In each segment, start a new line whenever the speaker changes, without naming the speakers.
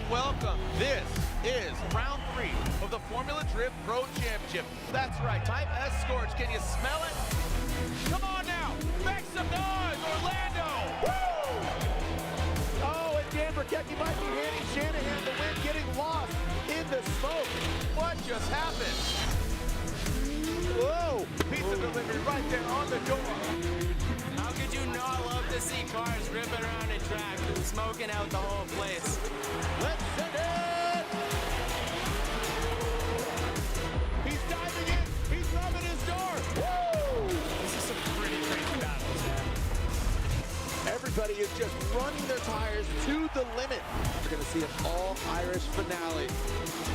welcome. This is round 3 of the Formula Drift Pro Championship. That's right, Type S Scorch. Can you smell it? Come on now, make some noise, Orlando! Woo!
Oh, and Dan Briquette might be handing Shanahan the win, getting lost in the smoke.
What just happened?
Whoa!
Pizza delivery right there on the door.
How could you not love to see cars ripping around a track and smoking out the whole place?
Let's send it!
He's diving in, he's rubbing his door.
Woo!
This is some pretty crazy battles, man.
Everybody is just running their tires to the limit. We're going to see an all-Irish finale.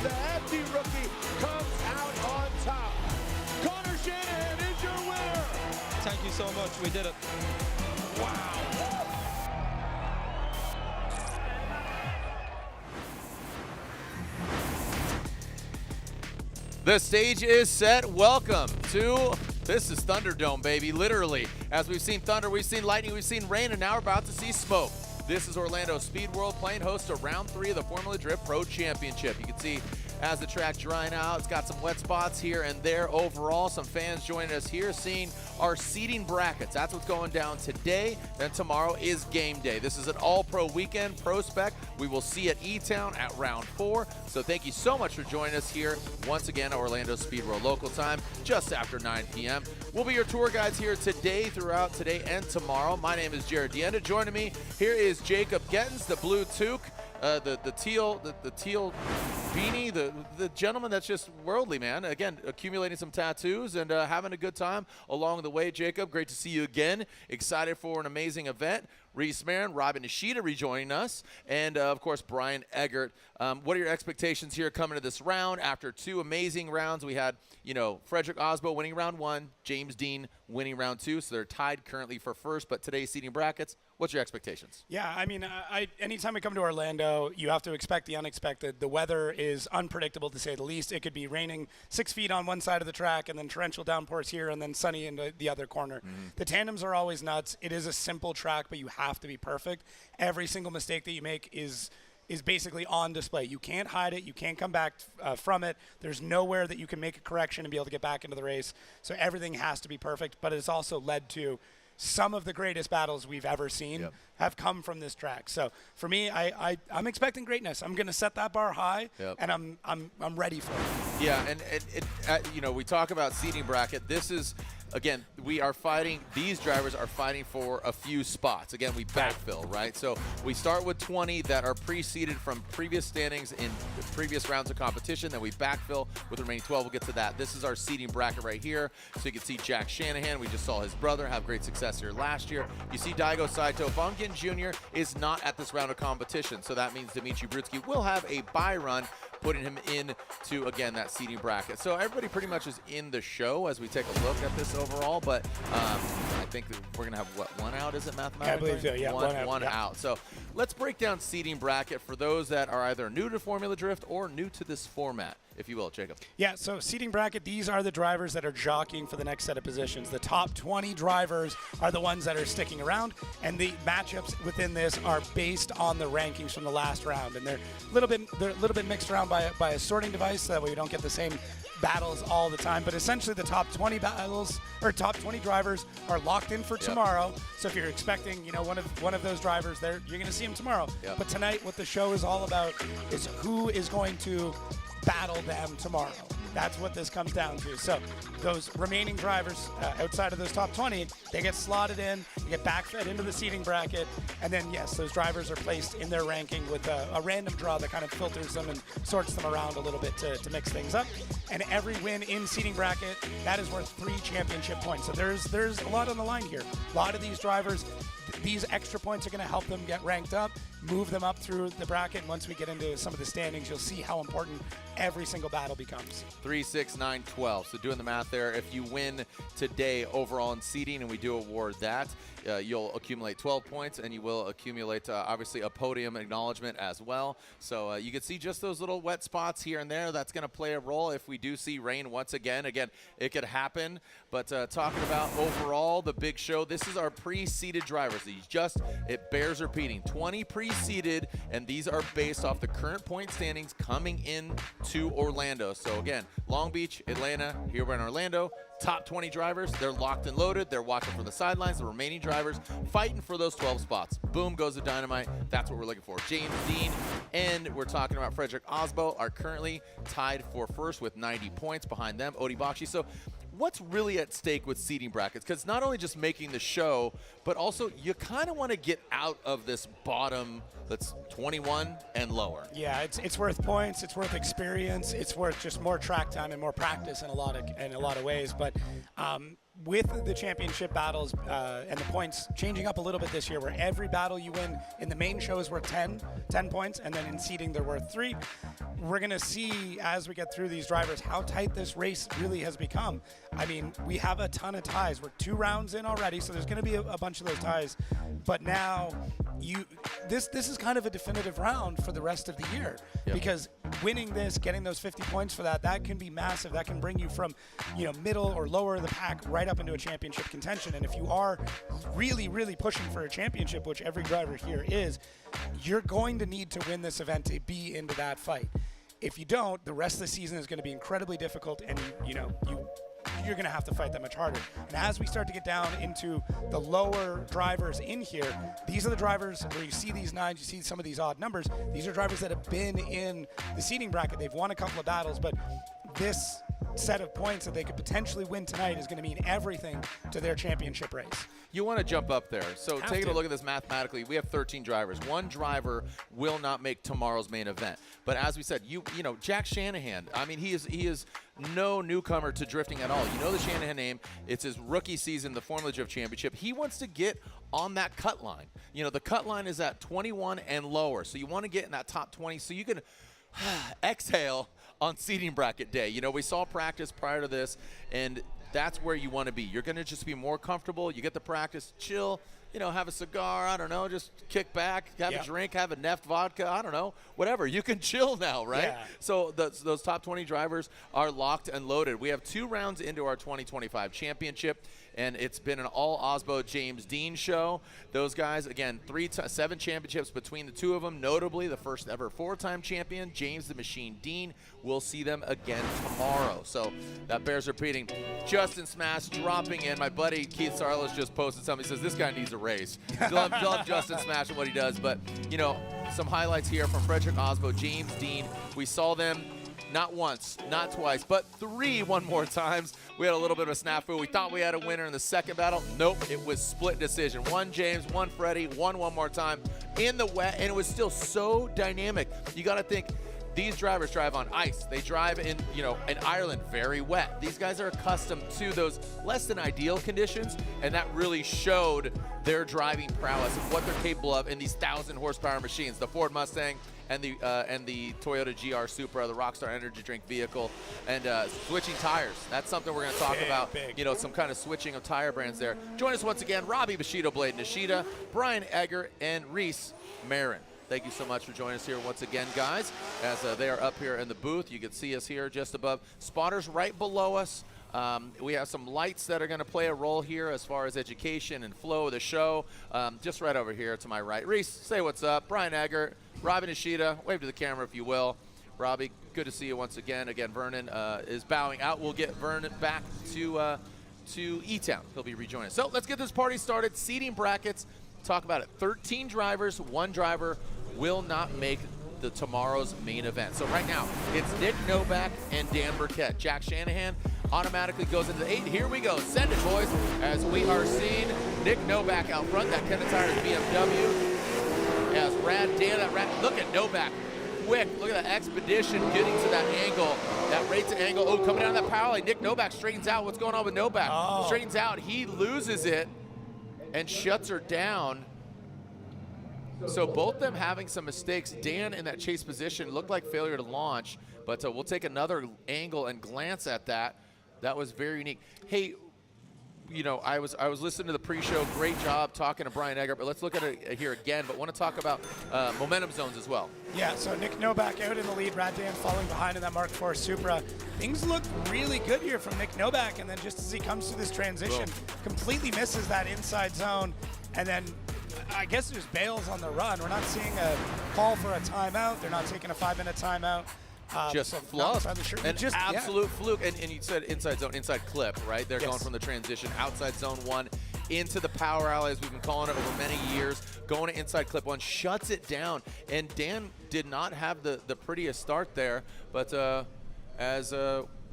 The hefty rookie comes out on top. Connor Shanahan is your winner.
Thank you so much. We did it.
Wow. The stage is set. Welcome to, this is Thunderdome, baby, literally. As we've seen thunder, we've seen lightning, we've seen rain, and now we're about to see smoke. This is Orlando Speed World playing host to round 3 of the Formula Drift Pro Championship. You can see as the track drying out, it's got some wet spots here and there. Overall, some fans joining us here, seeing our seating brackets. That's what's going down today. Then tomorrow is game day. This is an all-pro weekend, pro spec. We will see at E-Town at round 4. So thank you so much for joining us here once again at Orlando Speed World local time, just after 9 p.m. We'll be your tour guides here today, throughout today and tomorrow. My name is Jared Dienda. Joining me here is Jacob Gettens, the blue toque. The teal beanie, the gentleman that's just worldly, man. Again, accumulating some tattoos and having a good time along the way. Jacob, great to see you again. Excited for an amazing event. Reese Marin, Robin Nishida rejoining us, and of course Brian Eggert. What are your expectations here coming to this round? After 2 amazing rounds, we had, Frederick Osbo winning round 1, James Dean winning round 2, so they're tied currently for first. But today's seating brackets, what's your expectations?
Yeah, I mean, anytime we come to Orlando, you have to expect the unexpected. The weather is unpredictable, to say the least. It could be raining 6 feet on one side of the track, and then torrential downpours here, and then sunny in the other corner. The tandems are always nuts. It is a simple track, but you have to be perfect. Every single mistake that you make is basically on display. You can't hide it. You can't come back from it. There's nowhere that you can make a correction and be able to get back into the race. So everything has to be perfect, but it's also led to some of the greatest battles we've ever seen have come from this track. So for me, I'm expecting greatness. I'm going to set that bar high, and I'm ready for it.
Yeah, and we talk about seating bracket. This is, again, we are fighting, these drivers are fighting for a few spots. Again, we backfill, right? So we start with 20 that are pre-seeded from previous standings in the previous rounds of competition. Then we backfill with the remaining 12. We'll get to that. This is our seating bracket right here. So you can see Jack Shanahan. We just saw his brother have great success here last year. You see Daigo Saito. Bungin Jr. is not at this round of competition. So that means Dimitri Brutzky will have a bye run, putting him into, again, that seating bracket. So everybody pretty much is in the show as we take a look at this overall, but I think that we're going to have, what, 1 out, is it mathematically?
I believe so, yeah.
One out. So let's break down seating bracket for those that are either new to Formula Drift or new to this format, if you will, Jacob.
Yeah, so seating bracket, these are the drivers that are jockeying for the next set of positions. The top 20 drivers are the ones that are sticking around, and the matchups within this are based on the rankings from the last round, and they're a little bit mixed around by a sorting device, so that way we don't get the same battles all the time. But essentially the top 20 battles, or top 20 drivers, are locked in for tomorrow. So if you're expecting, one of those drivers there, you're going to see him tomorrow. But tonight, what the show is all about is who is going to battle them tomorrow. That's what this comes down to. So those remaining drivers outside of those top 20, they get slotted in, they get backfed into the seating bracket, and then, yes, those drivers are placed in their ranking with a random draw that kind of filters them and sorts them around a little bit to mix things up. And every win in seating bracket, that is worth 3 championship points. So there's a lot on the line here. A lot of these drivers, these extra points are going to help them get ranked up, move them up through the bracket. And once we get into some of the standings, you'll see how important every single battle becomes.
3, 6, 9, 12. So doing the math there, if you win today overall in seeding, and we do award that, you'll accumulate 12 points, and you will accumulate, obviously, a podium acknowledgement as well. So you can see just those little wet spots here and there. That's going to play a role if we do see rain once again. Again, it could happen. But talking about overall, the big show, this is our pre-seeded drivers. It bears repeating, 20 pre-seeded, and these are based off the current point standings coming in to Orlando. So again, Long Beach, Atlanta, here we're in Orlando. Top 20 drivers, they're locked and loaded. They're watching for the sidelines. The remaining drivers fighting for those 12 spots. Boom goes the dynamite. That's what we're looking for. James Dean and we're talking about Frederick Osbo are currently tied for first with 90 points. Behind them, Odi Bakshi. So what's really at stake with seeding brackets? Because not only just making the show, but also you kind of want to get out of this bottom that's 21 and lower.
Yeah, it's worth points, it's worth experience, it's worth just more track time and more practice in a lot of ways. But with the championship battles and the points changing up a little bit this year, where every battle you win in the main show is worth 10 points, and then in seeding they're worth 3. We're going to see as we get through these drivers how tight this race really has become. I mean, we have a ton of ties. We're 2 rounds in already, so there's going to be a bunch of those ties. But now this is kind of a definitive round for the rest of the year. Yep. Because winning this, getting those 50 points for that can be massive. That can bring you from, middle or lower of the pack right up into a championship contention. And if you are really, really pushing for a championship, which every driver here is, you're going to need to win this event to be into that fight. If you don't, the rest of the season is going to be incredibly difficult, and you're going to have to fight that much harder. And as we start to get down into the lower drivers in here, these are the drivers where you see these 9s, you see some of these odd numbers. These are drivers that have been in the seeding bracket. They've won a couple of battles, but this set of points that they could potentially win tonight is going to mean everything to their championship race.
You want to jump up there. So taking a look at this mathematically, we have 13 drivers. 1 driver will not make tomorrow's main event. But as we said, Jack Shanahan, I mean, he is no newcomer to drifting at all. You know the Shanahan name. It's his rookie season, the Formula Drift Championship. He wants to get on that cut line. The cut line is at 21 and lower. So you want to get in that top 20 so you can exhale on seeding bracket day. We saw practice prior to this, and that's where you want to be. You're going to just be more comfortable. You get the practice, chill, have a cigar, I don't know, just kick back, have a drink, have a Neft vodka, I don't know, whatever. You can chill now, right? Yeah. So those top 20 drivers are locked and loaded. We have 2 rounds into our 2025 championship, and it's been an all Osbo James Dean show. Those guys, again, 7 championships between the 2 of them, notably the first ever 4-time champion, James the Machine Dean. We'll see them again tomorrow. So that bears repeating. Justin Smash dropping in. My buddy Keith Sarlos just posted something. He says, this guy needs a raise. Love Justin Smash and what he does. But, some highlights here from Frederick Osbo, James Dean. We saw them not once, not twice, but 3 one more times. We had a little bit of a snafu. We thought we had a winner in the second battle. Nope, it was split decision. 1 James, 1 Freddie, one more time in the wet, and it was still so dynamic. You got to think, these drivers drive on ice. They drive in, in Ireland, very wet. These guys are accustomed to those less than ideal conditions, and that really showed their driving prowess of what they're capable of in these 1,000 horsepower machines. The Ford Mustang and the Toyota GR Supra, the Rockstar Energy Drink vehicle, and switching tires. That's something we're going to talk about. Some kind of switching of tire brands there. Join us once again, Robbie Bushido Blade Nishida, Brian Egger, and Reese Marin. Thank you so much for joining us here once again, guys. As they are up here in the booth, you can see us here just above. Spotters right below us. We have some lights that are going to play a role here as far as education and flow of the show. Just right over here to my right. Reese, say what's up. Brian Egger, Robbie Nishida, wave to the camera if you will. Robbie, good to see you once again. Again, Vernon is bowing out. We'll get Vernon back to E-Town. He'll be rejoining us. So let's get this party started. Seating brackets. Talk about it. 13 drivers, 1 driver will not make tomorrow's main event. So right now, it's Nick Novak and Dan Briquette. Jack Shanahan automatically goes into the 8. Here we go. Send it, boys, as we are seeing Nick Novak out front. That Kenneth Tires BMW. As look at Novak. Quick, look at that expedition getting to that angle, that rated angle. Oh, coming down that power line. Nick Novak straightens out. What's going on with Novak? Straightens out. He loses it and shuts her down. So both them having some mistakes. Dan in that chase position looked like failure to launch, But we'll take another angle and glance at that. That was very unique. Hey, you know, I was listening to the pre-show. Great job talking to Brian Egger, but let's look at it here again. But want to talk about momentum zones as well.
Yeah, so Nick Novak out in the lead, Rad Dan following behind in that Mark IV Supra. Things look really good here from Nick Novak, and then just as he comes to this transition, completely misses that inside zone, and then I guess just bails on the run. We're not seeing a call for a timeout. They're not taking a 5-minute timeout.
Just
so
fluff.
Sure.
An absolute fluke. And you said inside zone, inside clip, right? They're going from the transition outside zone 1 into the power alley, as we've been calling it over many years, going to inside clip 1, shuts it down. And Dan did not have the prettiest start there, but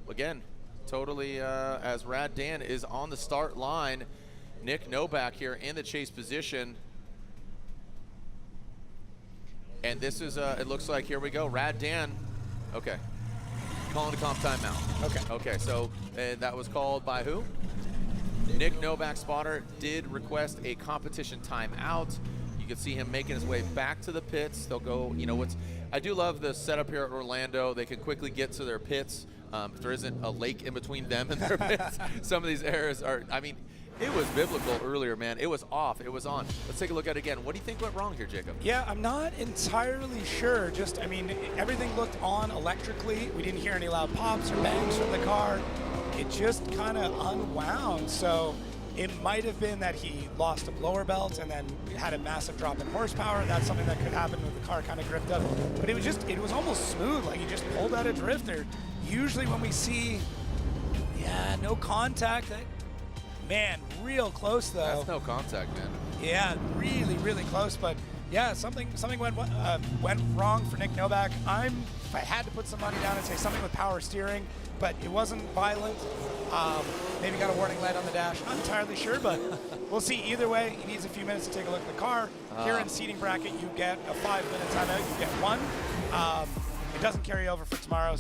again, totally as Rad Dan is on the start line, Nick Novak here in the chase position. And this is, it looks like, here we go, Rad Dan. Okay, calling a comp timeout. Okay, so that was called by who? Nick Novak spotter did request a competition timeout. You can see him making his way back to the pits. They'll go, you know, I do love the setup here at Orlando. They can quickly get to their pits. If there isn't a lake in between them and their pits, some of these areas are, I mean, it was biblical earlier, man. It was off. It was on. Let's take a look at it again. What do you think went wrong here, Jacob?
Yeah, I'm not entirely sure. Just, I mean, everything looked on electrically. We didn't hear any loud pops or bangs from the car. It just kind of unwound. So it might have been that he lost a blower belt and then had a massive drop in horsepower. That's something that could happen with the car kind of drift up. But it was almost smooth. Like he just pulled out a drifter. Usually when we see, no contact, man, real close though.
That's no contact, man.
Yeah, really, really close. But yeah, something went wrong for Nick Novak. If I had to put some money down and say something with power steering, but it wasn't violent. Maybe got a warning light on the dash. Not entirely sure, but we'll see. Either way, he needs a few minutes to take a look at the car. Here in seating bracket, you get a 5-minute timeout. You get one. It doesn't carry over for tomorrow,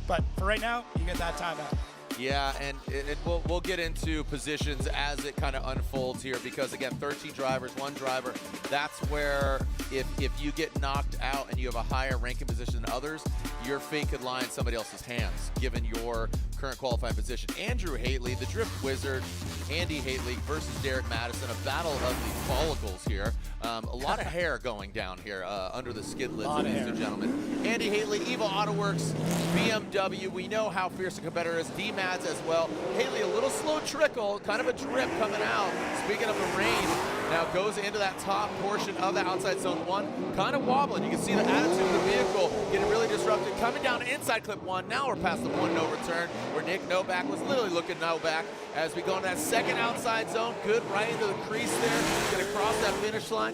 but for right now, you get that timeout.
Yeah, and we'll get into positions as it kind of unfolds here because, again, 13 drivers, 1 driver. That's where if you get knocked out and you have a higher ranking position than others, your fate could lie in somebody else's hands, given your current qualifying position. Andrew Haitley, the Drift Wizard, Andy Haitley versus Derek Madison, a battle of the follicles here. A lot of hair going down here under the skid lids, ladies and gentlemen. Andy Haitley, Evil AutoWorks, BMW. We know how fierce a competitor is. D-Mads as well. Haitley, a little slow trickle, kind of a drip coming out. Speaking of the rain, now goes into that top portion of the outside zone 1, kind of wobbling. You can see the attitude of the vehicle getting really disrupted. Coming down to inside clip 1. Now we're past the point no return, where Nick Novak was literally looking Novak as we go into that second outside zone. Good right into the crease there. Gonna cross that finish line.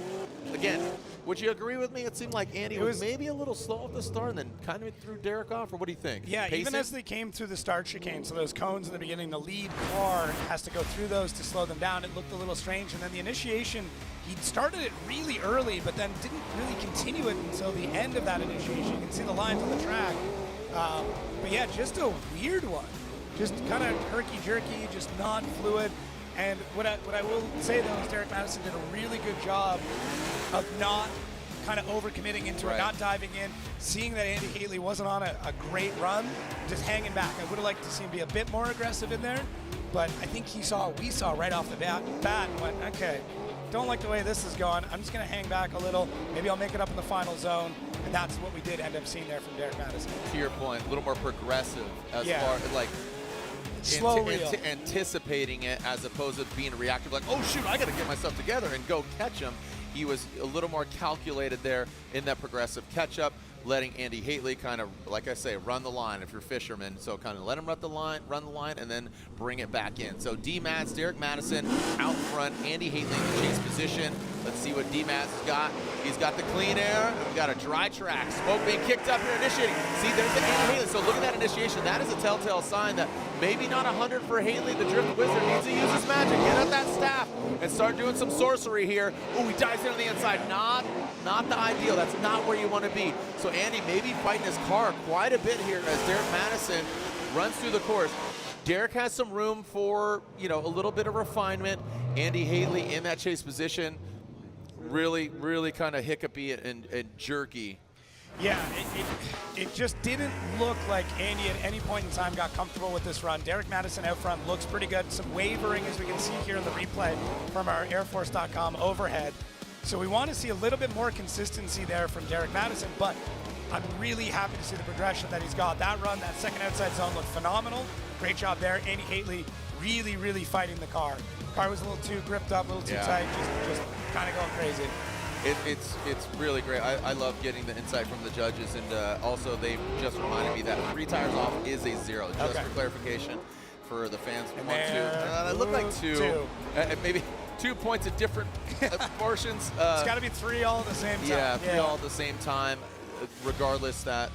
Again, would you agree with me? It seemed like Andy was maybe a little slow at the start and then kind of threw Derek off, or what do you think?
Yeah,
Pacing?
Even as they came through the start chicane, so those cones in the beginning, the lead car has to go through those to slow them down. It looked a little strange, and then the initiation, he started it really early, but then didn't really continue it until the end of that initiation. You can see the lines on the track. But yeah, just a weird one. Just kind of herky-jerky, just not fluid. And what I will say, though, is Derek Madison did a really good job of not kind of overcommitting into it, not diving in, seeing that Andy Haitley wasn't on a great run, just hanging back. I would have liked to see him be a bit more aggressive in there, but I think we saw right off the bat and went, okay, don't like the way this is going. I'm just going to hang back a little. Maybe I'll make it up in the final zone, and that's what we did end up seeing there from Derek Madison.
To your point, a little more progressive as far as like anticipating it as opposed to being reactive, like, oh shoot, I got to get myself together and go catch him. He was a little more calculated there in that progressive catch-up, letting Andy Haitley kind of, like I say, run the line if you're fisherman. So kind of let him run the line, and then bring it back in. So D-Mads, Derek Madison out front, Andy Haitley in the chase position. Let's see what D-Mads has got. He's got the clean air. We've got a dry track. Smoke being kicked up here, initiating. See, there's the Andy Haitley. So look at that initiation. That is a telltale sign that maybe not 100 for Haitley. The Drift Wizard needs to use his magic. Get out that staff and start doing some sorcery here. Oh, he dives in on the inside. Not the ideal. That's not where you want to be. So Andy maybe fighting his car quite a bit here as Derek Madison runs through the course. Derek has some room for, a little bit of refinement. Andy Haitley in that chase position, really, really kind of hiccupy and jerky.
Yeah, it just didn't look like Andy at any point in time got comfortable with this run. Derek Madison out front looks pretty good. Some wavering, as we can see here in the replay from our airforce.com overhead. So we want to see a little bit more consistency there from Derek Madison, but I'm really happy to see the progression that he's got. That run, that second outside zone looked phenomenal. Great job there. Andy Haley really, really fighting the car. Car was a little too gripped up, a little too tight, just kind of going crazy.
It's really great. I love getting the insight from the judges, and also they just reminded me that 3 tires off is a 0. Just for clarification for the fans who want to. It looked like 2. Maybe 2 points at different portions.
It's got to be 3 all at the same time.
Yeah, 3 all at the same time. Regardless, that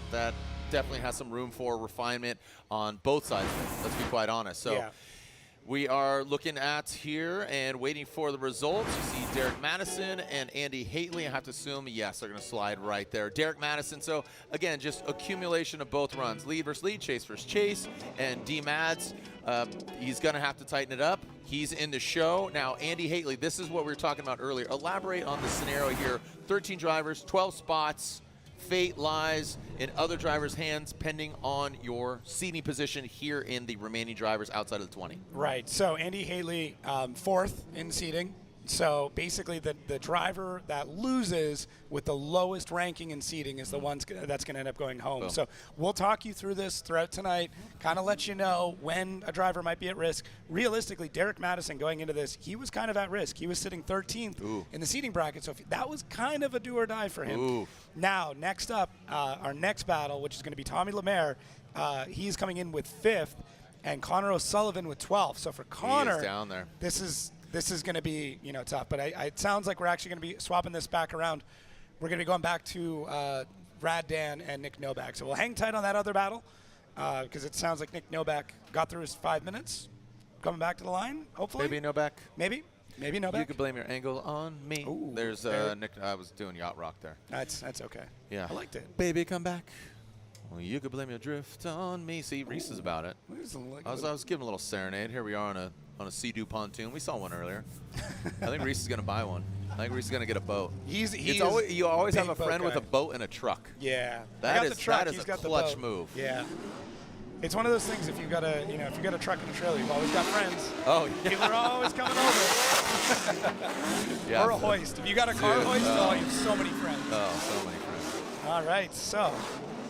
definitely has some room for refinement on both sides. Let's be quite honest. So. We are looking at here and waiting for the results. You see Derek Madison and Andy Haley. I have to assume, yes, they're going to slide right there. Derek Madison, so again, just accumulation of both runs. Lead versus lead, chase versus chase. And D-Mads, he's going to have to tighten it up. He's in the show. Now, Andy Haley, this is what we were talking about earlier. Elaborate on the scenario here. 13 drivers, 12 spots. Fate lies in other drivers' hands pending on your seating position here in the remaining drivers outside of the 20.
Right. So Andy Haley, 4th in seating. So basically the driver that loses with the lowest ranking in seating is the one that's going to end up going home.
Boom.
So we'll talk you through this throughout tonight, kind of let you know when a driver might be at risk. Realistically, Derek Madison going into this, he was kind of at risk. He was sitting 13th in the seating bracket, so that was kind of a do or die for him.
Ooh.
Now, next up, our next battle, which is going to be Tommy Lemaire, he's coming in with 5th, and Connor O'Sullivan with 12th. So for Connor,
down there.
This is going to be, tough. But it sounds like we're actually going to be swapping this back around. We're going to be going back to Rad Dan and Nick Novak. So we'll hang tight on that other battle because it sounds like Nick Novak got through his 5 minutes. Coming back to the line, hopefully.
Maybe Novak.
Maybe Novak.
You could blame your angle on me.
Ooh,
there's Nick. I was doing yacht rock there.
That's okay.
Yeah.
I liked it.
Baby, come back. Well, you could blame your drift on me. See, Reese is about it. I was giving a little serenade. Here we are on a Sea-Doo pontoon. We saw one earlier. I think Reese is going to buy one. I think Reese is going to get a boat. You always have a friend with a boat and a truck.
Yeah.
That is a clutch move.
Yeah. It's one of those things. If you've got a truck and a trailer, you've always got friends.
Oh, yeah.
People are always coming over.
Yeah.
Or a hoist. If you got a car hoist, you have so many friends.
Oh, so many friends.
All right, so.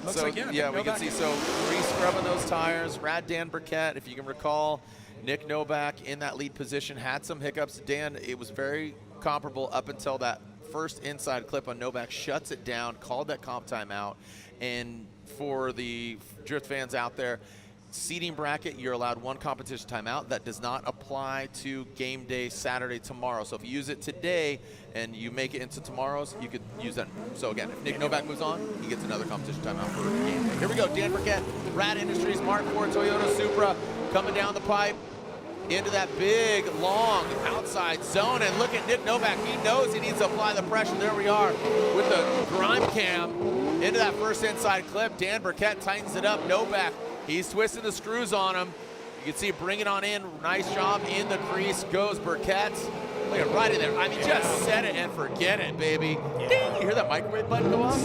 Looks like,
we can see. So Reese scrubbing those tires. Rad Dan Briquette, if you can recall, Nick Novak in that lead position had some hiccups. Dan, it was very comparable up until that first inside clip on Novak, shuts it down, called that comp timeout. And for the drift fans out there, seating bracket, you're allowed 1 competition timeout. That does not apply to game day Saturday tomorrow. So if you use it today and you make it into tomorrow's, you could use that. So again, if Nick Novak moves on, he gets another competition timeout for game day. Here we go, Dan Briquette, Rad Industries, Mark IV Toyota Supra, coming down the pipe into that big, long outside zone. And look at Nick Novak. He knows he needs to apply the pressure. There we are with the grime cam into that first inside clip. Dan Briquette tightens it up. Novak, he's twisting the screws on him. You can see bring it on in. Nice job in the crease goes Briquette. Look at right in there. I mean, just set it and forget it, baby.
Yeah.
Ding! You hear that microwave button go off?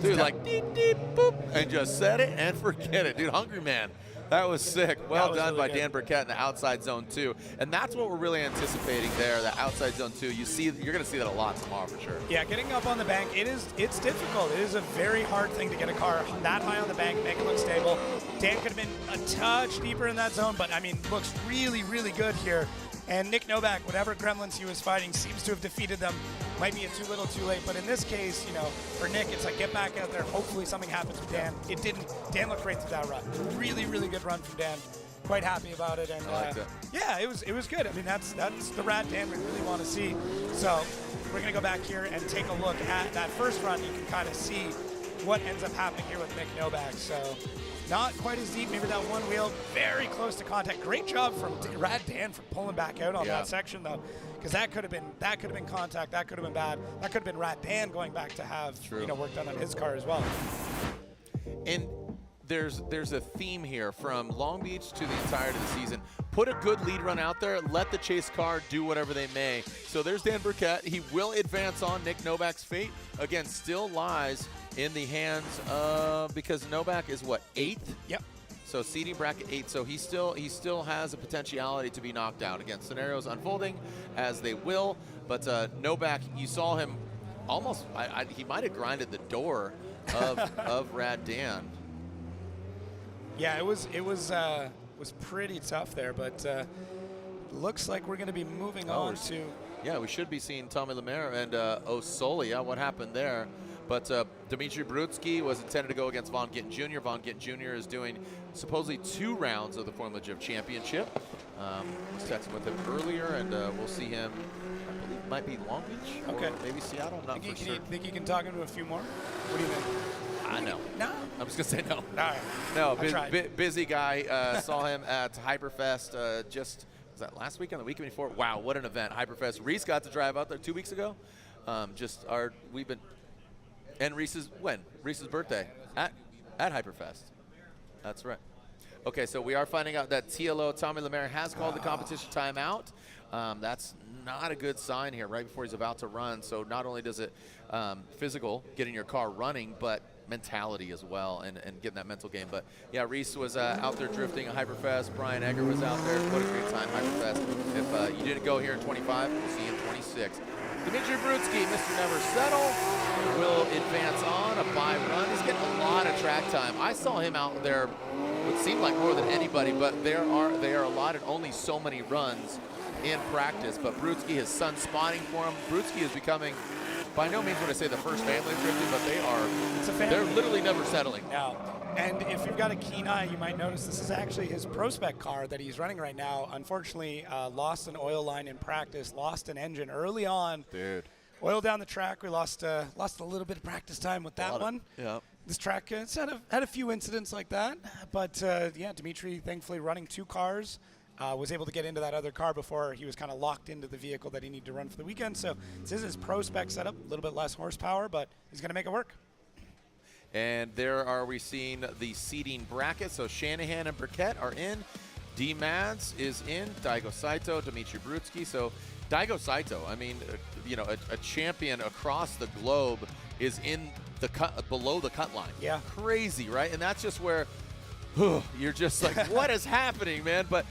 Dude, like, deep, deep, boop, and just set it and forget it. Dude, hungry man. That was sick. Well done really by Dan Briquette in the outside zone 2. And that's what we're really anticipating there, the outside zone 2. You're going to see that a lot tomorrow for sure.
Yeah, getting up on the bank, it's difficult. It is a very hard thing to get a car that high on the bank, make it look stable. Dan could have been a touch deeper in that zone, but I mean, looks really, really good here. And Nick Novak, whatever gremlins he was fighting, seems to have defeated them. Might be too little too late, but in this case, for Nick, it's like get back out there. Hopefully something happens with Dan. It didn't. Dan looked right through that run. Really, really good run from Dan. Quite happy about it. And
I liked it.
Yeah, it was good. I mean, that's the Rad Dan we really want to see. So we're going to go back here and take a look at that first run. You can kind of see what ends up happening here with Nick Novak. So not quite as deep. Maybe that one wheel very close to contact. Great job from Rad Dan for pulling back out on that section though, because that could have been contact. That could have been bad. That could have been Rad Dan going back to have work done on his car as well.
And there's a theme here from Long Beach to the entirety of the season. put a good lead run out there, let the chase car do whatever they may. So there's Dan Briquette. He will advance on. Nick Novak's fate, again, still lies in the hands of, because Novak is what, 8th?
Yep.
So seeding bracket 8, so he still has a potentiality to be knocked out. Again, scenarios unfolding as they will, but Novak, you saw him almost, he might have grinded the door of Rad Dan.
Yeah, it was pretty tough there, but looks like we're going to be moving on to.
Yeah, we should be seeing Tommy Lemaire and Osoli. Yeah, what happened there? But Dmitry Brutzky was intended to go against Von Gittin Jr. Von Gittin Jr. is doing supposedly 2 rounds of the Formula Drift Championship. I was texting with him earlier, and we'll see him, I believe it might be Long Beach, or maybe Seattle, I'm not for sure.
Think you can talk into a few more? What do you think?
I know.
No?
I'm just going to say no.
All right.
No, busy guy. Saw him at Hyperfest was that last weekend, the weekend before? Wow, what an event, Hyperfest. Reese got to drive out there 2 weeks ago. And Reese's birthday at Hyperfest. That's right. Okay, so we are finding out that TLO Tommy Lemaire has called the competition timeout. That's not a good sign here right before he's about to run. So not only does it physical, getting your car running, but mentality as well, and getting that mental game. But yeah, Reese was out there drifting at Hyperfest. Brian Egger was out there. What a great time, Hyperfest. If you didn't go here in 25, we'll see you in 26. Dmitry Brutzky, Mr. Never Settle, will advance on a bye run. He's getting a lot of track time. I saw him out there, what seemed like more than anybody, but they are allotted only so many runs in practice. But Brutzky, his son spotting for him. Brutzky is becoming, by no means would I say the first family drifting, but they're literally never settling.
No. And if you've got a keen eye, you might notice this is actually his prospect car that he's running right now. Unfortunately, lost an oil line in practice, lost an engine early on.
Dude.
Oil down the track. We lost a little bit of practice time with that one.
Yeah.
This track it's had a few incidents like that. But, yeah, Dmitry, thankfully, running 2 cars, was able to get into that other car before he was kind of locked into the vehicle that he needed to run for the weekend. So this is his pro-spec setup, a little bit less horsepower, but he's going to make it work.
And there are we seeing the seeding bracket. So Shanahan and Briquette are in. D-Mads is in. Daigo Saito, Dmitry Brutzky. So Daigo Saito, I mean, a champion across the globe is in the cut, below the cut line.
Yeah.
Crazy, right? And that's just where you're just like, what is happening, man? But,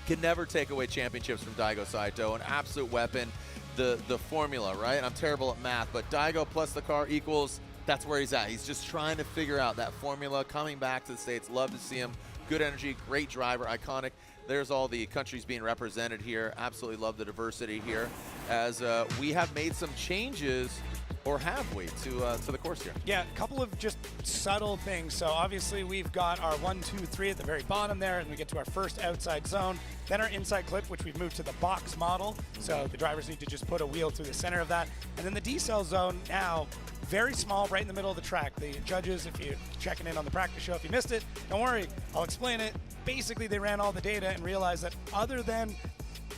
can never take away championships from Daigo Saito. An absolute weapon. The formula, right? I'm terrible at math, but Daigo plus the car equals, that's where he's at. He's just trying to figure out that formula, coming back to the States. Love to see him. Good energy, great driver, iconic. There's all the countries being represented here. Absolutely love the diversity here as we have made some changes, or have we, to the course here?
Yeah, a couple of just subtle things. So obviously we've got our 1, 2, 3 at the very bottom there, and we get to our first outside zone. Then our inside clip, which we've moved to the box model. So the drivers need to just put a wheel through the center of that. And then the decel zone now, very small, right in the middle of the track. The judges, if you're checking in on the practice show, if you missed it, don't worry, I'll explain it. Basically, they ran all the data and realized that other than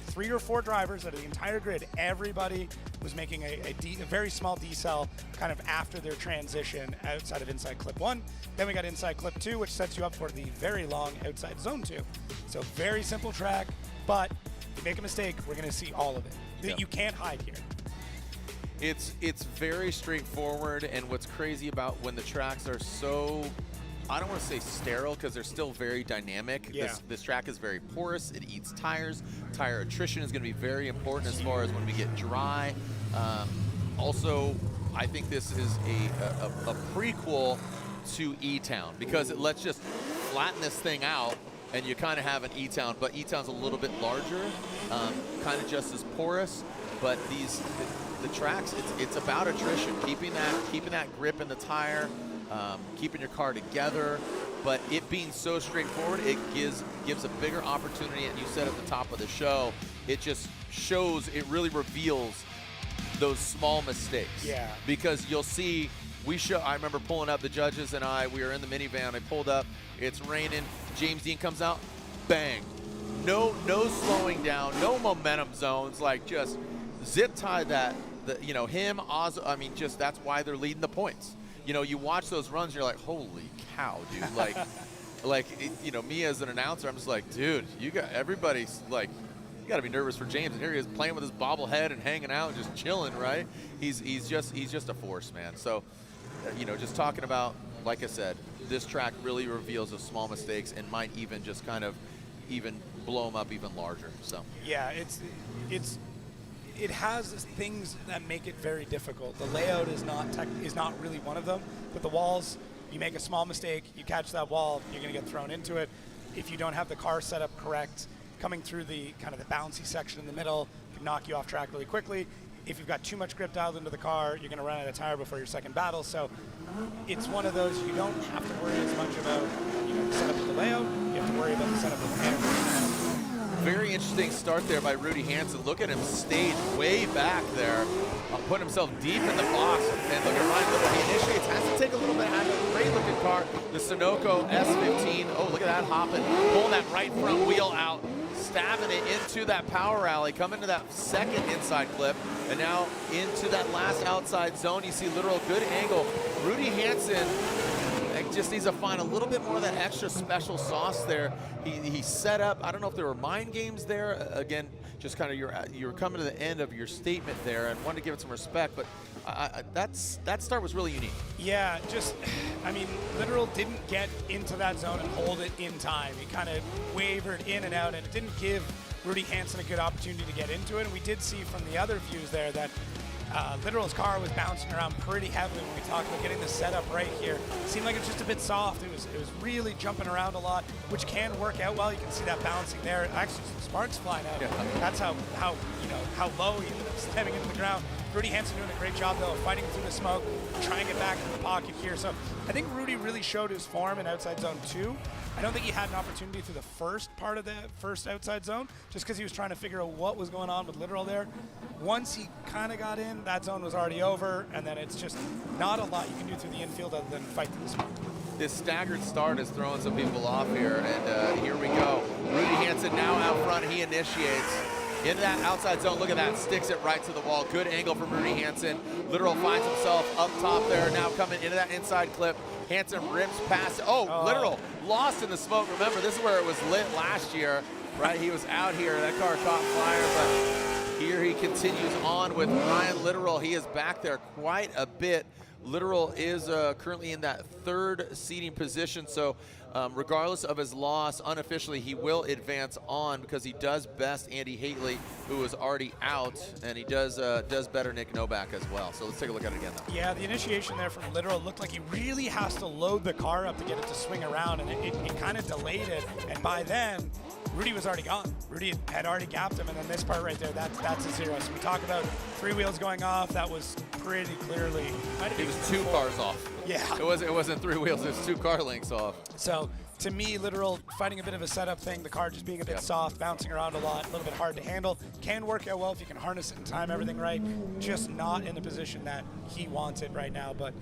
3 or 4 drivers out of the entire grid, everybody was making a very small decel kind of after their transition outside of inside clip 1. Then we got inside clip 2, which sets you up for the very long outside zone 2. So very simple track, but if you make a mistake, we're going to see all of it.
Yep.
You can't hide here.
It's very straightforward, and what's crazy about when the tracks are so, I don't want to say sterile because they're still very dynamic.
Yeah.
This track is very porous. It eats tires. Tire attrition is going to be very important as far as when we get dry. Also, I think this is a prequel to E-Town because it lets just flatten this thing out and you kind of have an E-Town, but E-Town's a little bit larger, kind of just as porous. But the tracks, it's about attrition, keeping that grip in the tire, keeping your car together. But it being so straightforward, it gives a bigger opportunity. And you said at the top of the show, it just shows, it really reveals those small mistakes.
Yeah.
Because you'll see, I remember pulling up, the judges and we were in the minivan. I pulled up, it's raining. James Dean comes out, bang. No slowing down, no momentum zones, like just zip tie that. Him, Oz, I mean, just that's why they're leading the points. You watch those runs, you're like, holy cow, dude. Like, like, you know, me as an announcer, I'm just like, dude, everybody's like, you got to be nervous for James. And here he is playing with his bobblehead and hanging out and just chilling, right? He's just a force, man. So, you know, just talking about, like I said, this track really reveals those small mistakes and might even just kind of even blow them up even larger. So
yeah, it has things that make it very difficult. The layout is not really one of them, but the walls, you make a small mistake, you catch that wall, you're going to get thrown into it. If you don't have the car set up correct, coming through the kind of the bouncy section in the middle can knock you off track really quickly. If you've got too much grip dialed into the car, you're going to run out of tire before your second battle. So it's one of those you don't have to worry as much about, you know, the setup of the layout. You have to worry about the setup of the air.
Very interesting start there by Rudy Hansen. Look at him stage way back there, putting himself deep in the box. And look at Ryan Litteral. He initiates, has to take a little bit out of a great looking car, the Sunoco S15. Oh, look at that hopping, pulling that right front wheel out, stabbing it into that power alley, coming to that second inside clip, and now into that last outside zone. You see Litteral, good angle. Rudy Hansen just needs to find a little bit more of that extra special sauce there. He set up, I don't know if there were mind games there. Again, just kind of you're coming to the end of your statement there and wanted to give it some respect, but that start was really unique.
Yeah, just, I mean, Litteral didn't get into that zone and hold it in time. He kind of wavered in and out, and it didn't give Rudy Hansen a good opportunity to get into it. And we did see from the other views there that Litteral's car was bouncing around pretty heavily when we talked about getting the setup right here. It seemed like it was just a bit soft. It was really jumping around a lot, which can work out well. You can see that bouncing there. Actually, some sparks flying out. Yeah. That's how low he ended up stepping into the ground. Rudy Hansen doing a great job though, fighting through the smoke, trying to get back in the pocket here. So I think Rudy really showed his form in outside zone 2. I don't think he had an opportunity through the first part of the first outside zone, just because he was trying to figure out what was going on with Litteral there. Once he kind of got in, that zone was already over, and then it's just not a lot you can do through the infield other than fight through the smoke.
This staggered start is throwing some people off here, and here we go. Rudy Hansen now out front, he initiates into that outside zone. Look at that, sticks it right to the wall. Good angle from Rudy Hansen. Litteral finds himself up top there, now coming into that inside clip. Hansen rips past it. Oh, Litteral lost in the smoke. Remember, this is where it was lit last year, right? He was out here, that car caught fire, but here he continues on with Ryan Litteral. He is back there quite a bit. Litteral is currently in that third seating position, so regardless of his loss, unofficially he will advance on because he does best Andy Haley, who was already out, and he does better Nick Novak as well. So let's take a look at it again, though.
Yeah, the initiation there from Litteral looked like he really has to load the car up to get it to swing around, and it kind of delayed it, and by then, Rudy was already gone. Rudy had already gapped him, and then this part right there, that's a zero. So we talk about 3 wheels going off. That was pretty clearly.
It was 2 cars off.
Yeah.
It wasn't 3 wheels. It was 2 car lengths off.
So to me, Litteral fighting a bit of a setup thing. The car just being a bit soft, bouncing around a lot, a little bit hard to handle. Can work out well if you can harness it and time everything right. Just not in the position that he wants it right now. But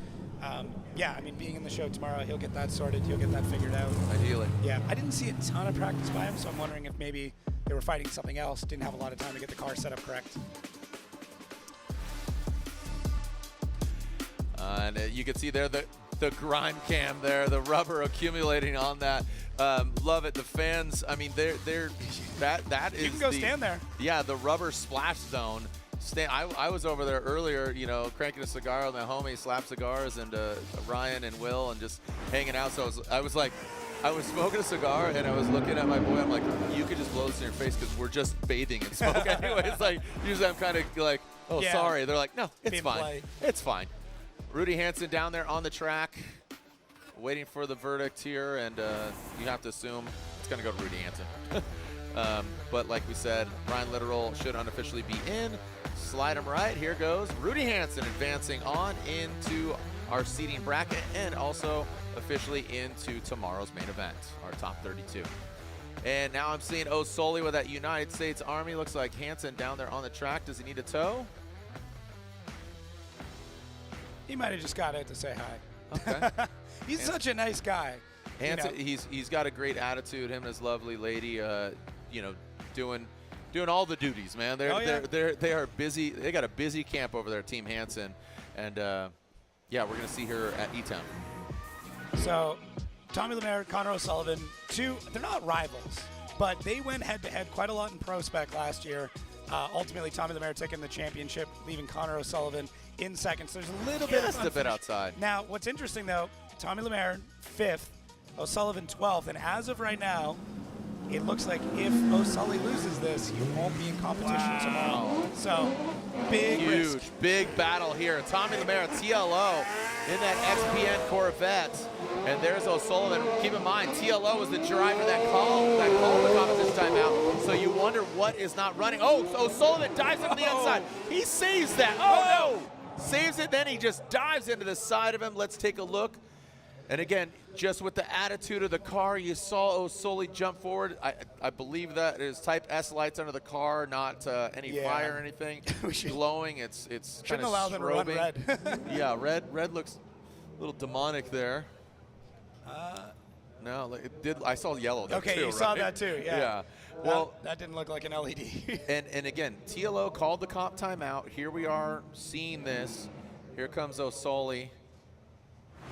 yeah, I mean, being in the show tomorrow, he'll get that sorted. He'll get that figured out.
Ideally.
Yeah, I didn't see a ton of practice by him, so I'm wondering if maybe they were fighting something else, didn't have a lot of time to get the car set up correct.
And you can see there the grind cam there, the rubber accumulating on that. Love it. The fans, I mean, that is.
You can go stand there.
Yeah, the rubber splash zone. I was over there earlier, you know, cranking a cigar on the homie slap cigars, and Ryan and Will, and just hanging out. So I was smoking a cigar, and I was looking at my boy. I'm like, you could just blow this in your face because we're just bathing in smoke anyway. It's like, usually I'm kind of like, oh, yeah, sorry. They're like, no, it's fine.
Play.
It's fine. Rudy Hansen down there on the track, waiting for the verdict here, and you have to assume it's going to go to Rudy Hansen. But like we said, Ryan Litteral should unofficially be in. Slide him right. Here goes Rudy Hansen advancing on into our seating bracket and also officially into tomorrow's main event, our top 32. And now I'm seeing O'Sully with that United States Army. Looks like Hansen down there on the track. Does he need a tow?
He might have just got out to say hi.
Okay.
He's such a nice guy.
Hansen, you know, he's got a great attitude. Him and his lovely lady, you know, doing all the duties, man. They are busy. They got a busy camp over there, Team Hansen, and yeah, we're gonna see her at E-Town.
So Tommy Lemaire, Connor O'Sullivan, they're not rivals, but they went head-to-head quite a lot in Pro Spec last year. Ultimately, Tommy Lemaire taking the championship, leaving Connor O'Sullivan in second. So there's a little bit of
Just a bit outside.
Now, what's interesting, though, Tommy Lemaire, 5th, O'Sullivan, 12th, and as of right now, it looks like if O'Sully loses this, he won't be in competition tomorrow. So, big
Huge,
risk.
big battle here. Tommy Lemaire, TLO, in that XPN Corvette. And there's O'Sullivan. Keep in mind, TLO was the driver that called the competition timeout. So you wonder what is not running. Oh, O'Sullivan dives into the inside. He saves that. Oh, no. Saves it, then he just dives into the side of him. Let's take a look. And again, just with the attitude of the car, you saw O'Sully jump forward. I believe that is Type S lights under the car, not any fire or anything. Glowing. It's kind of
allow them to run red.
Yeah, red looks a little demonic there. No, it did. I saw yellow there
okay,
too,
you saw that too. Yeah.
Yeah. Well,
that didn't look like an LED.
and again, TLO called the comp timeout. Here we are seeing this. Here comes O'Sully.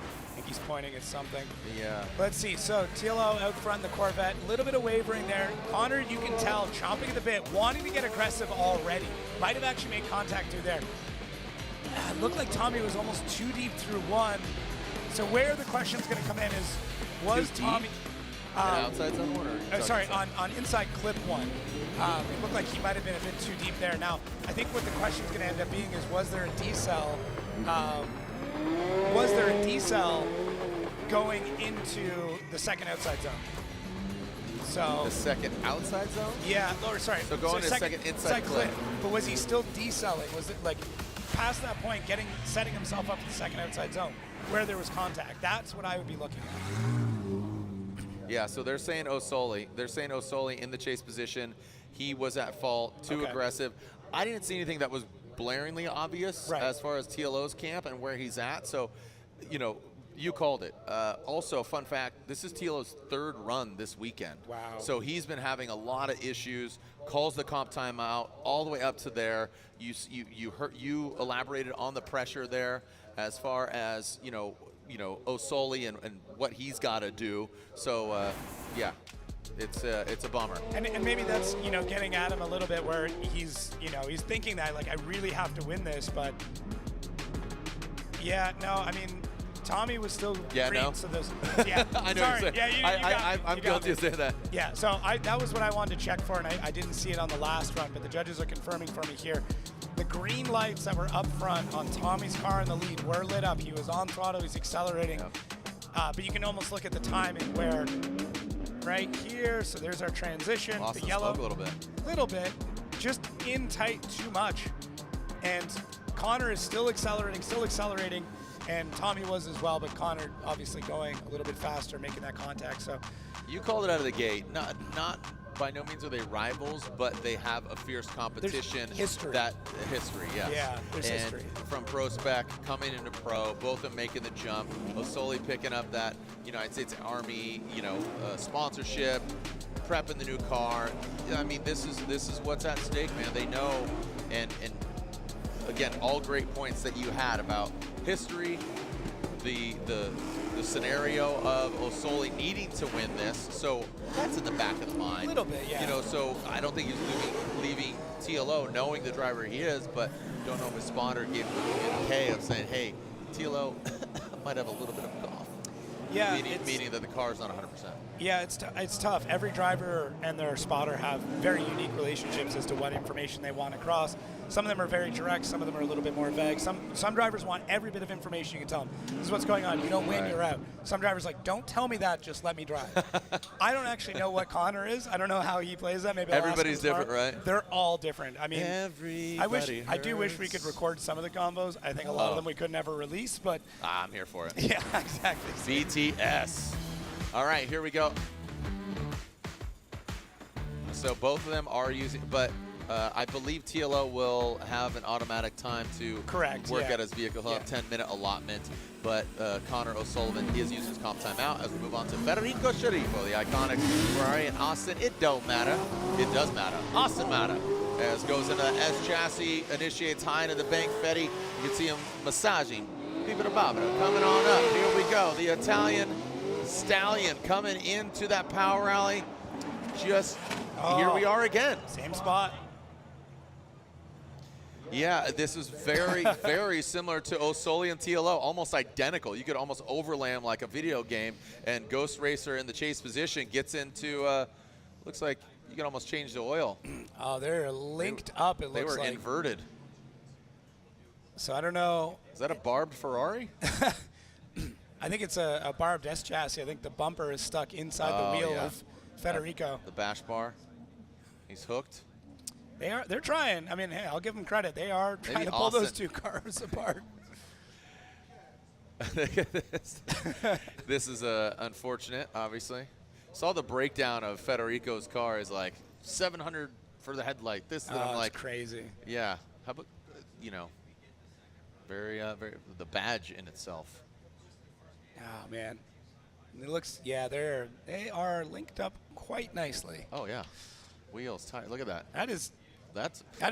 I think he's pointing at something.
Yeah.
Let's see. So TLO out front, the Corvette. A little bit of wavering there. Connor, you can tell, chomping at the bit, wanting to get aggressive already. Might have actually made contact through there. It looked like Tommy was almost too deep through one. So where the question's going to come in is, was Tommy
outside zone one?
Sorry, on inside clip one. It looked like he might have been a bit too deep there. Now, I think what the question's going to end up being is, was there a decel? Was there a decel going into the second outside zone? So
the second outside zone?
Yeah, or sorry.
So going to second inside clip.
But was he still decelling? Was it like past that point, setting himself up for the second outside zone where there was contact? That's what I would be looking at.
Yeah, so they're saying O'Sully. They're saying O'Sully in the chase position. He was at fault, too aggressive. I didn't see anything that was blaringly obvious as far as TLO's camp and where he's at. So, you called it. Also, fun fact, this is TLO's third run this weekend.
Wow.
So he's been having a lot of issues, calls the comp timeout all the way up to there. You elaborated on the pressure there as far as, O'Sully and what he's got to do. So, yeah. It's a bummer.
And maybe that's, getting at him a little bit where he's thinking that, like, I really have to win this, but yeah, no, I mean, Tommy was still green, so there's, yeah.
I know
sorry.
you're saying.
Yeah,
I'm guilty of saying that.
Yeah, so that was what I wanted to check for, and I didn't see it on the last run, but the judges are confirming for me here. The green lights that were up front on Tommy's car in the lead were lit up. He was on throttle, he's accelerating. Yeah. But you can almost look at the timing where right here, so there's our transition.
Lost
the yellow.
a little bit.
Little bit. Just in tight too much. And Connor is still accelerating, and Tommy was as well, but Connor obviously going a little bit faster, making that contact. So
you called it out of the gate. Not by no means are they rivals, but they have a fierce competition.
There's history.
History, yes.
Yeah, there's history.
From Pro Spec coming into Pro, both of them making the jump. O'Sully picking up that United States Army, sponsorship, prepping the new car. I mean, this is what's at stake, man. They know, and again, all great points that you had about history, the scenario of O'Sully needing to win this, so that's in the back of the mind.
A little bit, yeah.
So I don't think he's leaving TLO knowing the driver he is, but don't know if his spotter gave him the K of saying, hey, TLO might have a little bit of a cough.
Yeah,
meaning that the car's not 100%.
Yeah, it's tough. Every driver and their spotter have very unique relationships as to what information they want across. Some of them are very direct. Some of them are a little bit more vague. Some drivers want every bit of information you can tell them. This is what's going on. You don't win, you're out. Some drivers are like, don't tell me that, just let me drive. I don't actually know what Connor is. I don't know how he plays that. Maybe
everybody's different, right?
They're all different. I mean, I do wish we could
record
record some of the combos. I think a lot of them we could never release, but
I'm here for it.
Yeah, exactly.
BTS. All right, here we go. So both of them are using, but I believe TLO will have an automatic time to work at his vehicle. He'll have 10-minute allotment, but Connor O'Sullivan is using his comp timeout as we move on to Federico Sceriffo, the iconic Ferrari in Austin. It don't matter. It does matter. Austin Matta. As goes into the S chassis, initiates high into the bank. Fetty, you can see him massaging. Babero coming on up. Here we go. The Italian Stallion coming into that power alley. Just here we are again.
Same spot.
Yeah, this is very, very similar to Osoli and TLO, almost identical. You could almost overlay them like a video game, and Ghost Racer in the chase position gets into, looks like you can almost change the oil.
Oh, they're linked up, it looks like.
They were inverted.
So I don't know.
Is that a barbed Ferrari?
I think it's a barbed S chassis. I think the bumper is stuck inside the wheel of Federico.
The bash bar. He's hooked.
They're trying. I mean, hey, I'll give them credit. They are trying to pull those two cars apart.
This is unfortunate, obviously. Saw the breakdown of Federico's car is like 700 for the headlight. This I'm like
crazy.
Yeah. How about very the badge in itself.
Oh man. It looks they are linked up quite nicely.
Oh yeah. Wheels, tire. Look at that.
That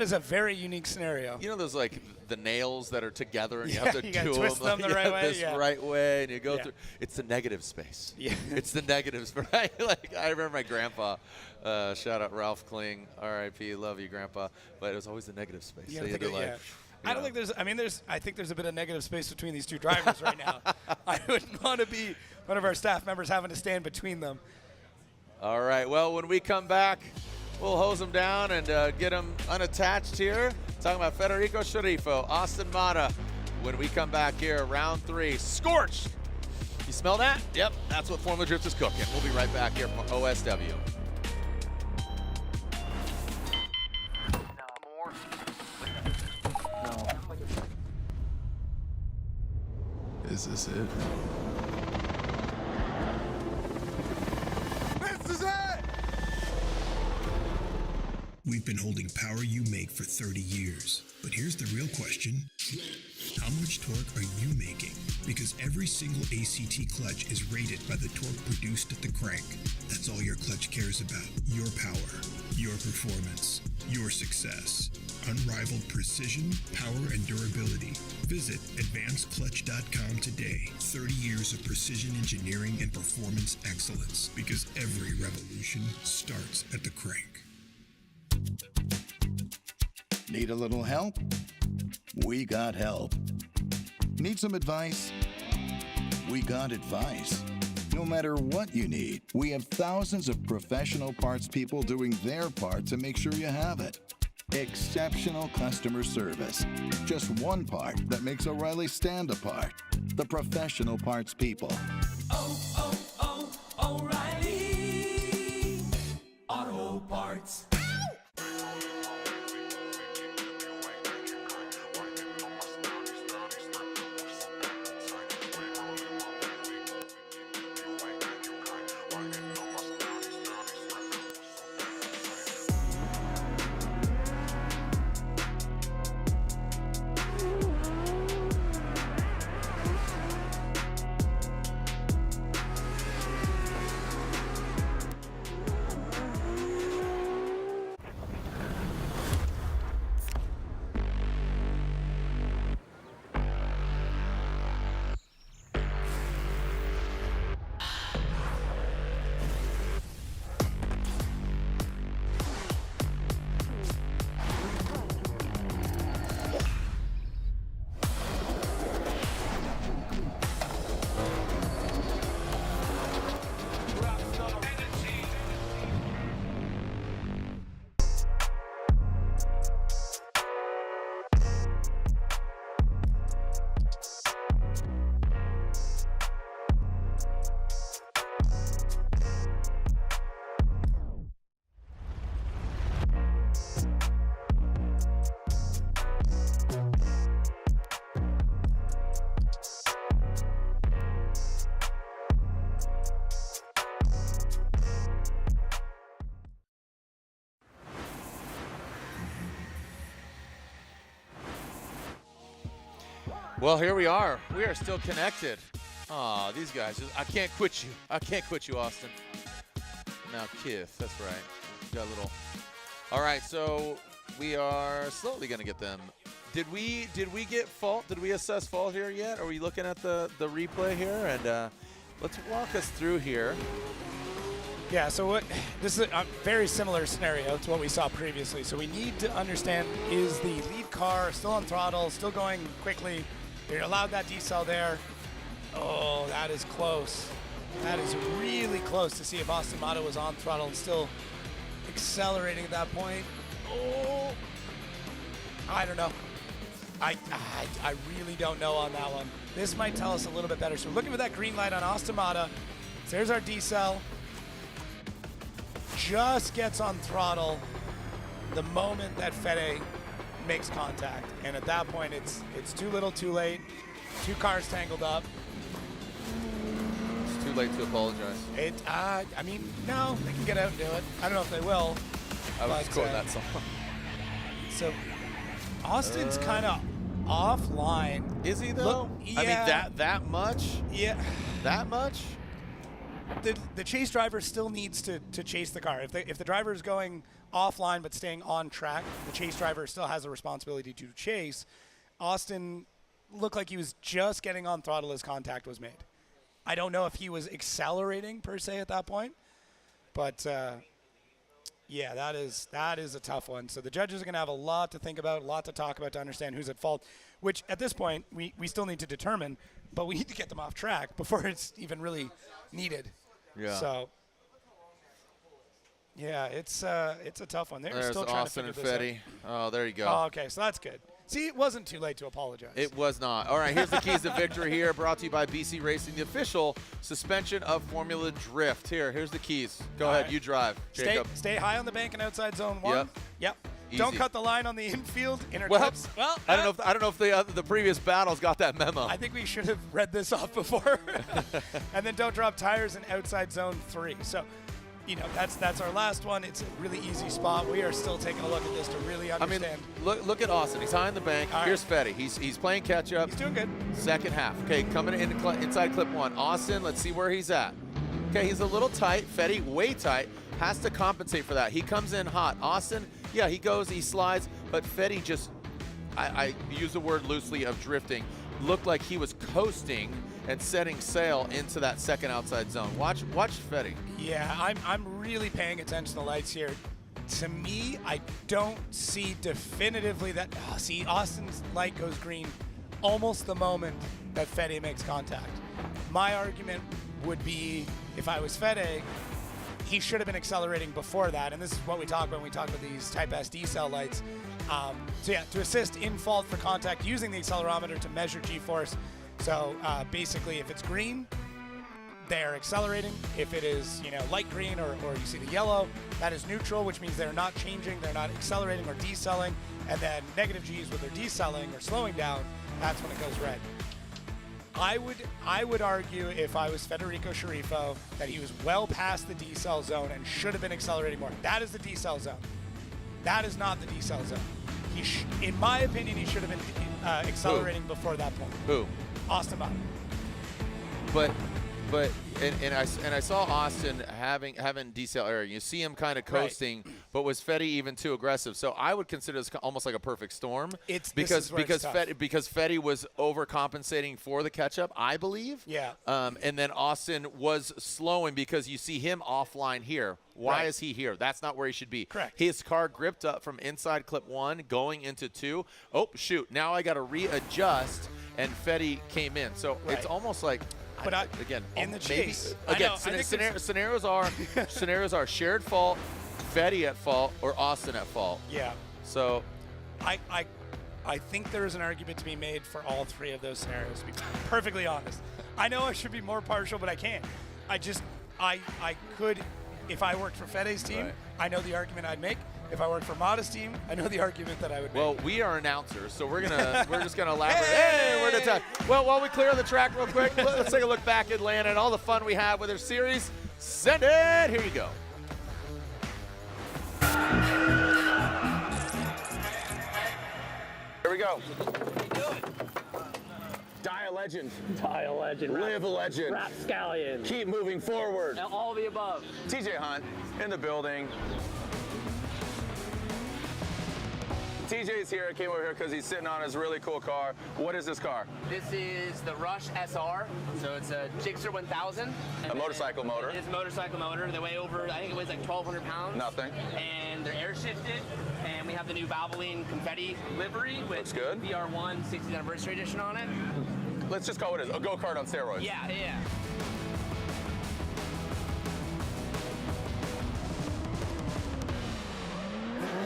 is a very unique scenario.
You know those like the nails that are together and you have to do
twist them the right way.
Right way, and you go through. It's the negative space.
Yeah.
It's the negatives. Right? Like I remember my grandpa. Shout out Ralph Kling, R.I.P. Love you, Grandpa. But it was always the negative space. So you had to like,
I don't think there's. I mean, I think there's a bit of negative space between these two drivers right now. I wouldn't want to be one of our staff members having to stand between them.
All right. Well, when we come back, we'll hose them down and get them unattached here. Talking about Federico Sceriffo, Austin Matta. When we come back here, round 3, scorched. You smell that? Yep, that's what Formula Drift is cooking. We'll be right back here from OSW.
Is this it?
This is it!
We've been holding power you make for 30 years. But here's the real question. How much torque are you making? Because every single ACT clutch is rated by the torque produced at the crank. That's all your clutch cares about. Your power, your performance, your success. Unrivaled precision, power, and durability. Visit advancedclutch.com today. 30 years of precision engineering and performance excellence. Because every revolution starts at the crank.
Need a little help? We got help. Need some advice? We got advice. No matter what you need, we have thousands of professional parts people doing their part to make sure you have it. Exceptional customer service. Just one part that makes O'Reilly stand apart. The professional parts people.
O'Reilly Auto Parts.
Well, here we are. We are still connected. Aw, these guys. I can't quit you. I can't quit you, Austin. Now, Kith. That's right. Got a little. All right, so we are slowly going to get them. Did we get fault? Did we assess fault here yet? Are we looking at the replay here? And let's walk us through here.
Yeah, so this is a very similar scenario to what we saw previously. So we need to understand, is the lead car still on throttle, still going quickly? You're allowed that decel there. Oh, that is close. That is really close to see if Austin Matta was on throttle and still accelerating at that point. Oh, I don't know. I really don't know on that one. This might tell us a little bit better. So we're looking for that green light on Austin Matta. So there's our decel. Just gets on throttle the moment that Fede makes contact. And at that point, it's too little, too late. Two cars tangled up.
It's too late to apologize.
I mean, no, they can get out and do it. I don't know if they will.
I was just quoting that song.
So Austin's kind of offline.
Is he though?
Look, yeah.
I mean, that much?
Yeah.
That much?
The chase driver still needs to chase the car. If the driver is going offline but staying on track, the chase driver still has a responsibility to chase. Austin looked like he was just getting on throttle as contact was made. I don't know if he was accelerating per se at that point, but yeah, that is a tough one. So the judges are going to have a lot to think about, a lot to talk about to understand who's at fault, which at this point we still need to determine, but we need to get them off track before it's even really needed.
Yeah.
So yeah, it's a tough one. They're still trying
Austin
to
and
figure this
Fede. Oh, there you go.
out. Oh, okay, so that's good. See, it wasn't too late to apologize.
It was not. All right, here's the keys to victory here, brought to you by BC Racing, the official suspension of Formula Drift. Here's the keys. Go ahead, you drive, Jacob.
Stay high on the bank and outside zone 1. Yep.
Easy.
Don't cut the line on the infield. Inner
Well,
clips. Well,
I don't know if the previous battles got that memo.
I think we should have read this off before. And then don't drop tires in outside zone 3. So, you know, that's our last one. It's a really easy spot. We are still taking a look at this to really understand.
I mean, look at Austin. He's high in the bank.
All
Here's
right.
Fede. He's playing catch up.
He's doing good.
Second half. Okay, coming in inside clip 1. Austin, let's see where he's at. Okay, he's a little tight. Fede, way tight. Has to compensate for that. He comes in hot. Austin, yeah, he goes, he slides, but Fede just, I use the word loosely of drifting, looked like he was coasting and setting sail into that second outside zone. Watch Fede.
Yeah, I'm really paying attention to the lights here. To me, I don't see definitively that. See, Austin's light goes green almost the moment that Fede makes contact. My argument would be, if I was Fede, he should have been accelerating before that, and this is what we talk about when we talk about these Type S decel lights. So yeah, to assist in fault for contact, using the accelerometer to measure G-force. So basically, if it's green, they're accelerating. If it is, you know, light green or you see the yellow, that is neutral, which means they're not changing, they're not accelerating or decelling. And then negative G's when they're decelling or slowing down, that's when it goes red. I would argue, if I was Federico Sceriffo, that he was well past the decel zone and should have been accelerating more. That is the decel zone. That is not the decel zone. In my opinion, he should have been accelerating before that point.
Who?
Austin Matta.
But I saw Austin having decel error. You see him kind of coasting, right. But was Fede even too aggressive? So I would consider this almost like a perfect storm. Because Fede was overcompensating for the catch up, I believe.
Yeah.
And then Austin was slowing because you see him offline here. Why is he here? That's not where he should be.
Correct.
His car gripped up from inside clip 1 going into 2. Oh shoot! Now I got to readjust, and Fede came in. So it's almost like.
But
again,
in the chase,
scenarios are shared fault, Fede at fault, or Austin at fault.
Yeah.
So,
I think there is an argument to be made for all 3 of those scenarios. To be perfectly honest, I know I should be more partial, but I can't. I could, if I worked for Fede's team, I know the argument I'd make. If I worked for Matta's team, I know the argument that I would make.
Well, we are announcers, so we're just gonna elaborate. Hey, we're at time. Well, while we clear the track real quick, let's take a look back at Atlanta and all the fun we had with our series. Send it. Here you go.
Here we go. Die a legend.
Die a legend.
Live a legend.
Rapscallion.
Keep moving forward.
And all the above.
TJ Hunt in the building.
TJ's here. I came over here because he's sitting on his really cool car. What is this car?
This is the Rush SR, so it's a Gixxer 1000.
A motorcycle motor.
It's a motorcycle motor. They weigh over, I think it weighs like 1,200 pounds.
Nothing.
And they're air shifted, and we have the new Valvoline confetti livery with
Looks good.
VR1 60th anniversary edition on it.
Let's just call it a go-kart on steroids.
Yeah, yeah.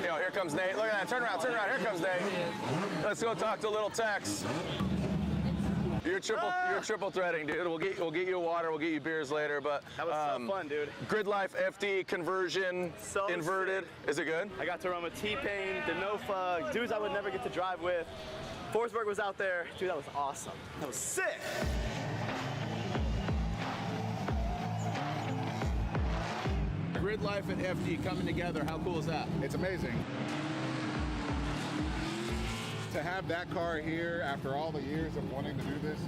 Yo, here comes Nate. Look at that. Turn around, turn around. Here comes Nate. Let's go talk to Little Tex. You're triple threading, dude. We'll get you water. We'll get you beers later. But
that was so fun, dude.
Grid Life FD conversion,
so
inverted.
Sick.
Is it good?
I got to run with T-Pain, Denofa, dudes I would never get to drive with. Forsberg was out there. Dude, that was awesome. That was sick.
Grid Life and FD coming together. How cool is that?
It's amazing. To have that car here after all the years of wanting to do this,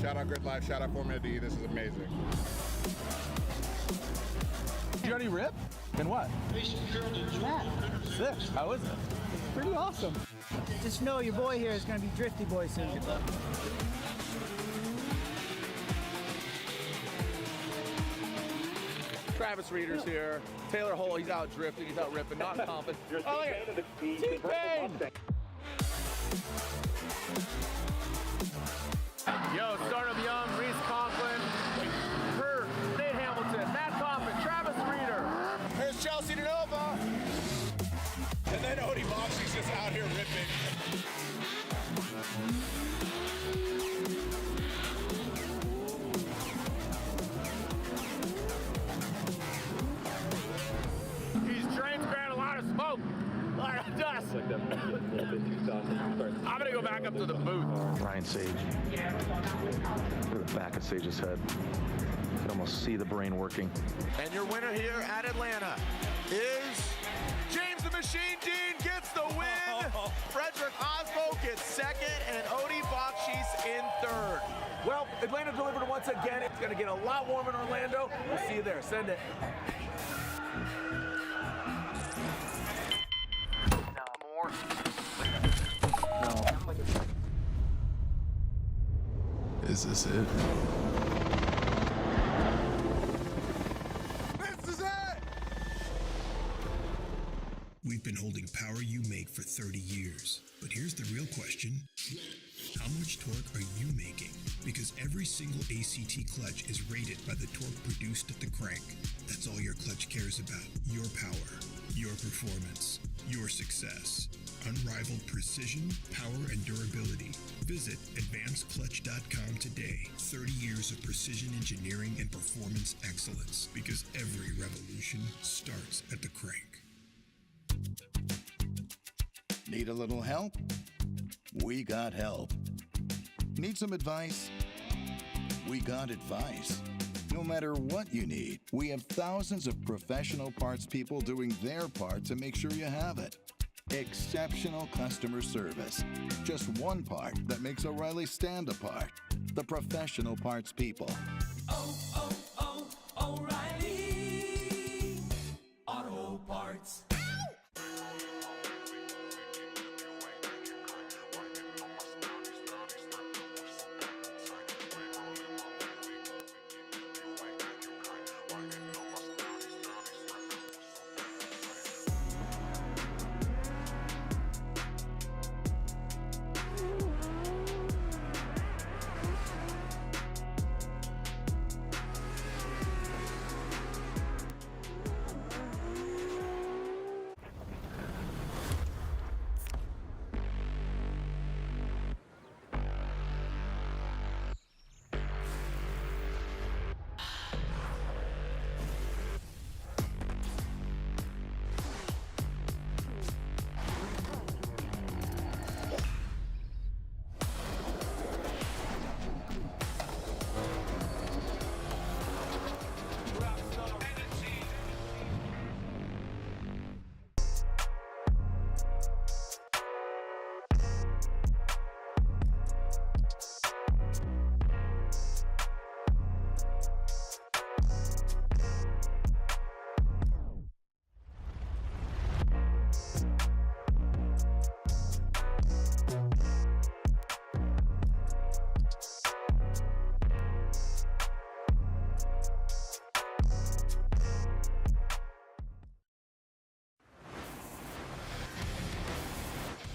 shout out Grid Life, shout out Formula D, this is amazing.
Did you already rip? And what? Sick. How is it?
Pretty awesome. Just know your boy here is going to be Drifty Boy soon. Good luck.
Travis Reeder's here. Taylor Hole, he's out drifting, he's out ripping, not confident. Oh, T-Pain! Yo, Stardom Young, Reese Conklin, Herb, Nate Hamilton, Matt Coffin, Travis Reeder.
Here's Chelsea DeNova. And then Odie Boxy's just out here ripping.
These trains create a lot of smoke, a lot of dust. I'm gonna go back up to the booth.
Ryan Sage. Look at the back of Sage's head. You can almost see the brain working.
And your winner here at Atlanta is James the Machine Dean gets the win. Frederick Osmo gets second, and Odie Boxy's in third. Well, Atlanta delivered once again. It's gonna get a lot warmer in Orlando. We'll see you there. Send it.
Is this it?
This is it!
We've been holding power you make for 30 years. But here's the real question. How much torque are you making? Because every single ACT clutch is rated by the torque produced at the crank. That's all your clutch cares about. Your power, your performance, your success. Unrivaled precision, power, and durability. Visit advancedclutch.com today. 30 years of precision engineering and performance excellence. Because every revolution starts at the crank.
Need a little help? We got help. Need some advice? We got advice. No matter what you need, we have thousands of professional parts people doing their part to make sure you have it. Exceptional customer service. Just one part that makes O'Reilly stand apart. The professional parts people.
O'Reilly Auto Parts.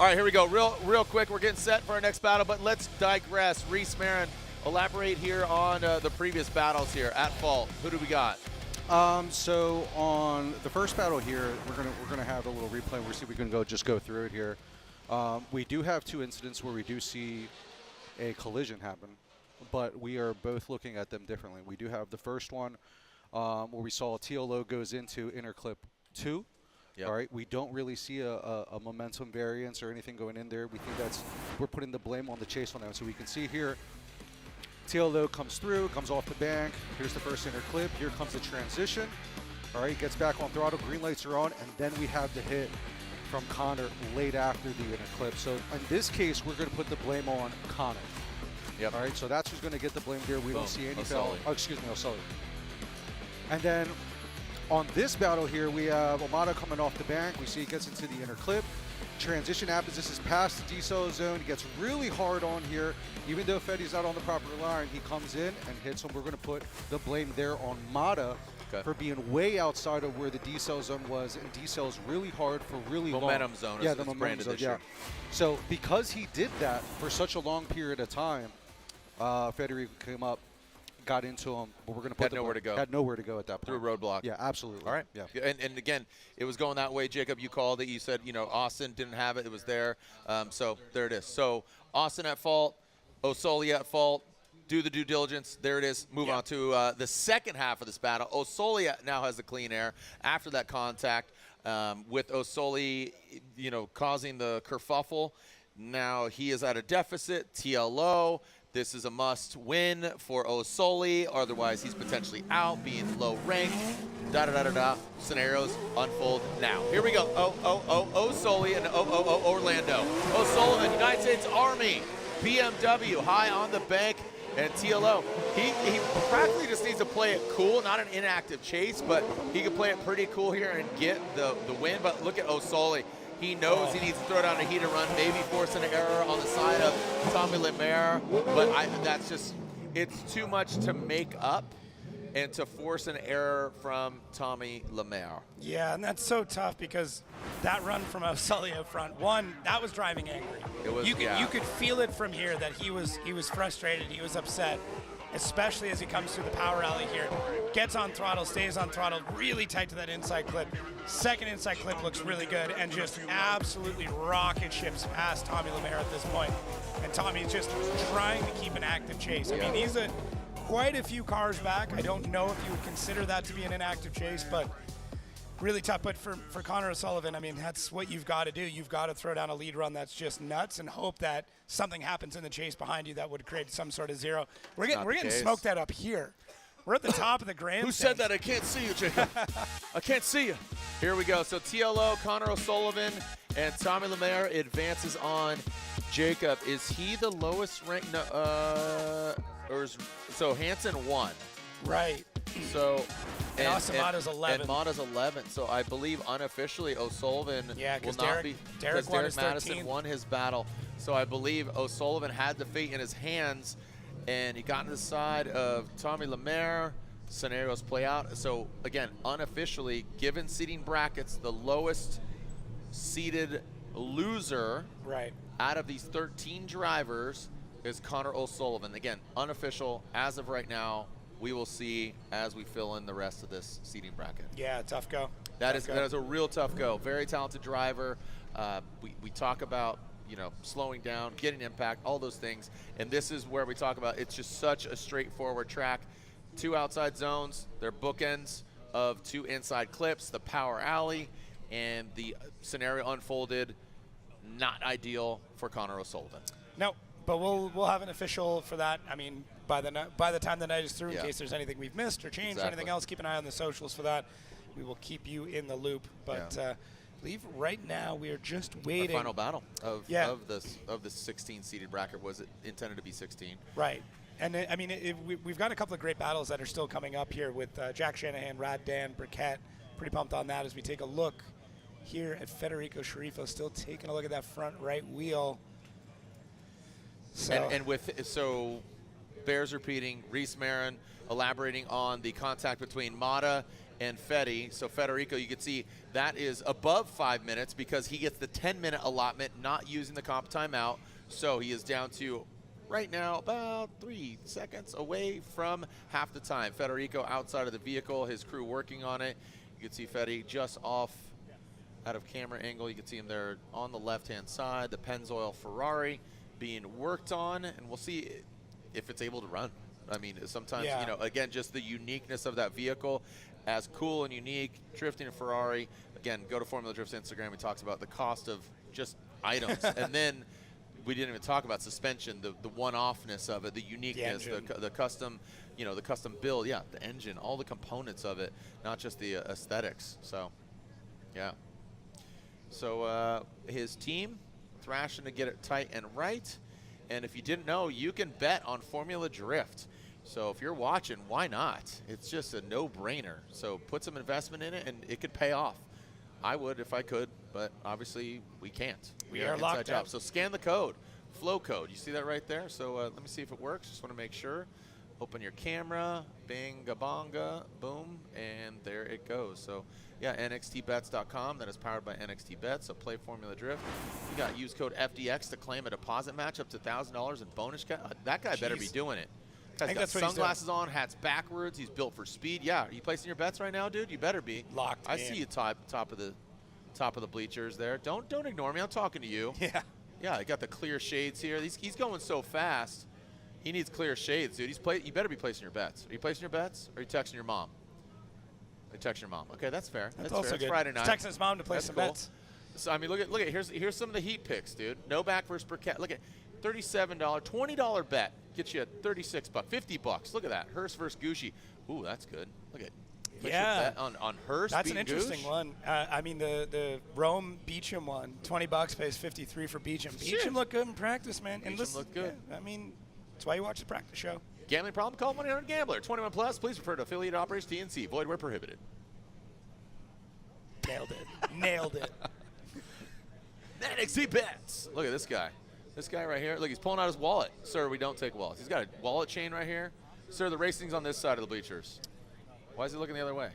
All right, here we go. Real quick, we're getting set for our next battle, but let's digress. Reese Marin, elaborate here on the previous battles here at fault. Who do we got?
So on the first battle here, we're gonna have a little replay. We'll see if we can just go through it here. We do have 2 incidents where we do see a collision happen, but we are both looking at them differently. We do have the first one where we saw TLO goes into inner clip 2. Yep. All right, we don't really see a momentum variance or anything going in there. We think we're putting the blame on the chase on that. So we can see here, TLO comes through, comes off the bank. Here's the first inner clip. Here comes the transition. All right, gets back on throttle. Green lights are on, and then we have the hit from Connor late after the inner clip. So in this case, we're going to put the blame on Connor.
Yep.
All right, so that's who's going to get the blame here. We don't see any foul. Oh, excuse me, O'Sullivan. And then on this battle here, we have Matta coming off the bank. We see he gets into the inner clip. Transition happens. This is past the decel zone. He gets really hard on here. Even though Fetty's not on the proper line, he comes in and hits him. We're going to put the blame there on Matta for being way outside of where the decel zone was. And decel is really hard for really long.
Momentum zone.
Yeah, the momentum zone. Yeah. So because he did that for such a long period of time, Federico came up, got into him, but we're going to put
had nowhere to go.
Had nowhere to go at that point.
Through a roadblock.
Yeah, absolutely.
All right.
Yeah.
And again, it was going that way. Jacob, you called it. You said, Austin didn't have it. It was there. So there it is. So Austin at fault, Osoli at fault. Do the due diligence. There it is. Move on to the second half of this battle. Osoli now has the clean air after that contact with Osoli, causing the kerfuffle. Now he is at a deficit. TLO. This is a must-win for Osoli, otherwise he's potentially out, being low ranked. Da-da-da-da-da. Scenarios unfold now. Here we go. Osoli and Orlando. O'Sullivan, United States Army, BMW, high on the bank, and TLO. He practically just needs to play it cool, not an inactive chase, but he can play it pretty cool here and get the win. But look at Osoli. He knows he needs to throw down a heater run, maybe force an error on the side of Tommy Lemaire, but that's just, it's too much to make up and to force an error from Tommy Lemaire.
Yeah, and that's so tough because that run from Osoli up front, that was driving angry.
It was,
you could feel it from here that he was frustrated, he was upset, especially as he comes through the power alley here. Gets on throttle, stays on throttle, really tight to that inside clip. Second inside clip looks really good and just absolutely rocket ships past Tommy Lemaire at this point. And Tommy's just trying to keep an active chase. I mean, he's quite a few cars back. I don't know if you would consider that to be an inactive chase, but really tough. But for Connor O'Sullivan, I mean, that's what you've got to do. You've got to throw down a lead run that's just nuts and hope that something happens in the chase behind you that would create some sort of zero. We're getting smoked at up here. We're at the top of the grandstand.
Who said that? I can't see you, Jacob. I can't see you. Here we go. So TLO, Connor O'Sullivan, and Tommy Lemaire advances on. Jacob, is he the lowest ranked? So Hansen won.
Right.
So
and also Matta's 11.
And Matta's 11. So I believe unofficially O'Sullivan will not be.
Derek
Madison won his battle. So I believe O'Sullivan had the fate in his hands, and he got to the side of Tommy Lemaire. Scenarios play out. So again, unofficially, given seating brackets, the lowest seated loser out of these 13 drivers is Connor O'Sullivan. Again, unofficial as of right now. We will see as we fill in the rest of this seating bracket.
Yeah, tough go.
That is a real tough go. Very talented driver. We talk about slowing down, getting impact, all those things. And this is where we talk about it's just such a straightforward track. 2 outside zones, they're bookends of 2 inside clips, the power alley, and the scenario unfolded not ideal for Connor O'Sullivan.
No, but we'll have an official for that. I mean, by the time the night is through, in case there's anything we've missed or changed or anything else, keep an eye on the socials for that. We will keep you in the loop. But I believe right now we are just waiting.
The final battle of this 16 seeded bracket was intended to be 16.
Right. And I mean, we've got a couple of great battles that are still coming up here with Jack Shanahan, Rad Dan, Briquette. Pretty pumped on that as we take a look here at Federico Sceriffo, still taking a look at that front right wheel.
So bears repeating, Reese Marin elaborating on the contact between Matta and Fetty. So Federico, you can see that is above 5 minutes because he gets the 10-minute allotment, not using the comp timeout. So he is down to right now about 3 seconds away from half the time. Federico outside of the vehicle, his crew working on it. You can see Fetty just off out of camera angle. You can see him there on the left-hand side, the Pennzoil Ferrari being worked on, and we'll see if it's able to run. I mean, sometimes, you know, again, just the uniqueness of that vehicle, as cool and unique, drifting a Ferrari. Again, go to Formula Drift's Instagram. He talks about the cost of just items. And then we didn't even talk about suspension, the one-offness of it, the uniqueness, the custom, you know, the custom build. Yeah, the engine, all the components of it, not just the aesthetics. So, yeah. So his team thrashing to get it tight and right. And if you didn't know, you can bet on Formula Drift. So if you're watching, why not? It's just a no-brainer. So put some investment in it, and it could pay off. I would if I could, but obviously we can't.
We are locked out.
So scan the code, flow code. You see that right there? So let me see if it works. Just want to make sure. Open your camera, binga bonga, boom, and there it goes. So yeah, nxtbets.com. That is powered by NXT Bets. So play Formula Drift. You got use code FDX to claim a deposit match up to $1,000 in bonus. That guy better be doing it. Guy's got sunglasses on, hat's backwards. He's built for speed. Yeah, are you placing your bets right now, dude? You better be.
Locked
I see you top of the bleachers there. Don't ignore me. I'm talking to you.
Yeah.
Yeah, I got the clear shades here. He's going so fast. He needs clear shades, dude. You better be placing your bets. Are you placing your bets, or are you texting your mom? You text your mom. Okay, that's fair.
That's also
fair.
good.
It's Friday night.
He's texting his mom to place some bets.
So I mean, look at here's some of the heat picks, dude. Novak versus Briquette. Look at $37, $20 bet gets you $36, $50. Look at that. Hurst versus Gucci. Ooh, that's good. Look at bet on Hurst.
That's an interesting one. I mean, the Rome Beecham one, $20 pays 53 for Beecham. Beecham looked good in practice, man.
Beecham looked good.
Yeah, I mean, that's why you watch the practice show.
Gambling problem? Call 1-800-GAMBLER. 21 plus. Please refer to affiliate operators TNC. Void where prohibited.
Nailed it. Nailed it.
NXT Bets. Look at this guy. This guy right here. Look, he's pulling out his wallet. Sir, we don't take wallets. He's got a wallet chain right here. Sir, the racing's on this side of the bleachers. Why is he looking the other way?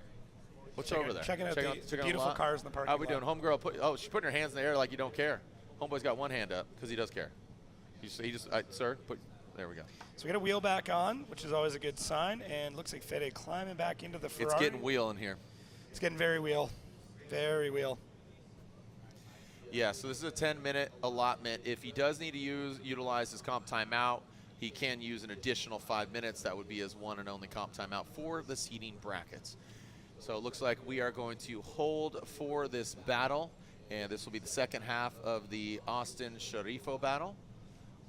What's over there?
Checking out the beautiful cars in the parking lot.
How we doing? Homegirl, she's putting her hands in the air like you don't care. Homeboy's got one hand up because he does care. Sir, there we go.
So we got a wheel back on, which is always a good sign, and looks like Fede climbing back into the Ferrari.
It's getting wheel in here.
It's getting very wheel. Very wheel.
Yeah, so this is a 10-minute allotment. If he does need to utilize his comp timeout, he can use an additional 5 minutes. That would be his one and only comp timeout for the seating brackets. So it looks like we are going to hold for this battle, and this will be the second half of the Austin Sceriffo battle.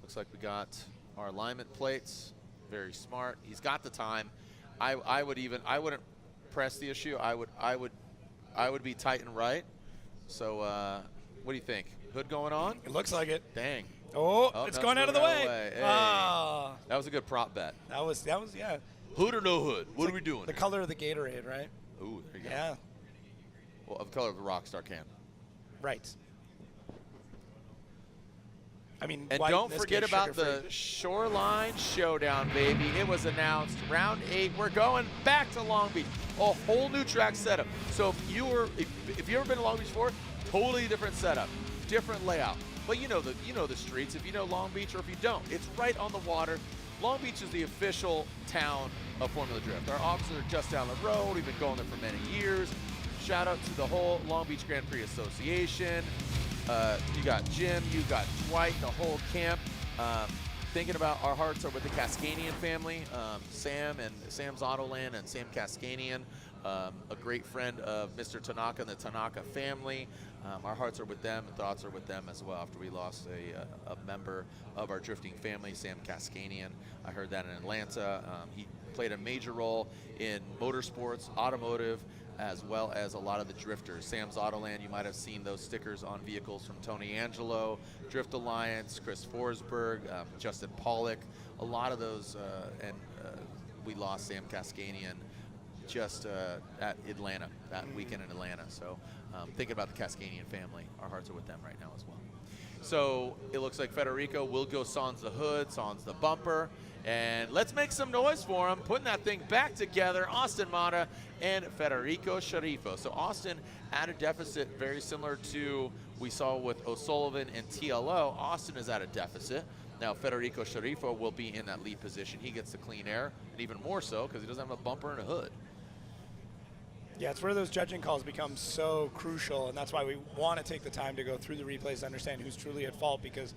Looks like we got our alignment plates. Very smart. He's got the time. I wouldn't press the issue. I would be tight and right. So what do you think? Hood going on?
It looks like it.
Dang.
Oh, it's going out of the way.
Hey.
Ah.
That was a good prop bet.
That was yeah.
Hood or no hood? What are we doing?
The color of the Gatorade, right?
Ooh, there you go.
Yeah.
Well, of the color of the Rockstar can.
Right. I mean,
and don't forget about the Shoreline Showdown, baby. It was announced round 8. We're going back to Long Beach. A whole new track setup. So if you've ever been to Long Beach before, totally different setup, different layout. But you know the streets if you know Long Beach, or if you don't. It's right on the water. Long Beach is the official town of Formula Drift. Our offices are just down the road. We've been going there for many years. Shout out to the whole Long Beach Grand Prix Association. You got Jim, you got Dwight, the whole camp. Thinking about our hearts are with the Cascanian family, Sam and Sam's Autoland and Sam Cascanian, a great friend of Mr. Tanaka and the Tanaka family. Our hearts are with them and thoughts are with them as well after we lost a member of our drifting family, Sam Cascanian. I heard that in Atlanta. He played a major role in motorsports, automotive, as well as a lot of the drifters. Sam's Autoland, you might have seen those stickers on vehicles from Tony Angelo, Drift Alliance, Chris Forsberg, Justin Pollock, a lot of those, and we lost Sam Cascanian just at Atlanta, that weekend in Atlanta. So thinking about the Cascanian family, our hearts are with them right now as well. So it looks like Federico will go sans the hood, sans the bumper. And let's make some noise for him, putting that thing back together. Austin Matta and Federico Sceriffo. So Austin at a deficit very similar to we saw with O'Sullivan and TLO. Austin is at a deficit. Now Federico Sceriffo will be in that lead position. He gets the clean air, and even more so because he doesn't have a bumper and a hood.
Yeah, it's where those judging calls become so crucial, and that's why we want to take the time to go through the replays to understand who's truly at fault, because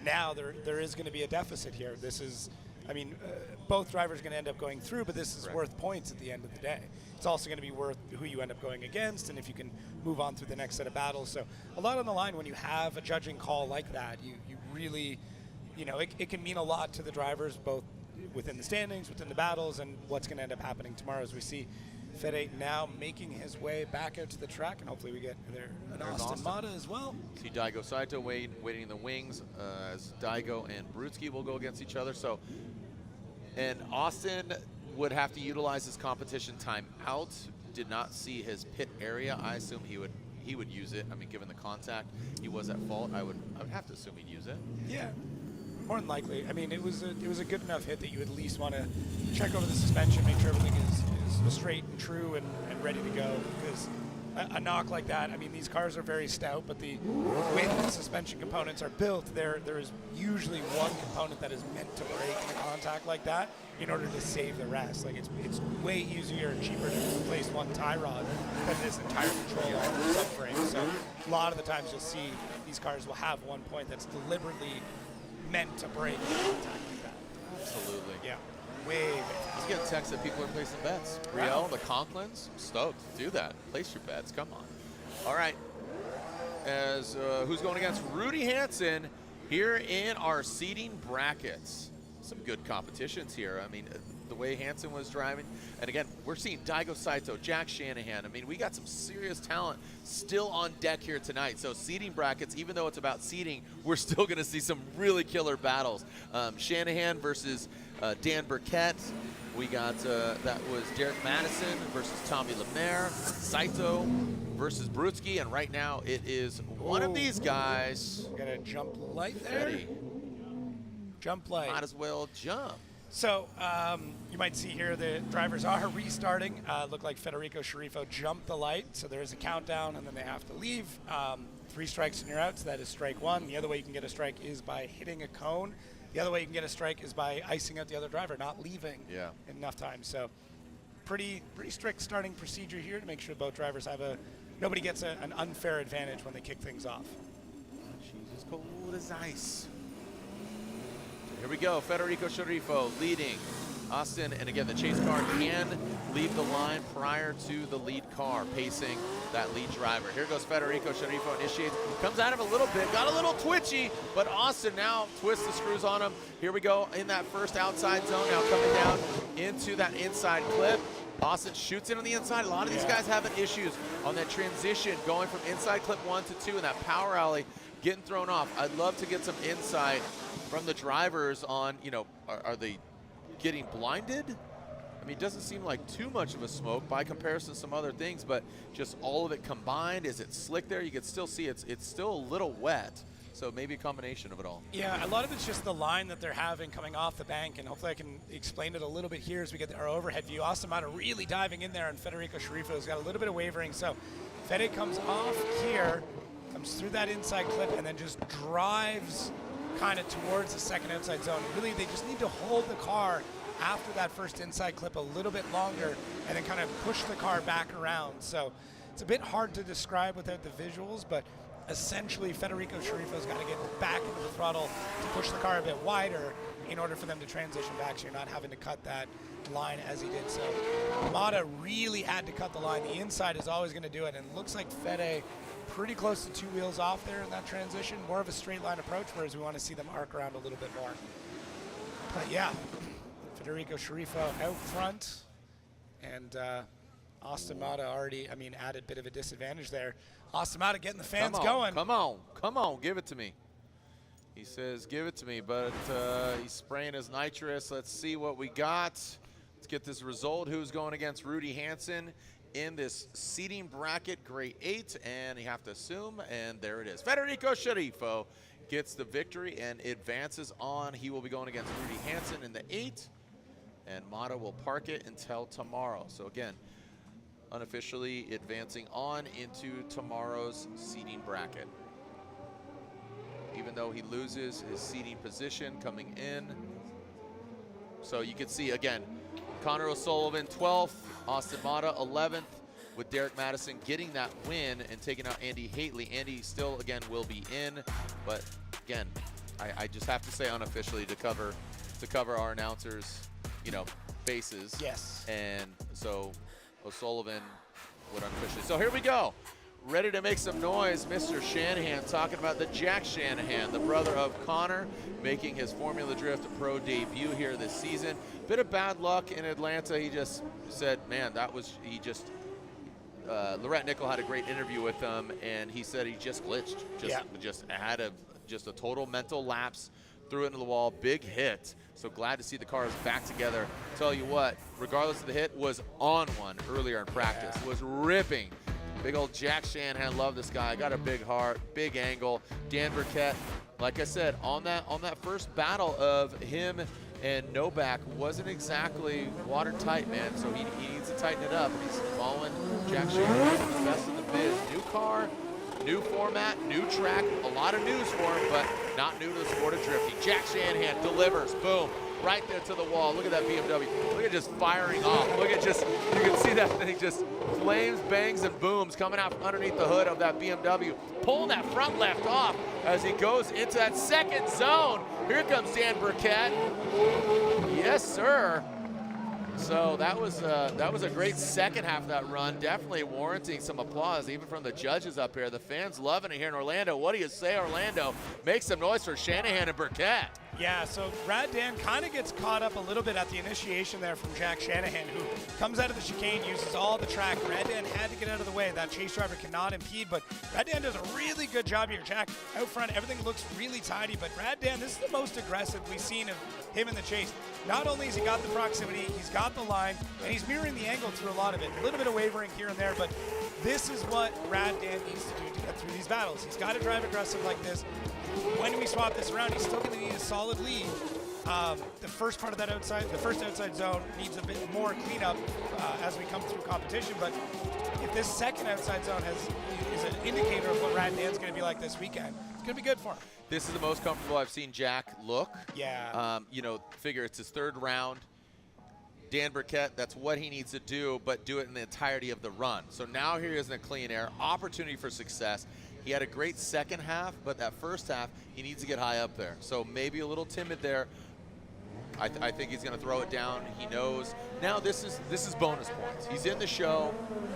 now there is going to be a deficit here. This is, I mean, both drivers are going to end up going through, but this is worth points at the end of the day. It's also going to be worth who you end up going against and if you can move on through the next set of battles. So a lot on the line when you have a judging call like that. You really, you know, it can mean a lot to the drivers, both within the standings, within the battles, and what's going to end up happening tomorrow as we see Fede now making his way back out to the track, and hopefully we get there an Austin Matta as well.
See Daigo Saito waiting in the wings as Daigo and Brutzky will go against each other. So, and Austin would have to utilize his competition time out. Did not see his pit area. I assume he would use it. I mean, given the contact, he was at fault. I would have to assume he'd use it.
Yeah. More than likely. I mean, it was a good enough hit that you at least want to check over the suspension, make sure everything is straight and true and ready to go. Because a knock like that, I mean, these cars are very stout, but the way that the suspension components are built, there is usually one component that is meant to break in a contact like that in order to save the rest. Like it's way easier and cheaper to replace one tie rod than this entire control arm or subframe. So a lot of the times you'll see these cars will have one point that's deliberately meant to break in contact like that.
Absolutely.
Yeah. Way back.
Let's get a text that people are placing bets. Brielle, the Conklins, stoked. Do that. Place your bets. Come on. All right. As who's going against Rudy Hansen here in our seeding brackets. Some good competitions here. I mean, the way Hansen was driving. And again, we're seeing Daigo Saito, Jack Shanahan. I mean, we got some serious talent still on deck here tonight. So seeding brackets, even though it's about seeding, we're still going to see some really killer battles. Shanahan versus Dan Briquette. We got, that was Derek Madison versus Tommy Lemaire. Saito versus Brutzky. And right now it is one of these guys.
Got a jump light there.
Ready.
Jump light.
Might as well jump.
So you might see here the drivers are restarting. Look like Federico Sceriffo jumped the light, so there is a countdown, and then they have to leave. 3 strikes and you're out, so that is strike 1. The other way you can get a strike is by hitting a cone. The other way you can get a strike is by icing out the other driver, not leaving in enough time. So pretty strict starting procedure here to make sure both drivers have nobody gets an unfair advantage when they kick things off.
She's as cold as ice. Here we go, Federico Sceriffo leading Austin, and again, the chase car can leave the line prior to the lead car pacing that lead driver. Here goes Federico Sceriffo, initiates, comes at him a little bit, got a little twitchy, but Austin now twists the screws on him. Here we go in that first outside zone, now coming down into that inside clip. Austin shoots in on the inside. A lot of these guys having issues on that transition, going from inside clip 1 to 2 in that power alley, getting thrown off. I'd love to get some insight from the drivers on, you know, are they getting blinded? I mean, it doesn't seem like too much of a smoke by comparison to some other things, but just all of it combined, is it slick there? You can still see it's still a little wet, so maybe a combination of it all.
Yeah, a lot of it's just the line that they're having coming off the bank, and hopefully I can explain it a little bit here as we get our overhead view. Austin Matta really diving in there, and Federico Sceriffo has got a little bit of wavering, so Fede comes off here, comes through that inside clip, and then just drives kind of towards the second outside zone. Really, they just need to hold the car after that first inside clip a little bit longer and then kind of push the car back around. So it's a bit hard to describe without the visuals, but essentially Federico Sceriffo's got to get back into the throttle to push the car a bit wider in order for them to transition back, so you're not having to cut that line as he did. So Matta really had to cut the line. The inside is always going to do it, and it looks like Fede pretty close to 2 wheels off there in that transition. More of a straight line approach, whereas we want to see them arc around a little bit more. But yeah, Federico Sceriffo out front, and Austin Matta already, I mean, added a bit of a disadvantage there. Austin Matta getting the fans going.
Come on, give it to me. He says, give it to me, but he's spraying his nitrous. Let's see what we got. Let's get this result. Who's going against Rudy Hansen in this seeding bracket, grade 8, and you have to assume, and there it is. Federico Sceriffo gets the victory and advances on. He will be going against Rudy Hansen in the 8, and Matta will park it until tomorrow. So again, unofficially advancing on into tomorrow's seeding bracket. Even though he loses his seeding position coming in. So you can see again, Connor O'Sullivan 12th, Austin Matta 11th, with Derek Madison getting that win and taking out Andy Haitley. Andy still, again, will be in, but again, I just have to say unofficially to cover our announcers, you know, faces.
Yes.
And so O'Sullivan would unofficially. So here we go. Ready to make some noise, Mr. Shanahan, talking about the Jack Shanahan, the brother of Connor, making his Formula Drift Pro debut here this season. Bit of bad luck in Atlanta. He just said, man, Lorette Nickel had a great interview with him, and he said he just glitched, just had a total mental lapse, threw it into the wall, big hit. So glad to see the cars back together. Tell you what, regardless of the hit, was on one earlier in practice, was ripping. Big old Jack Shanahan, love this guy, got a big heart, big angle. Dan Briquette, like I said, on that first battle of him and Novak wasn't exactly watertight, man, so he needs to tighten it up. He's following Jack Shanahan, the best in the biz. New car, new format, new track, a lot of news for him, but not new to the sport of drifting. Jack Shanahan delivers, boom, right there to the wall. Look at that BMW. Look at just firing off. Look at just, you can see that thing just flames, bangs, and booms coming out from underneath the hood of that BMW. Pulling that front left off as he goes into that second zone. Here comes Dan Briquette. Yes, sir. So that was a great second half of that run. Definitely warranting some applause, even from the judges up here. The fans loving it here in Orlando. What do you say, Orlando? Make some noise for Shanahan and Briquette.
Yeah, so Rad Dan kind of gets caught up a little bit at the initiation there from Jack Shanahan, who comes out of the chicane, uses all the track. Rad Dan had to get out of the way. That chase driver cannot impede, but Rad Dan does a really good job here. Jack out front, everything looks really tidy, but Rad Dan, this is the most aggressive we've seen of him in the chase. Not only has he got the proximity, he's got the line, and he's mirroring the angle through a lot of it. A little bit of wavering here and there, but this is what Rad Dan needs to do to get through these battles. He's got to drive aggressive like this. When we swap this around, he's still going to need a solid lead. The first part of that the first outside zone needs a bit more cleanup as we come through competition. But if this second outside zone is an indicator of what Rad Dan's going to be like this weekend, it's going to be good for him.
This is the most comfortable I've seen Jack look.
Yeah.
You know, figure it's his third round. Dan Briquette, that's what he needs to do, but do it in the entirety of the run. So now here is in a clean air, opportunity for success. He had a great second half, but that first half, he needs to get high up there. So maybe a little timid there. I think he's going to throw it down. He knows. Now this is bonus points. He's in the show.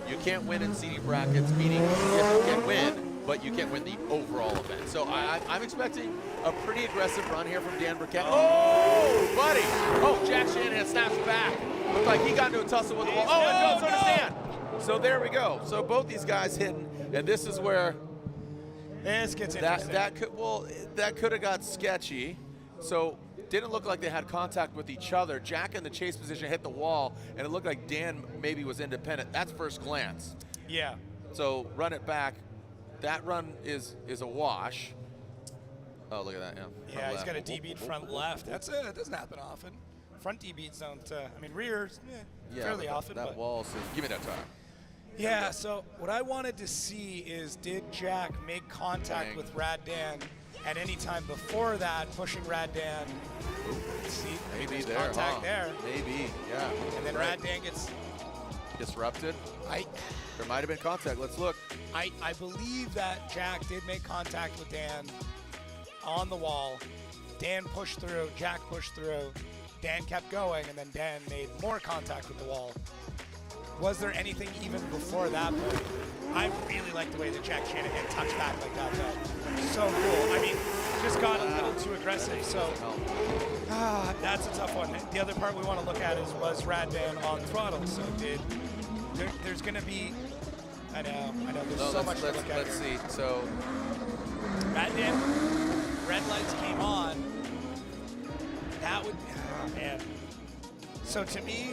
You can't win in seeding brackets, meaning yes, you can win, but you can't win the overall event. So I'm expecting a pretty aggressive run here from Dan Briquette. Oh, buddy. Oh, Jack Shanahan snaps back. Looked like he got into a tussle with the wall. Oh, and goes on his hand. So there we go. So both these guys hitting, and this is where
this gets interesting.
That could have got sketchy. So didn't look like they had contact with each other. Jack in the chase position hit the wall, and it looked like Dan maybe was independent. That's first glance.
Yeah.
So run it back. That run is a wash. Oh, look at that.
Yeah, he's got a D-beat front left. That doesn't happen often. Front D-beats don't. I mean, rears, fairly often.
That wall says, give me that tire.
Yeah, so what I wanted to see is, did Jack make contact with Rad Dan at any time before that, pushing Rad Dan? Let's see,
maybe
there's
there,
contact there.
Maybe, yeah.
And then Rad Dan gets
disrupted. There might have been contact. Let's look.
I believe that Jack did make contact with Dan on the wall. Dan pushed through, Jack pushed through. Dan kept going, and then Dan made more contact with the wall. Was there anything even before that point? I really like the way that Jack Shanahan touched back like that, though. So cool. I mean, just got a little too aggressive, so that's a tough one. The other part we want to look at was Rad Dan on throttle. So there's going to be, I know, there's so much to look at.
Let's see. So
Rad Dan, red lights came on. That would, man. So to me,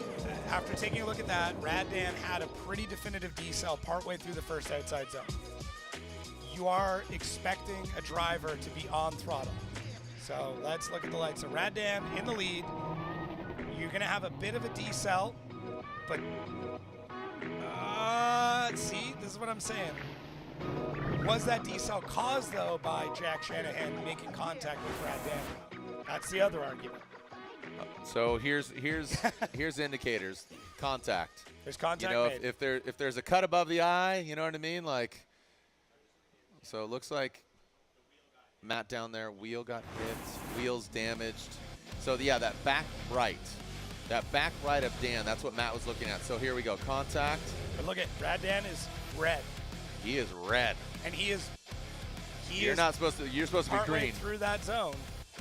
after taking a look at that, Rad Dan had a pretty definitive decel partway through the first outside zone. you are expecting a driver to be on throttle. So let's look at the lights. So Radan in the lead. You're going to have a bit of a decel, but see, this is what I'm saying. Was that decel caused, though, by Jack Shanahan making contact with Radan? That's the other argument.
So here's indicators. Contact.
There's contact.
You know,
made.
if there's a cut above the eye, you know what I mean? Like, so it looks like Matt down there, wheel got hit, wheels damaged. So yeah, that back right of Dan, that's what Matt was looking at. So here we go, contact.
But look at Radan is red.
He is red.
And he is.
You're supposed to be green.
Through that zone.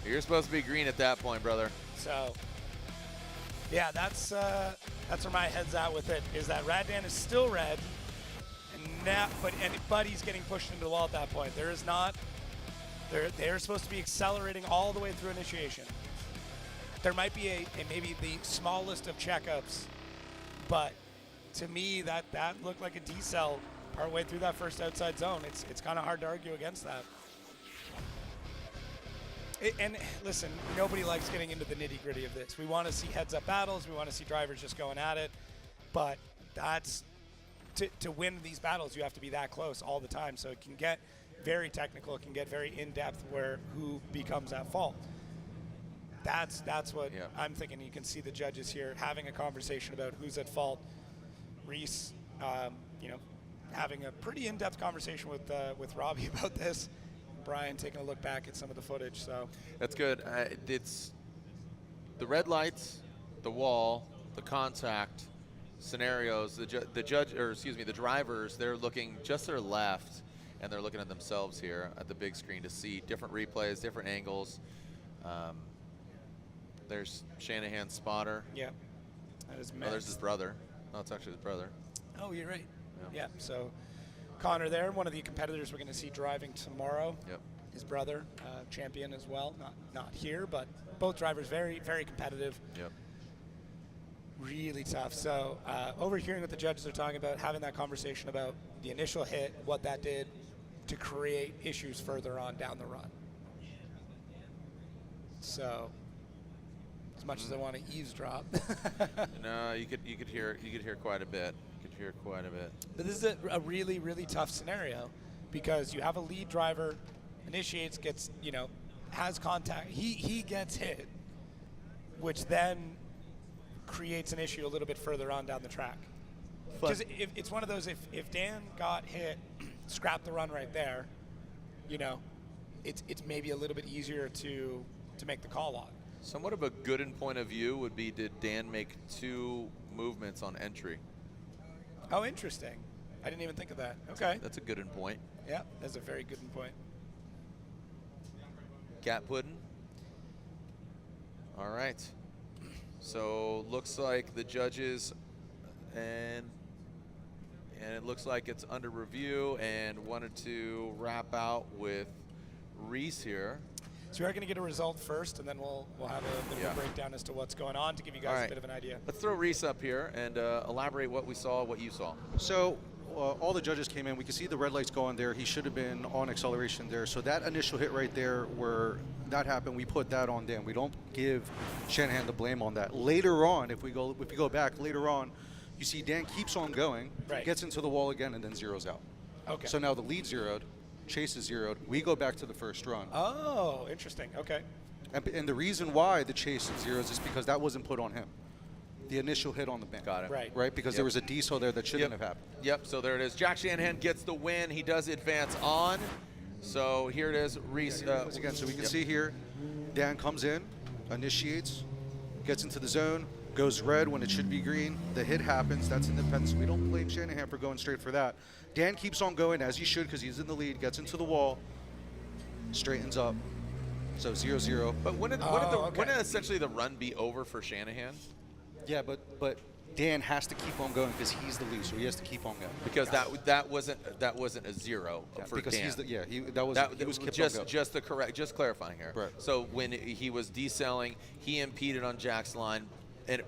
You're supposed to be green at that point, brother.
So, yeah, that's where my head's at with it. Is that Radan is still red, but he's getting pushed into the wall at that point. There is not. They're supposed to be accelerating all the way through initiation. There might be maybe the smallest of checkups, but to me that looked like a decel partway through that first outside zone. It's kind of hard to argue against that. And listen, nobody likes getting into the nitty-gritty of this. We want to see heads-up battles. We want to see drivers just going at it. But that's to win these battles, you have to be that close all the time. So it can get very technical. It can get very in-depth where who becomes at fault. That's what I'm thinking. You can see the judges here having a conversation about who's at fault. Reese, having a pretty in-depth conversation with Robbie about this. Brian taking a look back at some of the footage. So
that's good. It's the red lights, the wall, the contact scenarios. The drivers, they're looking just to their left, and they're looking at themselves here at the big screen to see different replays, different angles. There's Shanahan's spotter.
Yeah, that is.
Oh, there's his brother. No, it's actually his brother.
Oh, you're right. Yeah. So Connor there, one of the competitors we're going to see driving tomorrow.
Yep.
His brother, champion as well. Not here, but both drivers very, very competitive.
Yep.
Really tough. So overhearing what the judges are talking about, having that conversation about the initial hit, what that did to create issues further on down the run. So as much as I want to eavesdrop.
No, you could hear quite a bit.
But this is a really, really tough scenario because you have a lead driver, initiates, has contact. He gets hit, which then creates an issue a little bit further on down the track. Because it's one of those, if Dan got hit, scrap the run right there, it's maybe a little bit easier to make the call on.
Somewhat of a good point of view would be, did Dan make 2 movements on entry?
Oh, interesting. I didn't even think of that. Okay.
That's a good point.
Yeah, that's a very good point.
Gat pudding. All right. So looks like the judges, and it looks like it's under review, and wanted to wrap out with Reese here.
So we're going to get a result first, and then we'll have a bit of a breakdown as to what's going on to give you guys a bit of an idea.
Let's throw Reese up here and elaborate what we saw, what you saw.
So all the judges came in. We could see the red lights going there. He should have been on acceleration there. So that initial hit right there where that happened, we put that on Dan. We don't give Shanahan the blame on that. Later on, if we go back later on, you see Dan keeps on going, gets into the wall again, and then zeroes out.
Okay.
So now the lead zeroed. Chase is zeroed. We go back to the first run.
Oh, interesting. Okay.
And the reason why the chase zeroes is because that wasn't put on him. The initial hit on the bank.
Got it.
Right? Because there was a diesel there that shouldn't have happened.
Yep, so there it is. Jack Shanahan gets the win. He does advance on. So here it is. Reese.
Once again, so we can see here, Dan comes in, initiates, gets into the zone, goes red when it should be green. The hit happens. That's independent. So we don't blame Shanahan for going straight for that. Dan keeps on going, as he should, because he's in the lead, gets into the wall, straightens up. So 0-0.
But wouldn't essentially the run be over for Shanahan?
Yeah, but Dan has to keep on going because he's the lead, so he has to keep on going.
Because that wasn't a zero for
because
Dan.
He was kept on going.
Just clarifying here.
Right.
So when he was decelling, he impeded on Jack's line,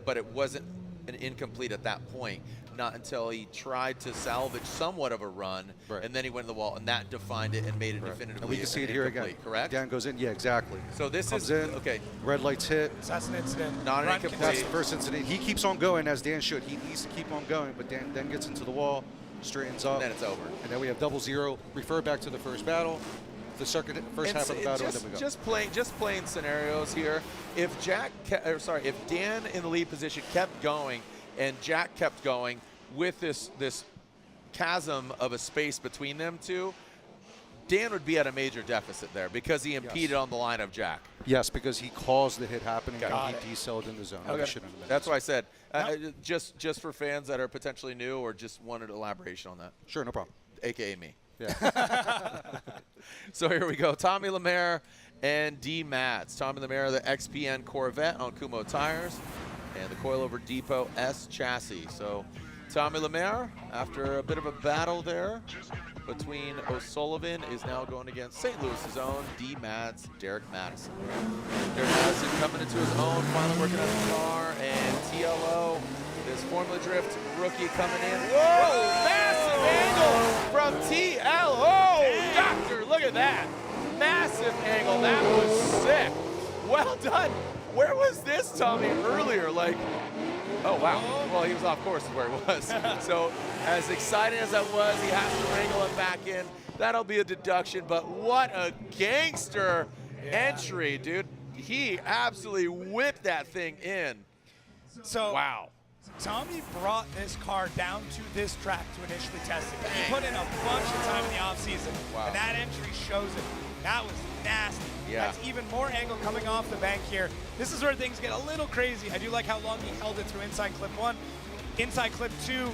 but it wasn't an incomplete at that point. not until he tried to salvage somewhat of a run, and then he went to the wall, and that defined it and made it definitively.
And we can see it here again.
Correct?
Dan goes in. Yeah, exactly.
So this
Comes
is
in,
okay.
Red lights hit.
So that's an incident.
Not an
Run
incomplete.
That's the first incident. He keeps on going as Dan should. He needs to keep on going, but Dan then gets into the wall, straightens up.
And then it's over.
And then we have 0-0. Refer back to the first battle. The first half of the battle, and then we go.
Just playing scenarios here. If if Dan in the lead position kept going and Jack kept going with this chasm of a space between them two, Dan would be at a major deficit there because he impeded on the line of Jack.
Yes, because he caused the hit happen and
Got
he decelled in the zone.
Okay. That's why I said, just for fans that are potentially new or just wanted elaboration on that.
Sure, no problem.
AKA me.
Yeah.
So here we go. Tommy Lemaire and D. Mads. Tommy Lemaire, the XPN Corvette on Kumo tires, and the Coilover Depot S chassis. So Tommy Lemaire, after a bit of a battle there between O'Sullivan, is now going against St. Louis's own D. Mads, Derek Madison. Derek Madison coming into his own, finally working on the car, and TLO, this Formula Drift rookie coming in. Whoa! Massive angle from TLO! Doctor, look at that. Massive angle. That was sick. Well done. Where was this, Tommy, earlier? Like, oh, wow. Well, he was off course is where he was. So as exciting as that was, he has to wrangle it back in. That'll be a deduction, but what a gangster entry, dude. He absolutely whipped that thing in.
So
wow.
Tommy brought this car down to this track to initially test it. He put in a bunch of time in the offseason, and that entry shows it. That was nasty.
Yeah.
That's even more angle coming off the bank here. This is where things get a little crazy. I do like how long he held it through inside clip 1. Inside clip 2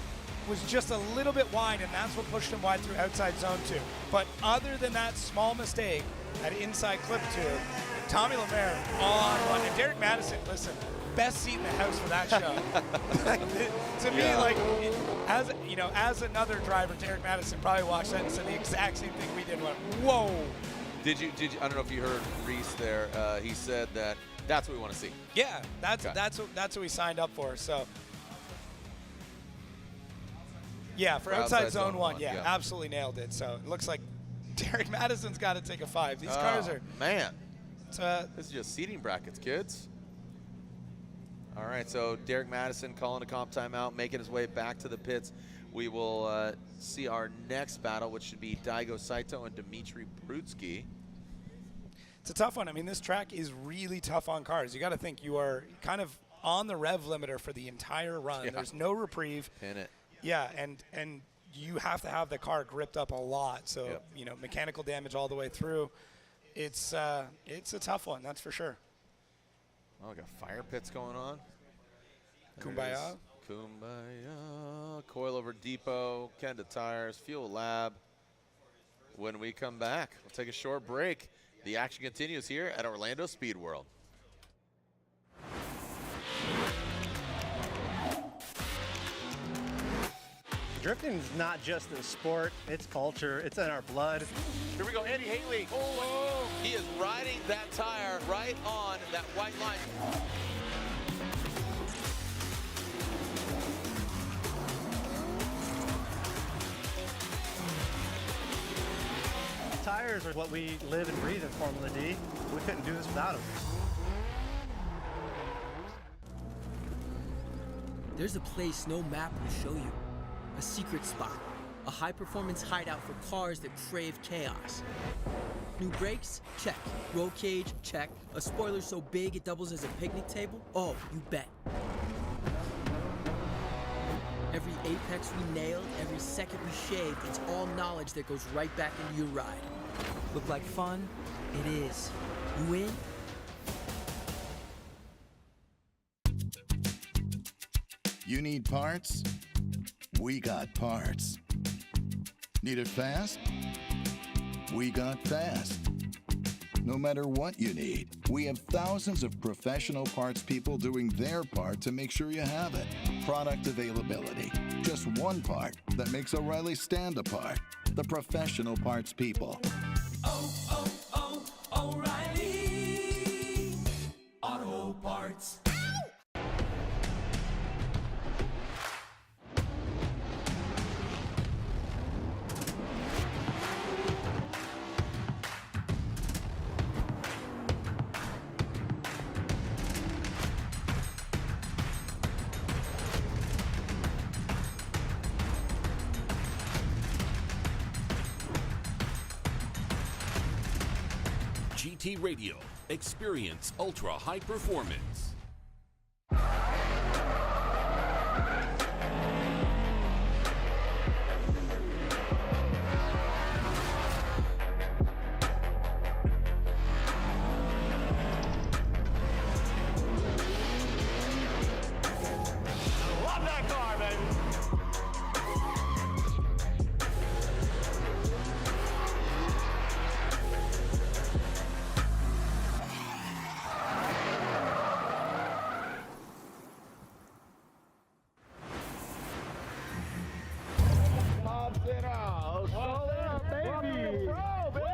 was just a little bit wide, and that's what pushed him wide through outside zone 2. But other than that small mistake at inside clip 2, Tommy Lemaire on one. And Derek Madison, listen, best seat in the house for that show. To me, like, as you know, as another driver, Derek Madison probably watched that and said the exact same thing we did. Went, whoa.
Did you? I don't know if you heard Reese there. He said that's what we want to see.
Yeah, that's what we signed up for. So, yeah, for outside zone 1, yeah, absolutely nailed it. So it looks like Derek Madison's got to take a 5. These cars are
man. This is just seating brackets, kids. All right, so Derek Madison calling a comp timeout, making his way back to the pits. We will see our next battle, which should be Daigo Saito and Dmitry Brutzky.
It's a tough one. I mean, this track is really tough on cars. You got to think you are kind of on the rev limiter for the entire run.
Yeah.
There's no reprieve.
Pin it.
Yeah, and you have to have the car gripped up a lot. So, you know, mechanical damage all the way through. It's a tough one, that's for sure.
Oh, we got fire pits going on.
Kumbaya.
Kumbaya. Coilover Depot, Kenda Tires, Fuel Lab. When we come back, we'll take a short break. The action continues here at Orlando Speed World.
Drifting is not just a sport, it's culture, it's in our blood.
Here we go, Andy Haley. Oh, he is riding that tire right on that white line.
Tires are what we live and breathe in Formula D. We couldn't do this without them.
There's a place no map will show you. A secret spot. A high-performance hideout for cars that crave chaos. New brakes? Check. Roll cage? Check. A spoiler so big it doubles as a picnic table? Oh, you bet. Every apex we nailed, every second we shaved, it's all knowledge that goes right back into your ride. Look like fun? It is. You in?
You need parts? We got parts. Need it fast? We got fast. No matter what you need, we have thousands of professional parts people doing their part to make sure you have it. Product availability. Just one part that makes O'Reilly stand apart. The professional parts people.
O'Reilly Auto Parts.
ACT Radio. Experience ultra high performance.
Love that car, baby.
Hansen out.
baby.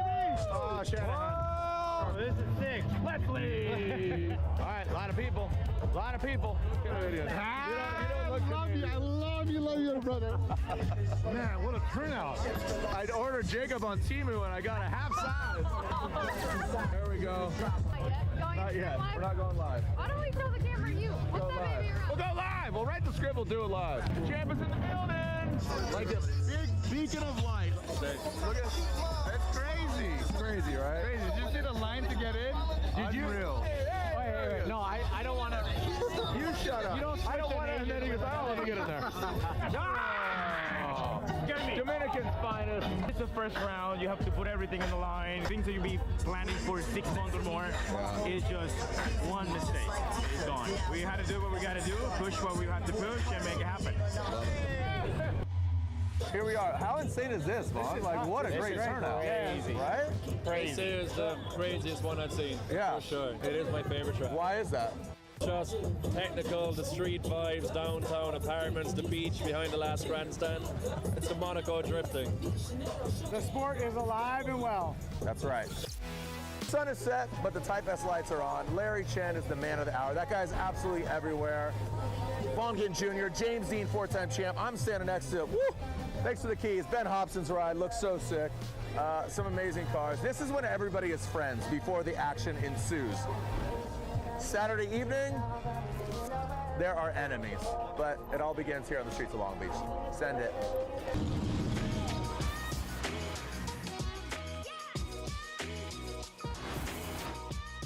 Oh, Shanahan.
This is sick. Let's leave.
All right, a lot of people. A lot of people.
I love you, brother.
Man, what a turnout. I'd ordered Jacob on Temu and I got a half size. There we go. Not yet. We're not going live.
Why don't we tell the camera you?
Go live. We'll go live. We'll write the script. We'll do it live. Champ is in the building. Like a big beacon of light. Look at that's crazy. It's crazy, right? Crazy. Did you see the line to get in? Did you? Unreal.
Wait. No, I don't want to.
You shut up. I don't want to. And then he goes, I don't want to get in there.
Dominican's finest. It's the first round. You have to put everything in the line. Things that you be planning for 6 months or more is just one mistake. It's gone. We had to do what we got to do, push what we have to push, and make it happen.
Here we are. How insane is this, Vaughn? Like, what a great turnout.
Crazy.
Right?
Crazy.
This is the craziest one I've seen.
Yeah.
For sure. It is my favorite track.
Why is that?
Just technical, the street vibes, downtown apartments, the beach behind the last grandstand. It's the Monaco drifting.
The sport is alive and well.
That's right. Sun is set, but the Type S lights are on. Larry Chen is the man of the hour. That guy's absolutely everywhere. Bongen Jr., James Dean, 4-time champ. I'm standing next to, thanks to the keys. Ben Hobson's ride looks so sick. Some amazing cars. This is when everybody is friends before the action ensues. Saturday evening, there are enemies, but it all begins here on the streets of Long Beach. Send it.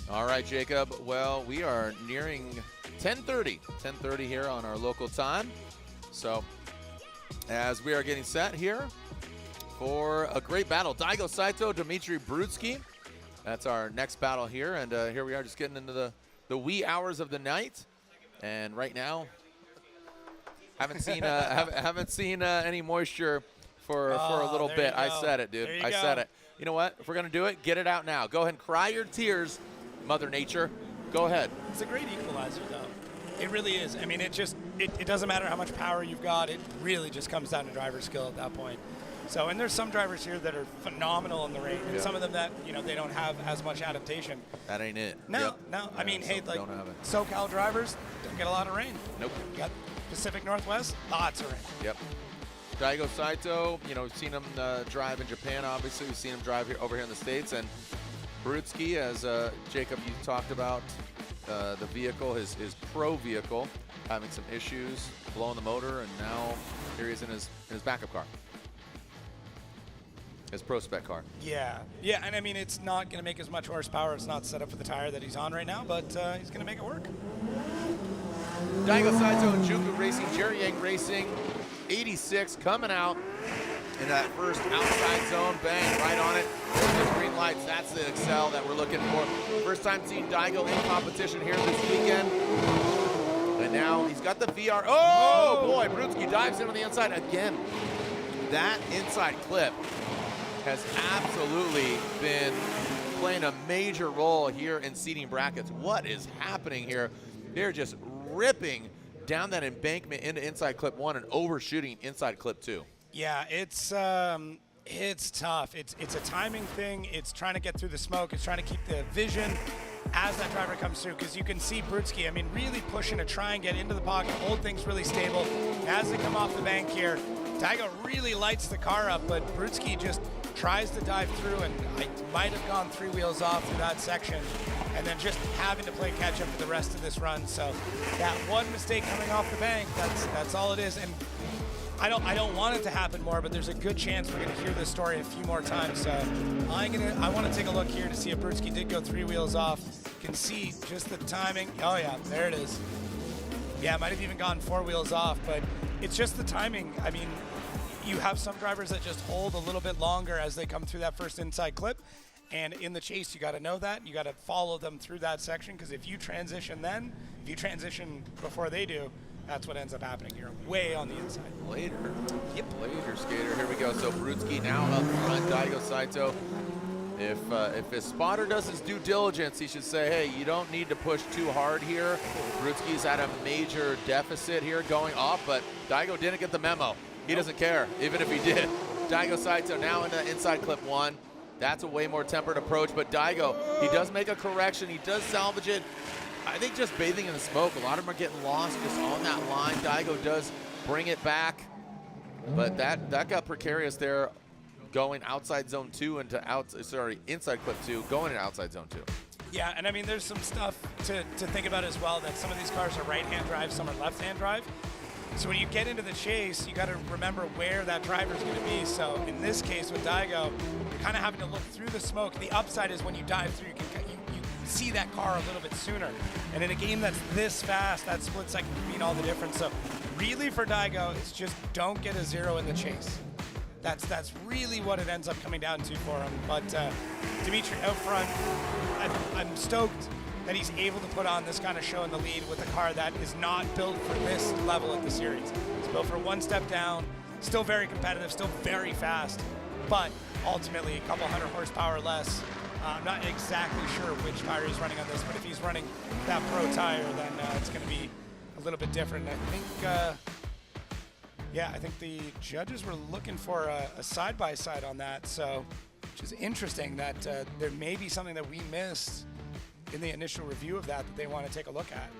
All right, Jacob. Well, we are nearing 10:30 here on our local time. So as we are getting set here for a great battle, Daigo Saito, Dmitry Brutzky. That's our next battle here, and here we are just getting into the wee hours of the night. And right now, haven't seen any moisture for a little bit. I said it, dude. I said it. You know what? If we're gonna do it, get it out now. Go ahead and cry your tears, Mother Nature. Go ahead.
It's a great equalizer, though. It really is. I mean, it doesn't matter how much power you've got. It really just comes down to driver skill at that point. So, and there's some drivers here that are phenomenal in the rain, and some of them that, they don't have as much adaptation.
That ain't it.
No,
Yep.
no. I mean, hey, like
don't have it.
SoCal drivers don't get a lot of rain.
Nope.
You got Pacific Northwest, lots of rain.
Yep. Daigo Saito, we've seen him drive in Japan, obviously. We've seen him drive here over here in the States. And Brutzky, as Jacob, you talked about, the vehicle, his pro vehicle, having some issues, blowing the motor, and now here he is in his backup car. His pro spec car.
Yeah, and I mean, it's not going to make as much horsepower. It's not set up for the tire that he's on right now, but he's going to make it work.
Daigo Saito and Juku Racing, Jerry Yang Racing, 86 coming out in that first outside zone. Bang, right on it. There's those green lights. That's the Excel that we're looking for. First time seeing Daigo in competition here this weekend. And now he's got the VR. Oh, boy, Brutzky dives in on the inside again. That inside clip has absolutely been playing a major role here in seating brackets. What is happening here? They're just ripping down that embankment into inside clip 1 and overshooting inside clip 2.
Yeah, it's tough. It's a timing thing. It's trying to get through the smoke. It's trying to keep the vision as that driver comes through, because you can see Brutzky, I mean, really pushing to try and get into the pocket, hold things really stable. As they come off the bank here, Daigo really lights the car up, but Brutzky just tries to dive through, and I might have gone 3 wheels off through that section, and then just having to play catch up for the rest of this run. So that one mistake coming off the bank, that's all it is. And I don't want it to happen more, but there's a good chance we're going to hear this story a few more times. So I want to take a look here to see if Brutzky did go 3 wheels off. You can see just the timing. Oh yeah, there it is. Yeah, might have even gone 4 wheels off, but it's just the timing. I mean, you have some drivers that just hold a little bit longer as they come through that first inside clip. And in the chase, you got to know that. You got to follow them through that section, because if you transition before they do, that's what ends up happening. You're way on the inside.
Later. Yep. Later, skater. Here we go. So Brutzky now up front. Daigo Saito. If his spotter does his due diligence, he should say, hey, you don't need to push too hard here. Brutzky's at a major deficit here going off, but Daigo didn't get the memo. He doesn't care, even if he did. Daigo Saito now in the inside clip 1. That's a way more tempered approach, but Daigo, he does make a correction. He does salvage it. I think just bathing in the smoke. A lot of them are getting lost just on that line. Daigo does bring it back, but that got precarious there, going outside zone 2 into inside clip 2, going into outside zone 2.
Yeah, and I mean, there's some stuff to think about as well, that some of these cars are right-hand drive, some are left-hand drive. So when you get into the chase, you got to remember where that driver is going to be. So in this case with Daigo, you're kind of having to look through the smoke. The upside is when you dive through, you see that car a little bit sooner. And in a game that's this fast, that split second can mean all the difference. So really for Daigo, it's just don't get a 0 in the chase. That's really what it ends up coming down to for him. But Dimitri out front, I'm stoked that he's able to put on this kind of show in the lead with a car that is not built for this level of the series. It's built for one step down, still very competitive, still very fast, but ultimately a couple hundred horsepower less. I'm not exactly sure which tire he's running on this, but if he's running that pro tire, then it's going to be a little bit different. And I think the judges were looking for a side-by-side on that, so which is interesting that there may be something that we missed in the initial review of that they want to take a look at.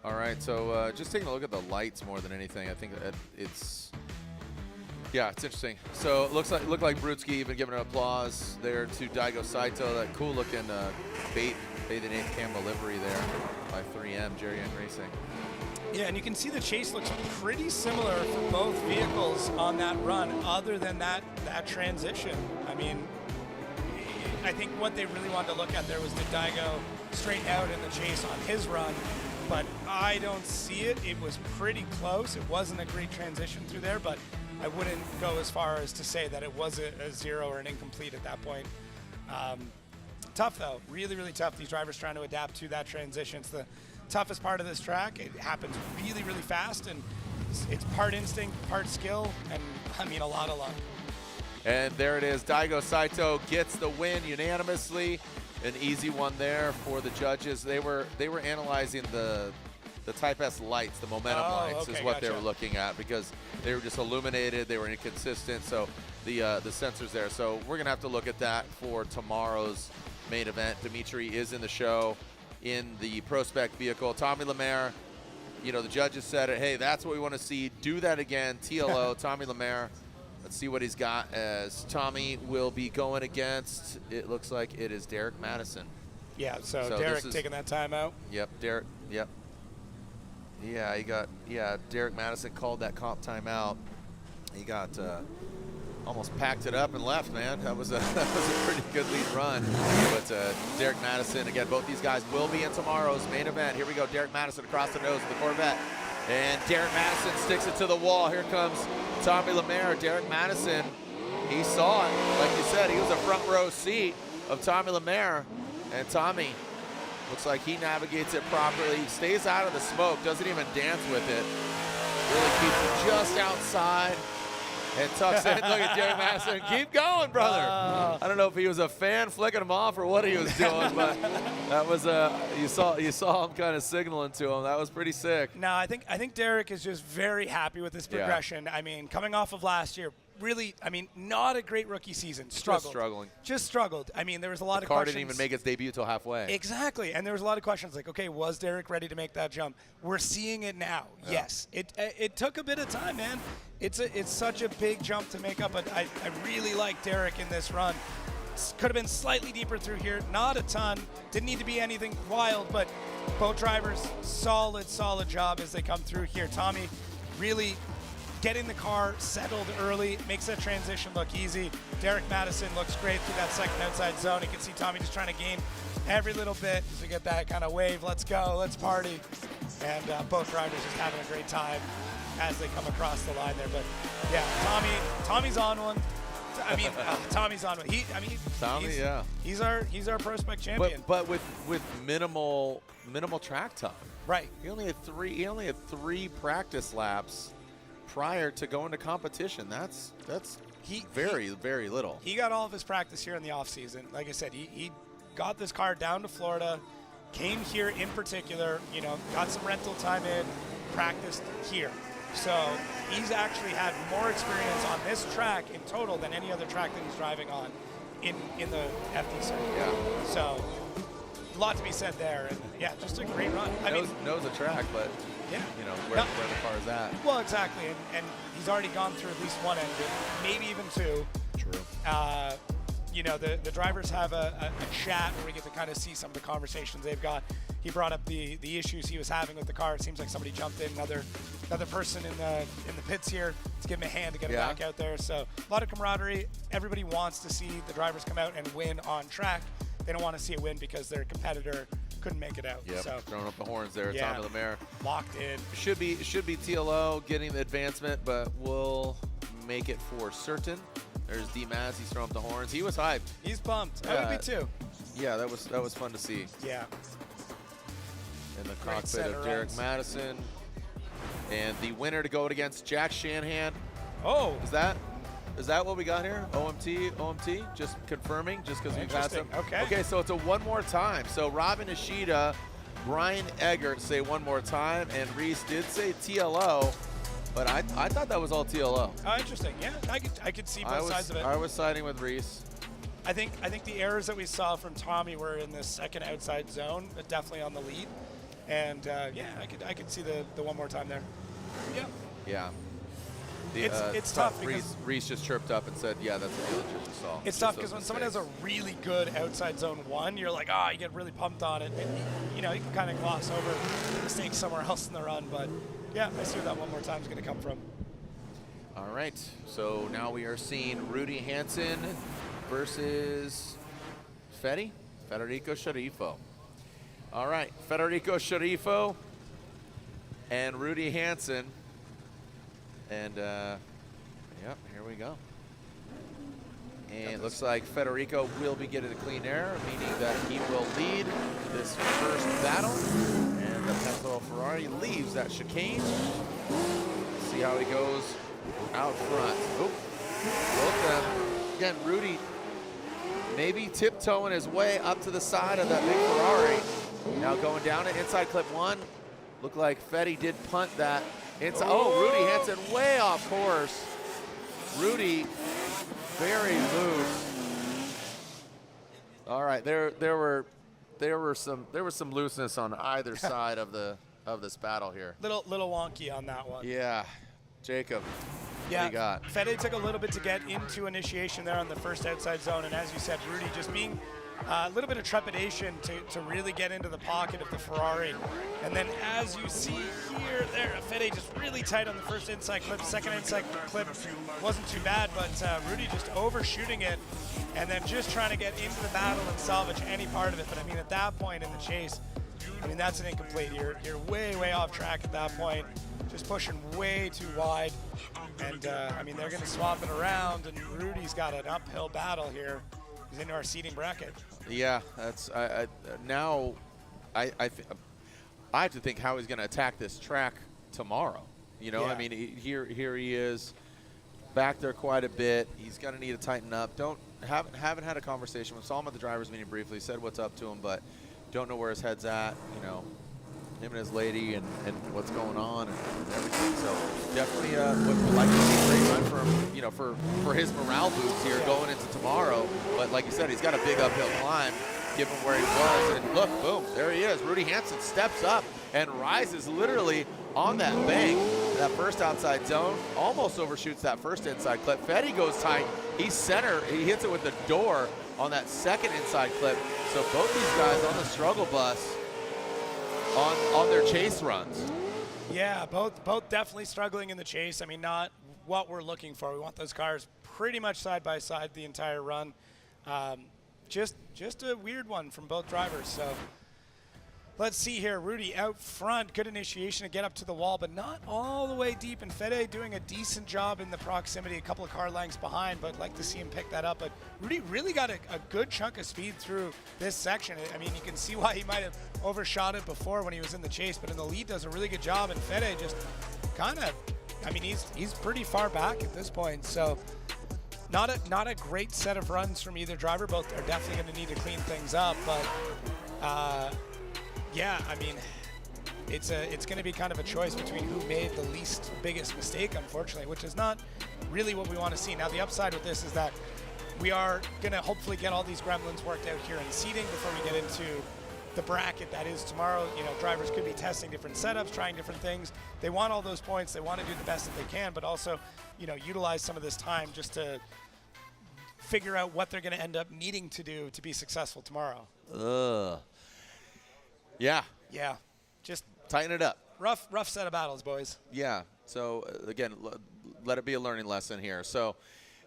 All right, so just taking a look at the lights more than anything, I think it's interesting. So it looked like Brutzky even giving an applause there to Daigo Saito, that cool looking bathing ape camera livery there by 3M Jerry Young Racing.
Yeah, and you can see the chase looks pretty similar for both vehicles on that run, other than that transition. I mean, I think what they really wanted to look at there was, did Daigo straighten out in the chase on his run? But I don't see it. It was pretty close. It wasn't a great transition through there, but I wouldn't go as far as to say that it was a 0 or an incomplete at that point. Tough though, really, really tough. These drivers trying to adapt to that transition. It's the toughest part of this track. It happens really, really fast, and it's part instinct, part skill, and I mean a lot of luck.
And there it is. Daigo Saito gets the win unanimously. An easy one there for the judges. They were analyzing the Type S lights, the momentum lights is what they were looking at, because they were just illuminated, they were inconsistent, so the sensors there. So we're gonna have to look at that for tomorrow's main event. Dimitri is in the show in the Prospect vehicle. Tommy Lemaire, the judges said it, hey, that's what we want to see. Do that again. TLO, Tommy Lemaire. Let's see what he's got, as Tommy will be going against, it looks like it is Derek Madison.
Yeah, so Derek taking that time out.
Yep, Derek, yep. Yeah, Derek Madison called that comp timeout. He got almost packed it up and left, man. That was a pretty good lead run. But Derek Madison, again, both these guys will be in tomorrow's main event. Here we go, Derek Madison across the nose of the Corvette. And Derek Madison sticks it to the wall. Here comes Tommy Lemaire. Derek Madison, he saw it. Like you said, he was a front row seat of Tommy Lemaire. And Tommy looks like he navigates it properly. He stays out of the smoke, doesn't even dance with it. Really keeps it just outside and tucks in. Look at Derek Madison. Keep going, brother. I don't know if he was a fan flicking him off or what he was doing, but that was you saw him kind of signaling to him. That was pretty sick.
No, I think Derek is just very happy with his progression. I mean, coming off of last year, really, I mean, not a great rookie season. Just struggled. I mean, there was a lot of questions.
The car didn't even make its debut till halfway.
Exactly, and there was a lot of questions like, okay, was Derek ready to make that jump? We're seeing it now. Yeah. Yes, it took a bit of time, man. It's such a big jump to make up, but I really like Derek in this run. Could have been slightly deeper through here, not a ton. Didn't need to be anything wild, but Both drivers, solid job as they come through here. Tommy really getting the car settled early, makes that transition look easy. Derek Madison looks great through that second outside zone. You can see Tommy just trying to gain every little bit to get that kind of wave. Let's go, let's party. And both drivers just having a great time as they come across the line there. But yeah, Tommy's on one. I mean, Tommy's on one. He's our prospect champion.
But with minimal track time.
Right.
He only had three practice laps prior to going to competition. That's very little.
He got all of his practice here in the off season. Like I said, he got this car down to Florida, came here in particular, got some rental time in, practiced here. So he's actually had more experience on this track in total than any other track that he's driving on in the FD circuit. Yeah. So a lot to be said there. And yeah, just a great run.
Knows the track, but
yeah,
where the car is at.
Well, exactly. And he's already gone through at least one engine, maybe even two.
True.
The drivers have a chat where we get to kind of see some of the conversations they've got. He brought up the issues he was having with the car. It seems like somebody jumped in, another person in the pits here to give him a hand to get him back out there. So a lot of camaraderie. Everybody wants to see the drivers come out and win on track. They don't want to see a win because their competitor couldn't make it out.
Yep.
So
throwing up the horns there. Tommy Lemaire
locked in.
Should be TLO getting the advancement, but we'll make it for certain. There's D Maz. He's throwing up the horns. He was hyped.
He's pumped. I would be too.
Yeah, that was fun to see.
Yeah.
In the cockpit of Derek Madison, and the winner to go against Jack Shanahan.
Oh,
is that what we got here? OMT, just confirming, just because we've had some. Okay, so it's a one more time. So Robin Ishida, Brian Eggert say one more time, and Reese did say TLO, but I thought that was all TLO.
Oh, interesting. Yeah, I could see both sides of it.
I was siding with Reese.
I think the errors that we saw from Tommy were in the second outside zone, but definitely on the lead. And I could see the one more time there. Yeah.
Yeah.
It's tough because
Reese just chirped up and said, "Yeah, that's a dealer just saw."
It's tough because when someone has a really good outside zone one, you're like, you get really pumped on it, and you can kind of gloss over mistakes somewhere else in the run. But yeah, I see where that one more time is going to come from.
All right, so now we are seeing Rudy Hansen versus Federico Sceriffo. All right, Federico Sceriffo and Rudy Hansen. And, yep, here we go. And it looks like Federico will be getting a clean air, meaning that he will lead this first battle. And the Pentel Ferrari leaves that chicane. See how he goes out front. Both of them. Again, Rudy maybe tiptoeing his way up to the side of that big Ferrari. Now going down to inside clip one. Looked like Fetty did punt that inside. Oh, Rudy Hansen way off course. Rudy very loose. All right, there was some looseness on either side of this battle here.
Little wonky on that one.
Yeah, Jacob.
Yeah,
what do you got?
Fede took a little bit to get into initiation there on the first outside zone, and as you said, Rudy just being a little bit of trepidation to really get into the pocket of the Ferrari. And then as you see here, there, Fede just really tight on the first inside clip. Second inside clip wasn't too bad, but Rudy just overshooting it and then just trying to get into the battle and salvage any part of it. But I mean, at that point in the chase, I mean, that's an incomplete. You're way off track at that point. Just pushing way too wide. And I mean, they're gonna swap it around, and Rudy's got an uphill battle here. He's into our seating bracket.
Yeah, that's now I have to think how he's going to attack this track tomorrow. You know,
Yeah.
I mean, here he is back there quite a bit. He's going to need to tighten up. Haven't had a conversation with. Saw him at the drivers' meeting briefly. Said what's up to him, but don't know where his head's at. You know, him and his lady and what's going on and everything. So definitely would like to see a great run for him, you know, for his morale boost here going into tomorrow. But like you said, he's got a big uphill climb given where he was. And look, boom, there he is. Rudy Hansen steps up and rises literally on that bank. That first outside zone almost overshoots that first inside clip. Fetty goes tight. He's center. He hits it with the door on that second inside clip. So both these guys on the struggle bus. on their chase runs.
Yeah, both definitely struggling in the chase. I mean, not what we're looking for. We want those cars pretty much side by side the entire run. Just a weird one from both drivers. So let's see here. Rudy out front, good initiation to get up to the wall, but not all the way deep. And Fede doing a decent job in the proximity, a couple of car lengths behind, but like to see him pick that up. But Rudy really got a good chunk of speed through this section. I mean, you can see why he might have overshot it before when he was in the chase, but in the lead does a really good job. And Fede just kind of, I mean, he's pretty far back at this point. So not a great set of runs from either driver. Both are definitely going to need to clean things up, but yeah, I mean, it's going to be kind of a choice between who made the least biggest mistake, unfortunately, which is not really what we want to see. Now, the upside with this is that we are going to hopefully get all these gremlins worked out here in seating before we get into the bracket that is tomorrow. You know, drivers could be testing different setups, trying different things. They want all those points. They want to do the best that they can, but also, you know, utilize some of this time just to figure out what they're going to end up needing to do to be successful tomorrow.
Yeah.
Yeah. Just
tighten it up.
Rough set of battles, boys.
Yeah. So, again, let it be a learning lesson here. So,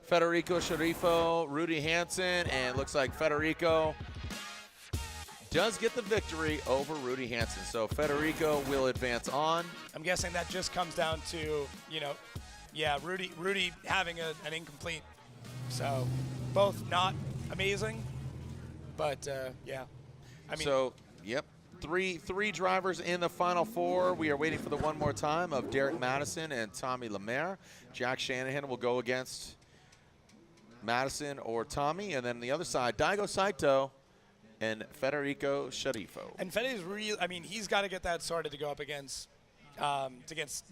Federico Sceriffo, Rudy Hansen, and looks like Federico does get the victory over Rudy Hansen. So, Federico will advance on.
I'm guessing that just comes down to, you know, yeah, Rudy having an incomplete. So, both not amazing, but, yeah. I mean,
so, yep. Three drivers in the final four. We are waiting for the one more time of Derek Madison and Tommy Lemaire. Jack Shanahan will go against Madison or Tommy. And then the other side, Daigo Saito and Federico Sceriffo.
And Fede's real. I mean, he's got to get that sorted to go up against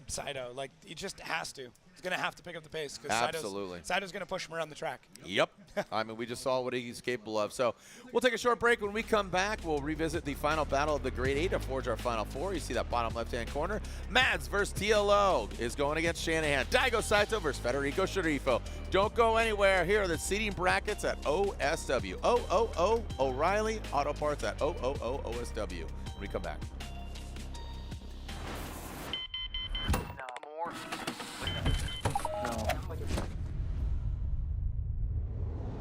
Saito. Like, he just has to. He's going to have to pick up the pace because Saito's going to push him around the track.
Yep. I mean, we just saw what he's capable of. So we'll take a short break. When we come back, we'll revisit the final battle of the Grade 8 to forge our final four. You see that bottom left-hand corner. Mads versus TLO is going against Shanahan. Daigo Saito versus Federico Sceriffo. Don't go anywhere. Here are the seating brackets at OSW. OOO O'Reilly Auto Parts at OOO OSW. When we come back.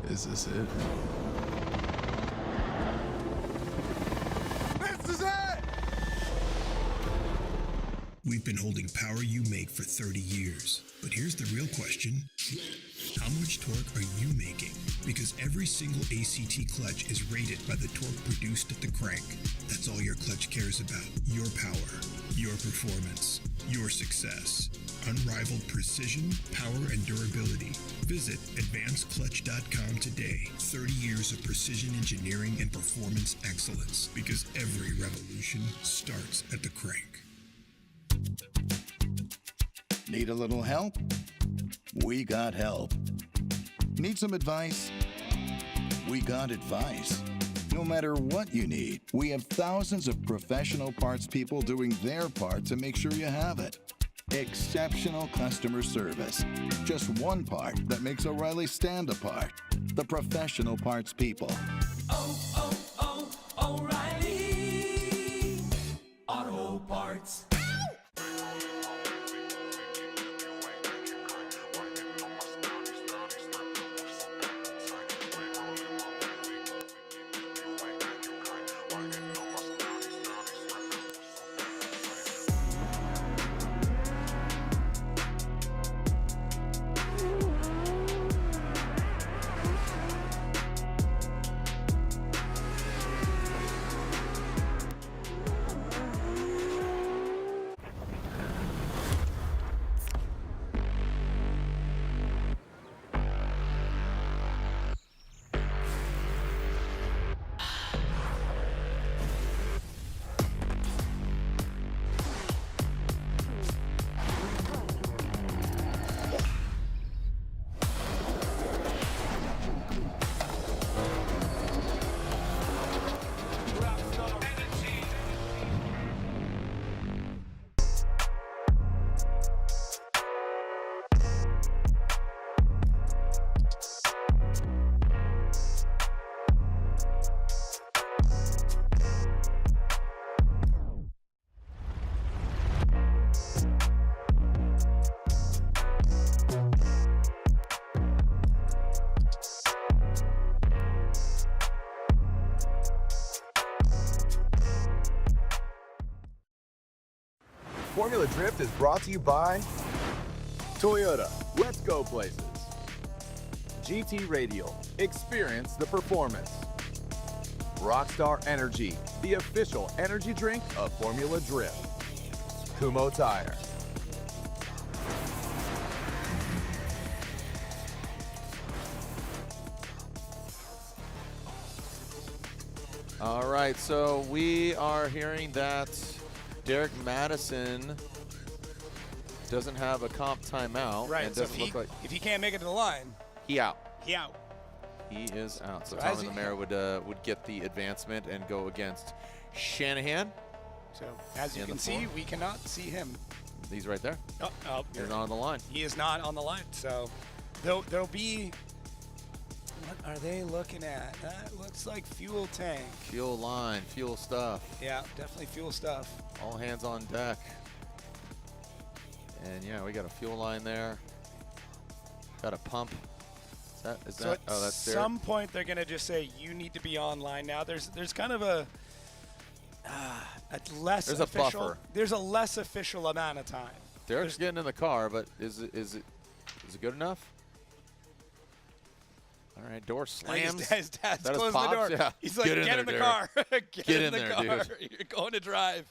Is this it?
This is it!
We've been holding power you make for 30 years. But here's the real question. How much torque are you making? Because every single ACT clutch is rated by the torque produced at the crank. That's all your clutch cares about. Your power, your performance, your success. Unrivaled precision, power, and durability. Visit advancedclutch.com today. 30 years of precision engineering and performance excellence. Because every revolution starts at the crank.
Need a little help? We got help. Need some advice? We got advice. No matter what you need, we have thousands of professional parts people doing their part to make sure you have it. Exceptional customer service. Just one part that makes O'Reilly stand apart. The professional parts people.
O'Reilly Auto Parts.
Formula Drift is brought to you by Toyota. Let's go places. GT Radial. Experience the performance. Rockstar Energy, the official energy drink of Formula Drift. Kumho Tire.
All right, so we are hearing that Derek Madison doesn't have a comp timeout.
Right,
And
so
doesn't look like
if he can't make it to the line,
he out.
he out.
He is out. So
So
Tommy
as he-
Lemaire would get the advancement and go against Shanahan.
So as you
in
can
the
see,
floor.
we cannot see him.
He's right there.
Oh,
He's not on the line.
He is not on the line. So there'll be. What are they looking at? That looks like fuel tank.
Fuel line, fuel stuff.
Yeah, definitely fuel stuff.
All hands on deck. And yeah, we got a fuel line there. Got a pump. Is
So
that?
at
Oh, that's Derek.
some point they're gonna just say you need to be online now. There's kind of a less
There's a
official.
buffer.
There's a less official amount of time.
Derek's getting in the car, but is it good enough? All right, door slams.
His dad's
Is that his
closing the
pops?
door.
Yeah.
He's like, get in the
there,
car.
Derek.
get
in
in the
there,
car.
dude.
You're going to drive.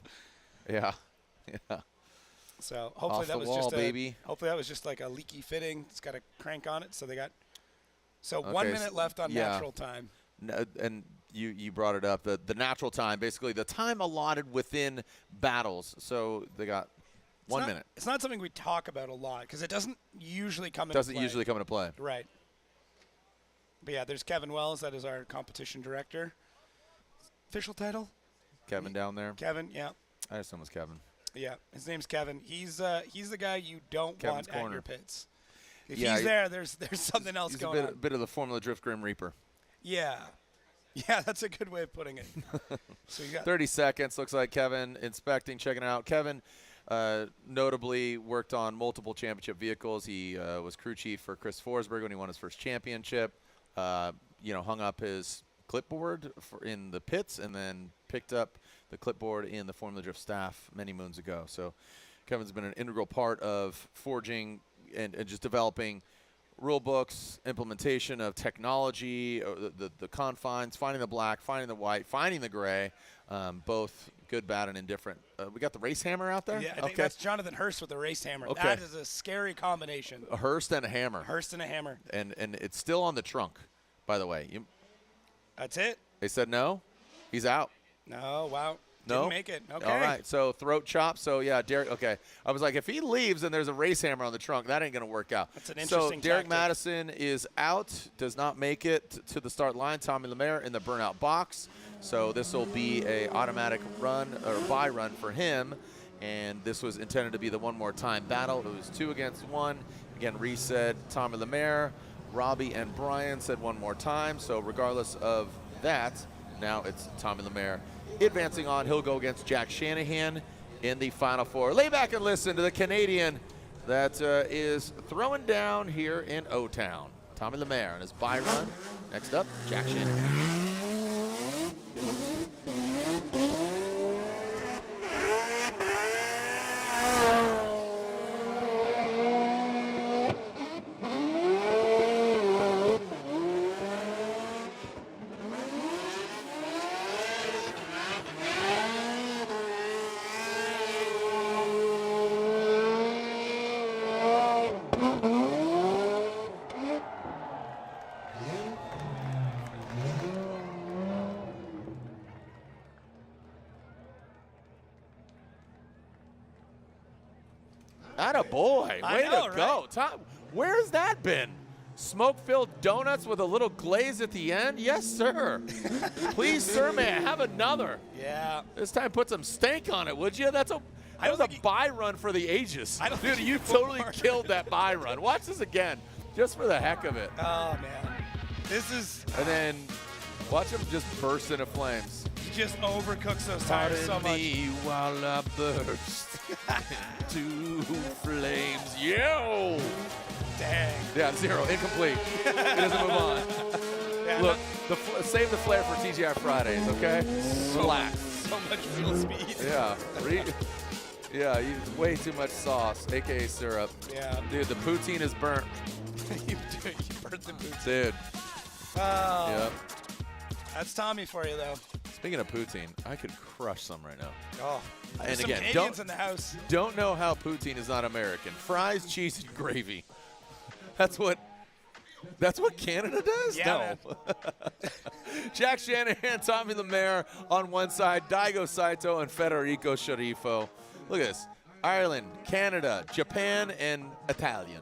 Yeah. Yeah.
So hopefully
Off
that
the
was
wall,
just
baby.
hopefully that was just like a leaky fitting. It's got a crank on it, so they got. So
Okay,
1 minute left on natural time.
No, and you brought it up, the natural time, basically the time allotted within battles. So they got 1 minute.
It's not something we talk about a lot because it doesn't usually come into
Doesn't
play.
usually come into play.
Right. But yeah, there's Kevin Wells. That is our competition director. Official title?
Kevin down there.
Kevin, yeah.
I assume it's Kevin.
Yeah, his name's Kevin. He's the guy you don't
Kevin's
want at
corner.
your pits. If
Yeah,
he's there, there's something else
He's
going on.
a bit of the Formula Drift Grim Reaper.
Yeah. Yeah, that's a good way of putting it. So you got
30 seconds. Looks like Kevin inspecting, checking it out. Kevin notably worked on multiple championship vehicles. He was crew chief for Chris Forsberg when he won his first championship. Hung up his clipboard in the pits and then picked up the clipboard in the Formula Drift staff many moons ago. So Kevin's been an integral part of forging and just developing rule books, implementation of technology, the confines, finding the black, finding the white, finding the gray, both good, bad, and indifferent. We got the race hammer out there?
Yeah, I think that's Jonathan Hurst with the race hammer.
Okay.
That is a scary combination.
A Hurst and a hammer.
Hurst and a hammer.
And it's still on the trunk, by the way.
That's it?
They said no? He's out.
No, wow.
No?
Didn't make it. Okay.
All right, so throat chop. So, yeah, Derek, okay. I was like, if he leaves and there's a race hammer on the trunk, that ain't going to work out.
That's an interesting
So, Derek
tactic.
Madison is out, does not make it to the start line. Tommy Lemaire in the burnout box. So, this will be a automatic run or bye run for him. And this was intended to be the one more time battle. It was 2 against 1. Again, Reese said Tommy Lemaire. Robbie and Brian said one more time. So, regardless of that, now it's Tommy Lemaire advancing on. He'll go against Jack Shanahan in the Final Four. Lay back and listen to the Canadian that is throwing down here in O-Town. Tommy Lemaire on his bye run. Next up, Jack Shanahan. Attaboy.
I
Way
know,
to go. Tom, where's that been? Smoke-filled donuts with a little glaze at the end? Yes, sir. Please, sir, may I have another?
Yeah.
This time put some stank on it, would you? That was a buy run for the ages. Dude, you totally killed that buy run. Watch this again, just for the heck of it.
Oh, man. This is...
And then watch him just burst into flames.
He just overcooks those tires so much.
Pardon me while I burst into flames. Yo!
Dang.
Yeah, 0, incomplete. He doesn't move on.
Yeah,
Look, save the flare for TGI Fridays, okay? Relax.
So much fuel speed.
Yeah. Yeah, way too much sauce, aka syrup.
Yeah.
Dude, the poutine is burnt.
you burnt the poutine.
Dude.
Oh.
Yep.
That's Tommy for you, though.
Speaking of poutine, I could crush some right now.
Oh.
And
There's some
again,
Canadians in the house.
Don't know how poutine is not American. Fries, cheese, and gravy. That's what Canada does?
Yeah,
no. Jack Shanahan, Tommy Lemaire on one side, Daigo Saito and Federico Sceriffo. Look at this. Ireland, Canada, Japan, and Italian.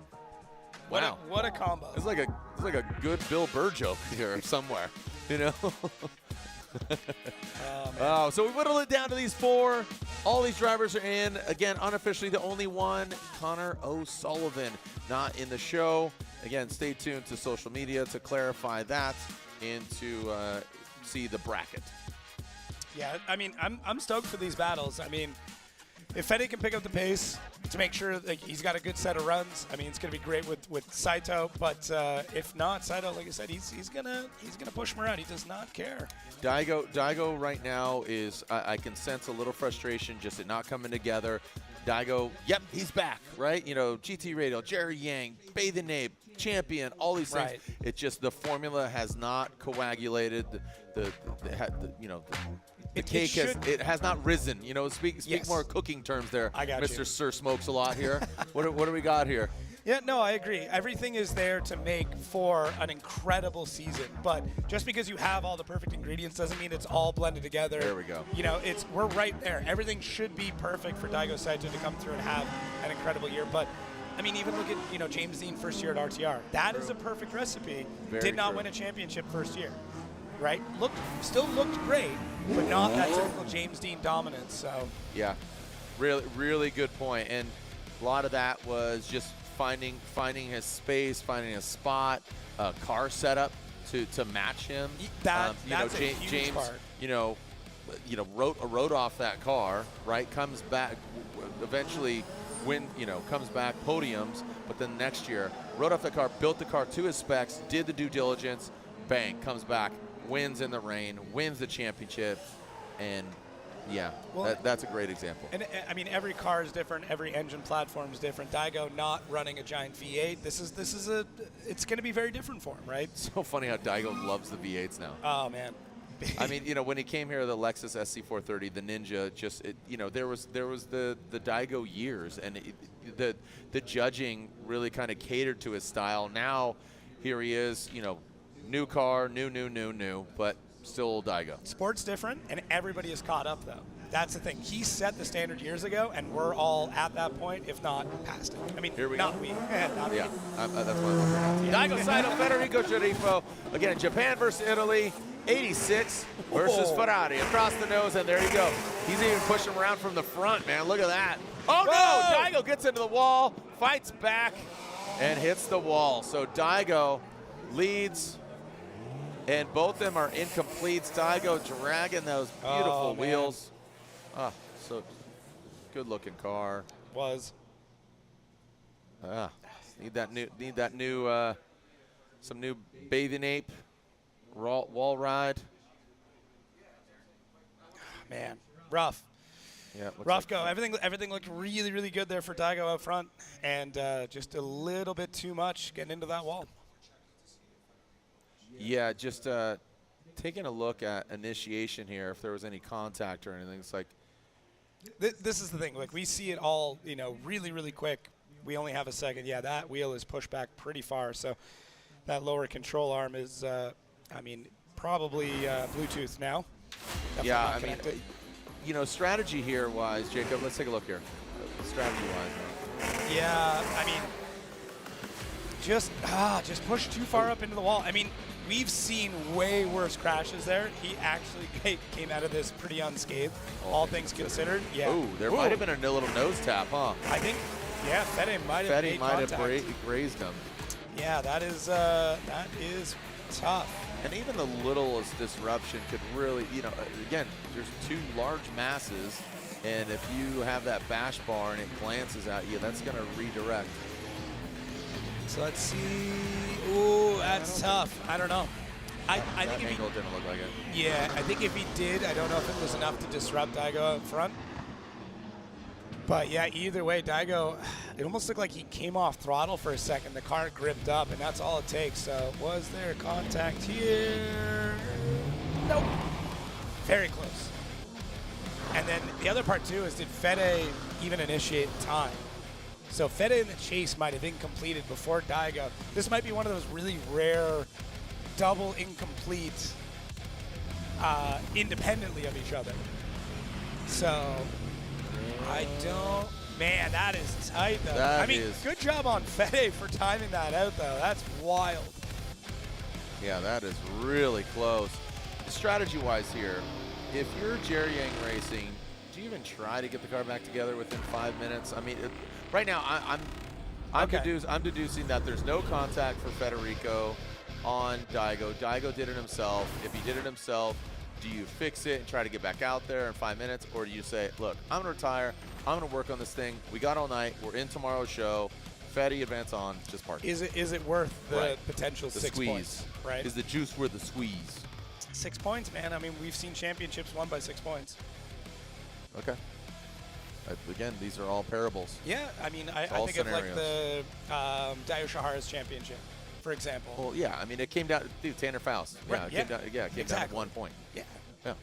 Wow.
What a combo.
It's like a good Bill Burr joke here somewhere, you know? Oh, so we whittled it down to these 4. All these drivers are in. Again, unofficially, the only one, Connor O'Sullivan, not in the show. Again, stay tuned to social media to clarify that and to see the bracket.
Yeah, I mean, I'm stoked for these battles. I mean, if Fede can pick up the pace to make sure that he's got a good set of runs, I mean, it's going to be great with Saito. But if not, Saito, like I said, he's gonna push him around. He does not care.
Daigo right now is I can sense a little frustration just at not coming together. Daigo, yep, he's back, right? You know, GT Radio, Jerry Yang, Bathing Ape, Champion, all these things.
Right.
It's just the formula has not coagulated. The cake has not risen. You know, speak
Yes.
more cooking terms there.
I got
Mr.
you.
Sir Smokes a lot here. What do we got here?
Yeah, no, I agree. Everything is there to make for an incredible season. But just because you have all the perfect ingredients doesn't mean it's all blended together.
There we go.
You know, we're right there. Everything should be perfect for Daigo Saito to come through and have an incredible year. But I mean, even look at James Dean first year at RTR. That is a perfect recipe. Did not win a championship first year, right? Still looked great, but not that typical James Dean dominance. So
yeah, really good point. And a lot of that was just finding his space, finding a spot, a car setup to match him.
That's a huge
James,
part.
wrote off that car, right? Comes back, eventually comes back, podiums, but then next year wrote off the car, built the car to his specs, did the due diligence, bang, comes back, wins in the rain, wins the championship, and yeah, that's a great example.
And I mean, every car is different, every engine platform is different. Daigo not running a giant V8. It's going to be very different for him, right?
So funny how Daigo loves the V8s now.
Oh man.
I mean, when he came here, the Lexus SC430, the Ninja, there was the Daigo years, and the judging really kind of catered to his style. Now, here he is, new car, new, but still old Daigo.
Sport's different, and everybody is caught up, though. That's the thing. He set the standard years ago, and we're all at that point, if not past it. I mean,
here we
not
go.
we.
That's what I'm looking at. Daigo Saito, Federico Sceriffo. Again, Japan versus Italy. 86 versus Ferrari across the nose, and there you go. He's even pushing him around from the front, man. Look at that. Oh, no! Daigo gets into the wall, fights back, and hits the wall. So Daigo leads, and both of them are incomplete. Daigo dragging those beautiful wheels. Ah, so good-looking car. Need that new some new Bathing Ape wall ride.
Man, rough.
Yeah,
rough go. Everything looked really, really good there for Daigo out front, and just a little bit too much getting into that wall.
Yeah, just taking a look at initiation here, if there was any contact or anything. It's like
this is the thing. Like, we see it all, really, really quick. We only have a second. Yeah, that wheel is pushed back pretty far. So that lower control arm is, probably Bluetooth now. Definitely
yeah, I mean, strategy here wise, Jacob. Let's take a look here. Strategy wise.
Yeah, I mean, just pushed too far up into the wall. I mean, we've seen way worse crashes there. He actually came out of this pretty unscathed, all things considered. Yeah.
Ooh, there might have been a little nose tap, huh?
I think, yeah, Fede might have
grazed him.
Yeah, that is tough.
And even the littlest disruption could really, again, there's two large masses, and if you have that bash bar and it glances at you, that's going to redirect.
So let's see. Ooh, that's tough. I don't know. I think
that angle didn't look like it.
Yeah, I think if he did, I don't know if it was enough to disrupt Daigo out front. But yeah, either way, Daigo, it almost looked like he came off throttle for a second. The car gripped up, and that's all it takes. So was there contact here? Nope. Very close. And then the other part too is, did Fede even initiate in time? So Fede and the chase might have been completed before Daigo. This might be one of those really rare double incomplete independently of each other. So I don't, man, that is tight though. I mean, good job on Fede for timing that out though. That's wild.
Yeah, that is really close. Strategy-wise here, if you're Jerry Yang Racing, do you even try to get the car back together within 5 minutes? I mean, right now I'm deducing that there's no contact for Federico on Daigo. Daigo did it himself. If he did it himself, do you fix it and try to get back out there in 5 minutes, or do you say, look, I'm gonna retire, I'm gonna work on this thing, we got all night, we're in tomorrow's show, Fede, advance on, just park.
Is it worth the potential
the
6
squeeze.
points, right?
Is the juice worth the squeeze?
6 points, man. I mean, we've seen championships won by 6 points.
Okay. Again, these are all parables.
Yeah, I mean, I think of like the Dio Shahara's championship, for example.
Well, yeah, I mean, it came down, dude, Tanner Faust. Yeah,
Right,
it came down to 1 point.
Yeah.
Yeah.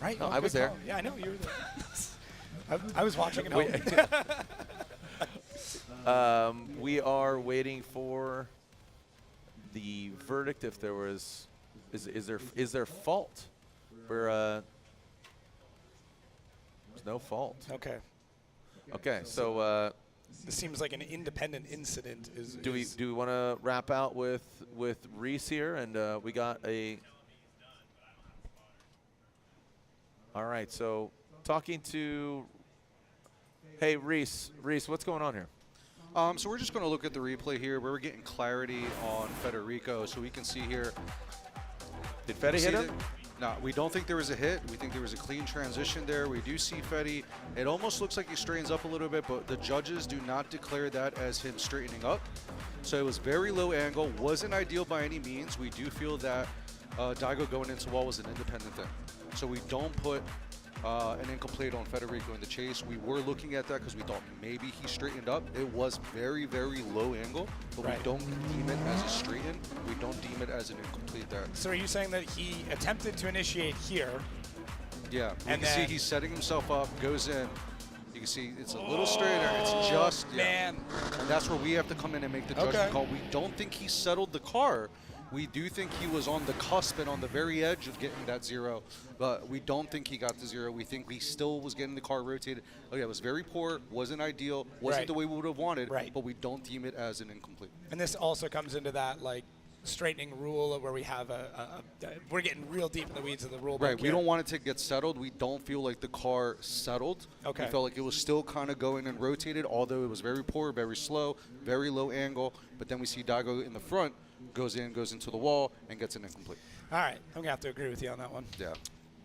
Right.
No,
Oh,
I was
good
there.
call. Yeah, I know you were there. I was watching at home.
We are waiting for the verdict. If there was, is there fault? Where there's no fault.
Okay.
Okay, so
this seems like an independent incident.
Do we want to wrap out with Reese here? And we got a. All right, so talking to. Hey, Reese, what's going on here?
So we're just going to look at the replay here. We're getting clarity on Federico, so we can see here.
Did Fede hit him?
No, we don't think there was a hit. We think there was a clean transition there. We do see Fede. It almost looks like he straightens up a little bit, but the judges do not declare that as him straightening up. So it was very low angle. Wasn't ideal by any means. We do feel that Daigo going into wall was an independent thing. So we don't put an incomplete on Federico in the chase. We were looking at that because we thought maybe he straightened up. It was very, very low angle, but we don't deem it as a straighten. We don't deem it as an incomplete there.
So are you saying that he attempted to initiate here?
Yeah,
And
you can see
then-
he's setting himself up, goes in. You can see it's a little straighter. It's just,
man.
And that's where we have to come in and make the judgment call. We don't think he settled the car. We do think he was on the cusp and on the very edge of getting that zero, but we don't think he got the zero. We think he still was getting the car rotated. Oh yeah, it was very poor, wasn't ideal, wasn't the way we would have wanted, but we don't deem it as an incomplete.
And this also comes into that like straightening rule where we have we're getting real deep in the weeds of the rule book.
Right, we don't want it to get settled. We don't feel like the car settled.
Okay.
We felt like it was still kind of going and rotated, although it was very poor, very slow, very low angle. But then we see Daigo in the front, goes into the wall, and gets an incomplete.
All right, I'm going to have to agree with you on that one.
Yeah.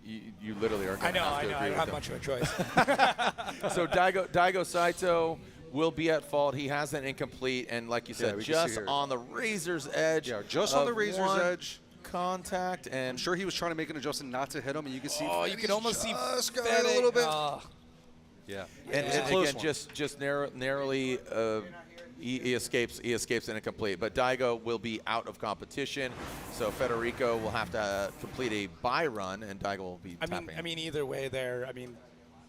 You literally are going
I
to have to
know.
agree
I don't
with
have
him.
much of a choice.
So Daigo Saito will be at fault. He has an incomplete, and like you said,
we can see
just
here.
on the razor's edge.
Yeah, just on the razor's
one
edge.
Contact, and
I'm sure he was trying to make an adjustment not to hit him, and you can see.
Oh, you can almost see
going
Fede.
a little bit.
Yeah,
It was
and
a close
again,
one.
just narrowly. He escapes an incomplete, but Daigo will be out of competition, so Federico will have to complete a bye run, and Daigo will be tapping.
I mean, either way there, I mean,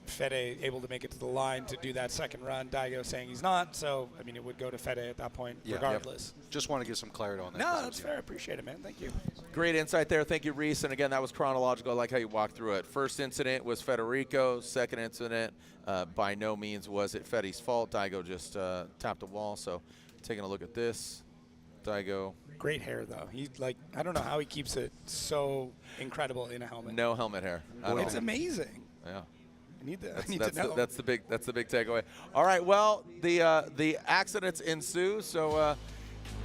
Fede able to make it to the line to do that second run. Daigo saying he's not, so, I mean, it would go to Fede at that point, regardless.
Just want to give some clarity on that.
No, that's fair. I appreciate it, man. Thank you.
Great insight there. Thank you, Reese. And again, that was chronological. I like how you walked through it. First incident was Federico. Second incident, by no means was it Fede's fault. Daigo just tapped the wall. So taking a look at this, Daigo.
Great hair, though. He's like, I don't know how he keeps it so incredible in a helmet.
No helmet hair.
It's amazing.
Yeah.
I need to know.
That's the big takeaway. All right. Well, the accidents ensue. So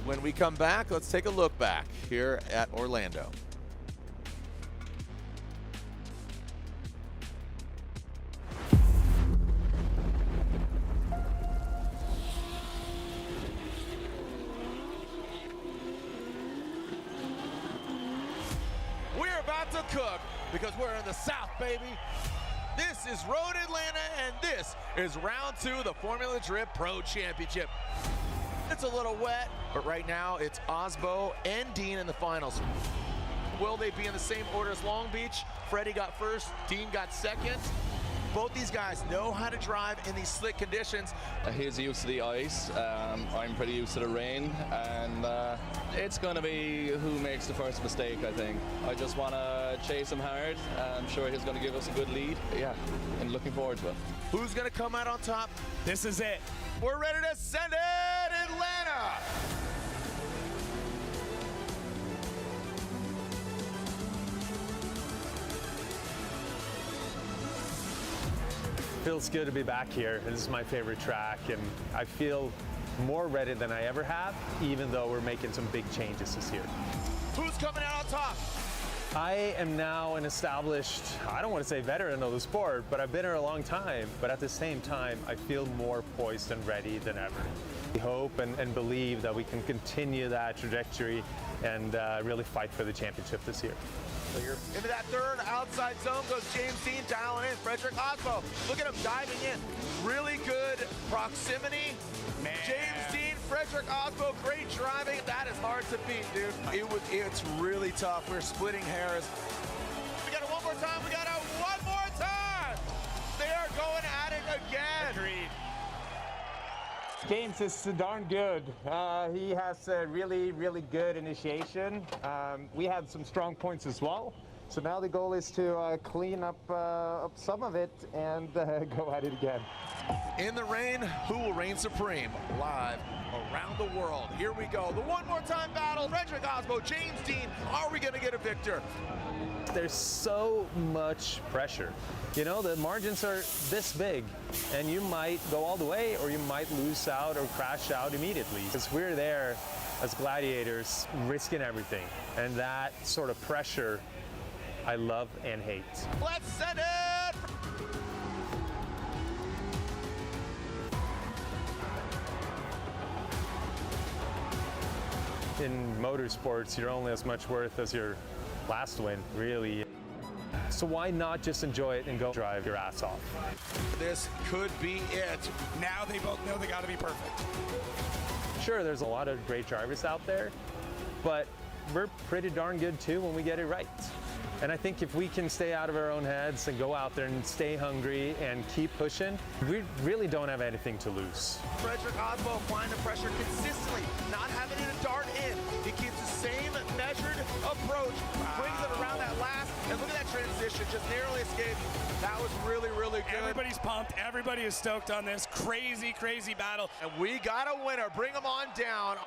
when we come back, let's take a look back here at Orlando.
We're about to cook because we're in the South, baby.
This is Road Atlanta, and this is round 2 of the Formula Drift Pro Championship. It's a little wet, but right now it's Osbo and Dean in the finals. Will they be in the same order as Long Beach? Freddie got first, Dean got second. Both these guys know how to drive in these slick conditions.
He's used to the ice, I'm pretty used to the rain, and it's going to be who makes the first mistake, I think. I just want to chase him hard. I'm sure he's going to give us a good lead. Yeah, and looking forward to it.
Who's going to come out on top?
This is it.
We're ready to send it, Atlanta!
Feels good to be back here. This is my favorite track, and I feel more ready than I ever have, even though we're making some big changes this year.
Who's coming out on top?
I am now an established, I don't want to say veteran of the sport, but I've been here a long time. But at the same time, I feel more poised and ready than ever. We hope and believe that we can continue that trajectory and really fight for the championship this year.
So you're into that third outside zone goes James Dean dialing in. Frederick Osbo, look at him diving in. Really good proximity. Man. James Dean, Frederick Osbo, great driving. That is hard to beat, dude. It's really tough. We're splitting hairs. We got it one more time. We got it one more time. They are going at it again.
Agreed.
James is darn good. He has a really, really good initiation. We had some strong points as well. So now the goal is to clean up some of it and go at it again.
In the rain, who will reign supreme? Live around the world. Here we go. The one more time battle. Frederick Osbo, James Dean. Are we going to get a victor?
There's so much pressure. You know, the margins are this big, and you might go all the way or you might lose out or crash out immediately. Because we're there as gladiators, risking everything. And that sort of pressure, I love and hate.
Let's send it!
In motorsports, you're only as much worth as your last win, really. So why not just enjoy it and go drive your ass off?
This could be it.
Now they both know they got to be perfect.
Sure, there's a lot of great drivers out there, but we're pretty darn good too when we get it right. And I think if we can stay out of our own heads and go out there and stay hungry and keep pushing, we really don't have anything to lose.
Frederick Osbo applying the pressure consistently, not having it dart in. He keeps the same measured approach, brings it around that last, and look at that transition, just narrowly escaped. That was really, really good.
Everybody's pumped. Everybody is stoked on this crazy, crazy battle.
And we got a winner. Bring him on down.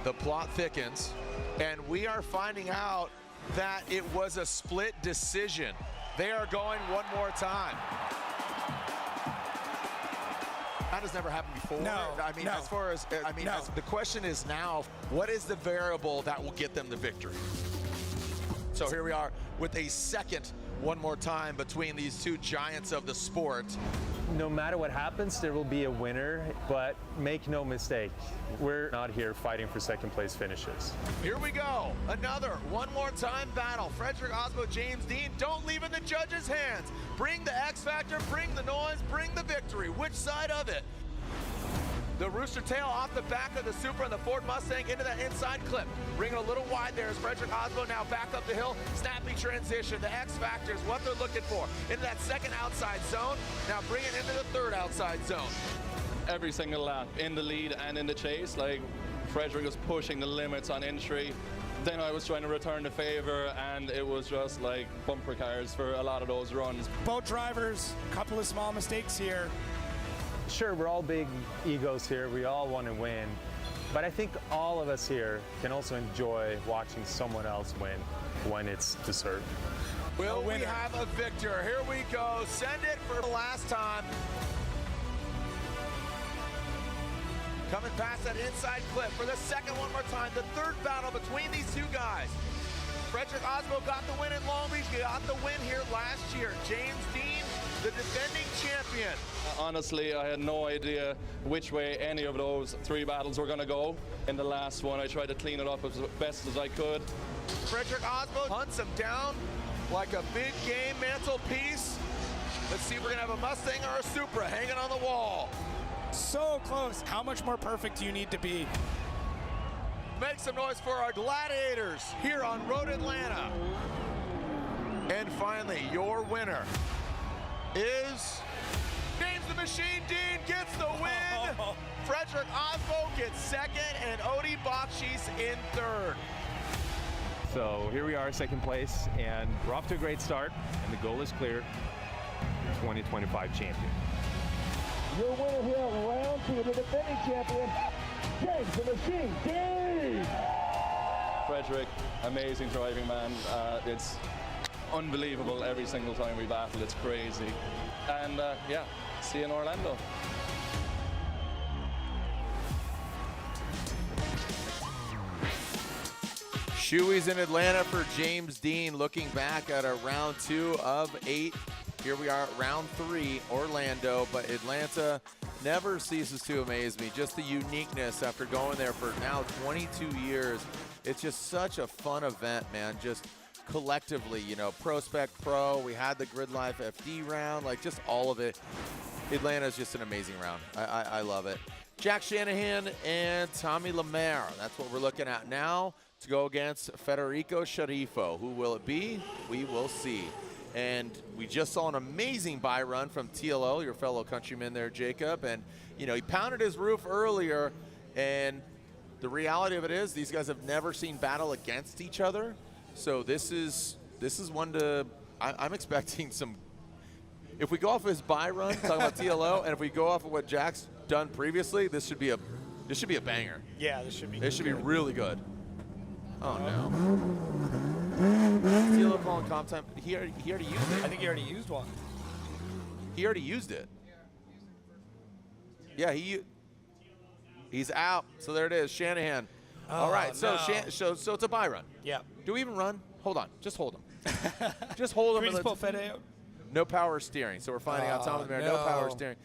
The plot thickens, and we are finding out that it was a split decision. They are going one more time. That has never happened before.
No,
I mean,
no.
as far as, the question is now, what is the variable that will get them the victory? So here we are with a second one more time between these two giants of the sport.
No matter what happens, there will be a winner, but make no mistake, we're not here fighting for second place finishes.
Here we go, another one more time battle. Frederick Osbo, James Dean, don't leave in the judges' hands. Bring the X factor, bring the noise, bring the victory. Which side of it? The Rooster Tail off the back of the Supra and the Ford Mustang into that inside clip. Bringing a little wide there as Frederick Osbo now back up the hill. Snappy transition. The X factor is what they're looking for. Into that second outside zone. Now bring it into the third outside zone.
Every single lap in the lead and in the chase, like Frederick was pushing the limits on entry. Then I was trying to return the favor, and it was just like bumper cars for a lot of those runs.
Both drivers, a couple of small mistakes here.
Sure, we're all big egos here. We all want to win. But I think all of us here can also enjoy watching someone else win when it's deserved.
Will we have a victor? Here we go. Send it for the last time. Coming past that inside clip for the second one more time. The third battle between these two guys. Frederick Osbo got the win in Long Beach. He got the win here last year. James Dean, the defending champion.
Honestly, I had no idea which way any of those three battles were going to go. In the last one, I tried to clean it up as best as I could.
Frederick Osbo hunts him down.
like a big game mantelpiece. Let's see if we're gonna have a Mustang or a Supra hanging on the wall.
So close. How much more perfect do you need to be?
Make some noise for our gladiators here on Road Atlanta. And finally, your winner is James the Machine Dean gets the win. Frederick Osbo gets second, and Odie Bakshis in third.
So here we are, second place, and we're off to a great start, and the goal is clear, 2025 champion.
Your winner here on round 2, the defending champion, James the Machine Dean.
Frederick, amazing driving, man. It's unbelievable every single time we battle. It's crazy. And yeah, see you in Orlando.
Shoeies in Atlanta for James Dean, looking back at a round 2 of 8. Here we are at round 3, Orlando, but Atlanta never ceases to amaze me. Just the uniqueness after going there for now 22 years. It's just such a fun event, man. Just collectively, you know, Pro Spec Pro, we had the Grid Life FD round, like just all of it. Atlanta's just an amazing round. I love it. Jack Shanahan and Tommy Lemaire. That's what we're looking at now to go against Federico Sceriffo. Who will it be? We will see. And we just saw an amazing buy run from TLO, your fellow countryman there, Jacob. And, you know, he pounded his roof earlier. And the reality of it is these guys have never seen battle against each other. So this is one to – I'm expecting some – if we go off of his buy run, talking about TLO, and if we go off of what Jack's done previously, this should be a banger.
Yeah, this should be
be really good. Oh, no. TLO calling comp time. He already used it.
I think he already used one.
He already used it. Yeah, he's out. So there it is, Shanahan.
Oh,
all right, so
no.
so it's a buy run.
Yeah.
Do we even run? Hold on, just hold him. Just hold him.
Can we just pull Fede out?
No power steering. So we're finding out Tom Lemaire, no power steering.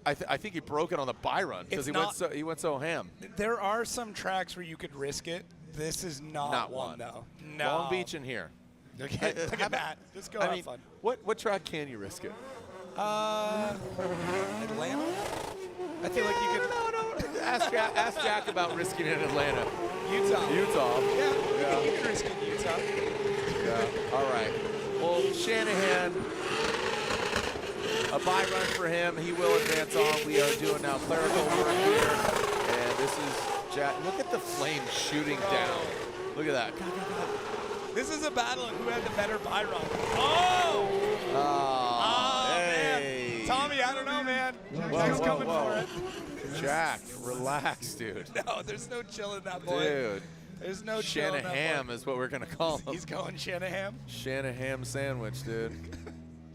I think he broke it on the buy run because he went so ham.
There are some tracks where you could risk it. This is not one though. No.
Long Beach in here.
Okay, look at that. Just go have fun.
What track can you risk it?
Atlanta? I feel like you could.
No. Ask Jack about risking it in Atlanta.
Utah.
Yeah.
You can risk it in Utah.
Yeah. All right. Well, Shanahan, a buy run for him. He will advance on. We are doing now clerical work here. And this is Jack. Look at the flames shooting down. Look at that.
This is a battle of who had the better buy run.
Hey.
Man. Tommy, I don't know, man. Jack's coming for it.
Jack, relax, dude.
No, there's no chill in that boy.
Dude.
There's no chill in that boy.
Shanahan is what we're going to call him.
He's going Shanahan?
Shanahan sandwich, dude.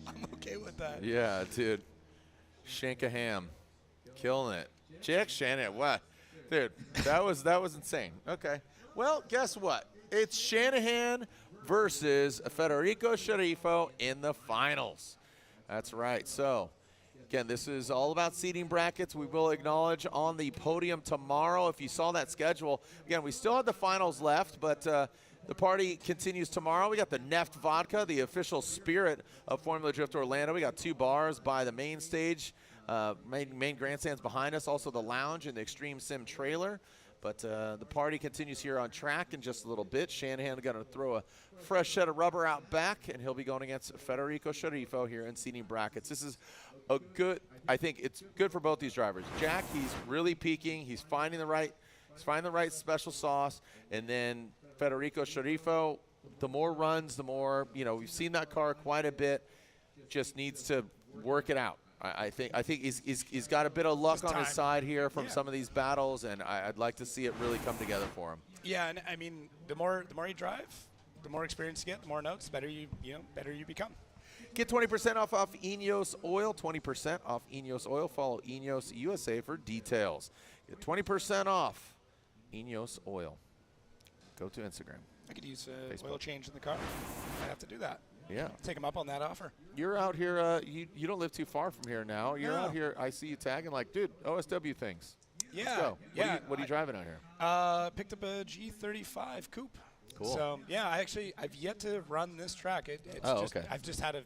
I'm okay with that.
Yeah, dude. Shankaham. Killing it. Jack Shanahan, what? Dude, that was insane. Okay. Well, guess what? It's Shanahan versus Federico Sceriffo in the finals. That's right. So, again, this is all about seating brackets. We will acknowledge on the podium tomorrow. If you saw that schedule, again, we still have the finals left, but the party continues tomorrow. We got the Neft Vodka, the official spirit of Formula Drift Orlando. We got 2 bars by the main stage, main grandstands behind us, also the lounge and the Extreme Sim trailer. But the party continues here on track in just a little bit. Shanahan going to throw a fresh set of rubber out back, and he'll be going against Federico Sceriffo here in seating brackets. This is a good, I think it's good for both these drivers. Jack, he's really peaking. He's finding the right special sauce. And then Federico Sceriffo, the more runs, the more, you know, we've seen that car quite a bit. Just needs to work it out. I think he's got a bit of luck on his side here from some of these battles, and I'd like to see it really come together for him.
Yeah, and I mean, the more you drive, the more experience you get, the more notes, better you become.
Get 20% off Enos Oil. 20% off Enos Oil. Follow Enos USA for details. Get 20% off Enos Oil. Go to Instagram.
I could use oil change in the car. I have to do that.
Yeah.
Take him up on that offer.
You're out here. You don't live too far from here now. You're out here. I see you tagging like, dude, OSW things.
Yeah.
Let's go.
Yeah.
What are you driving out here?
Picked up a G35 coupe.
Cool.
So yeah, I've yet to run this track.
Okay.
I've just had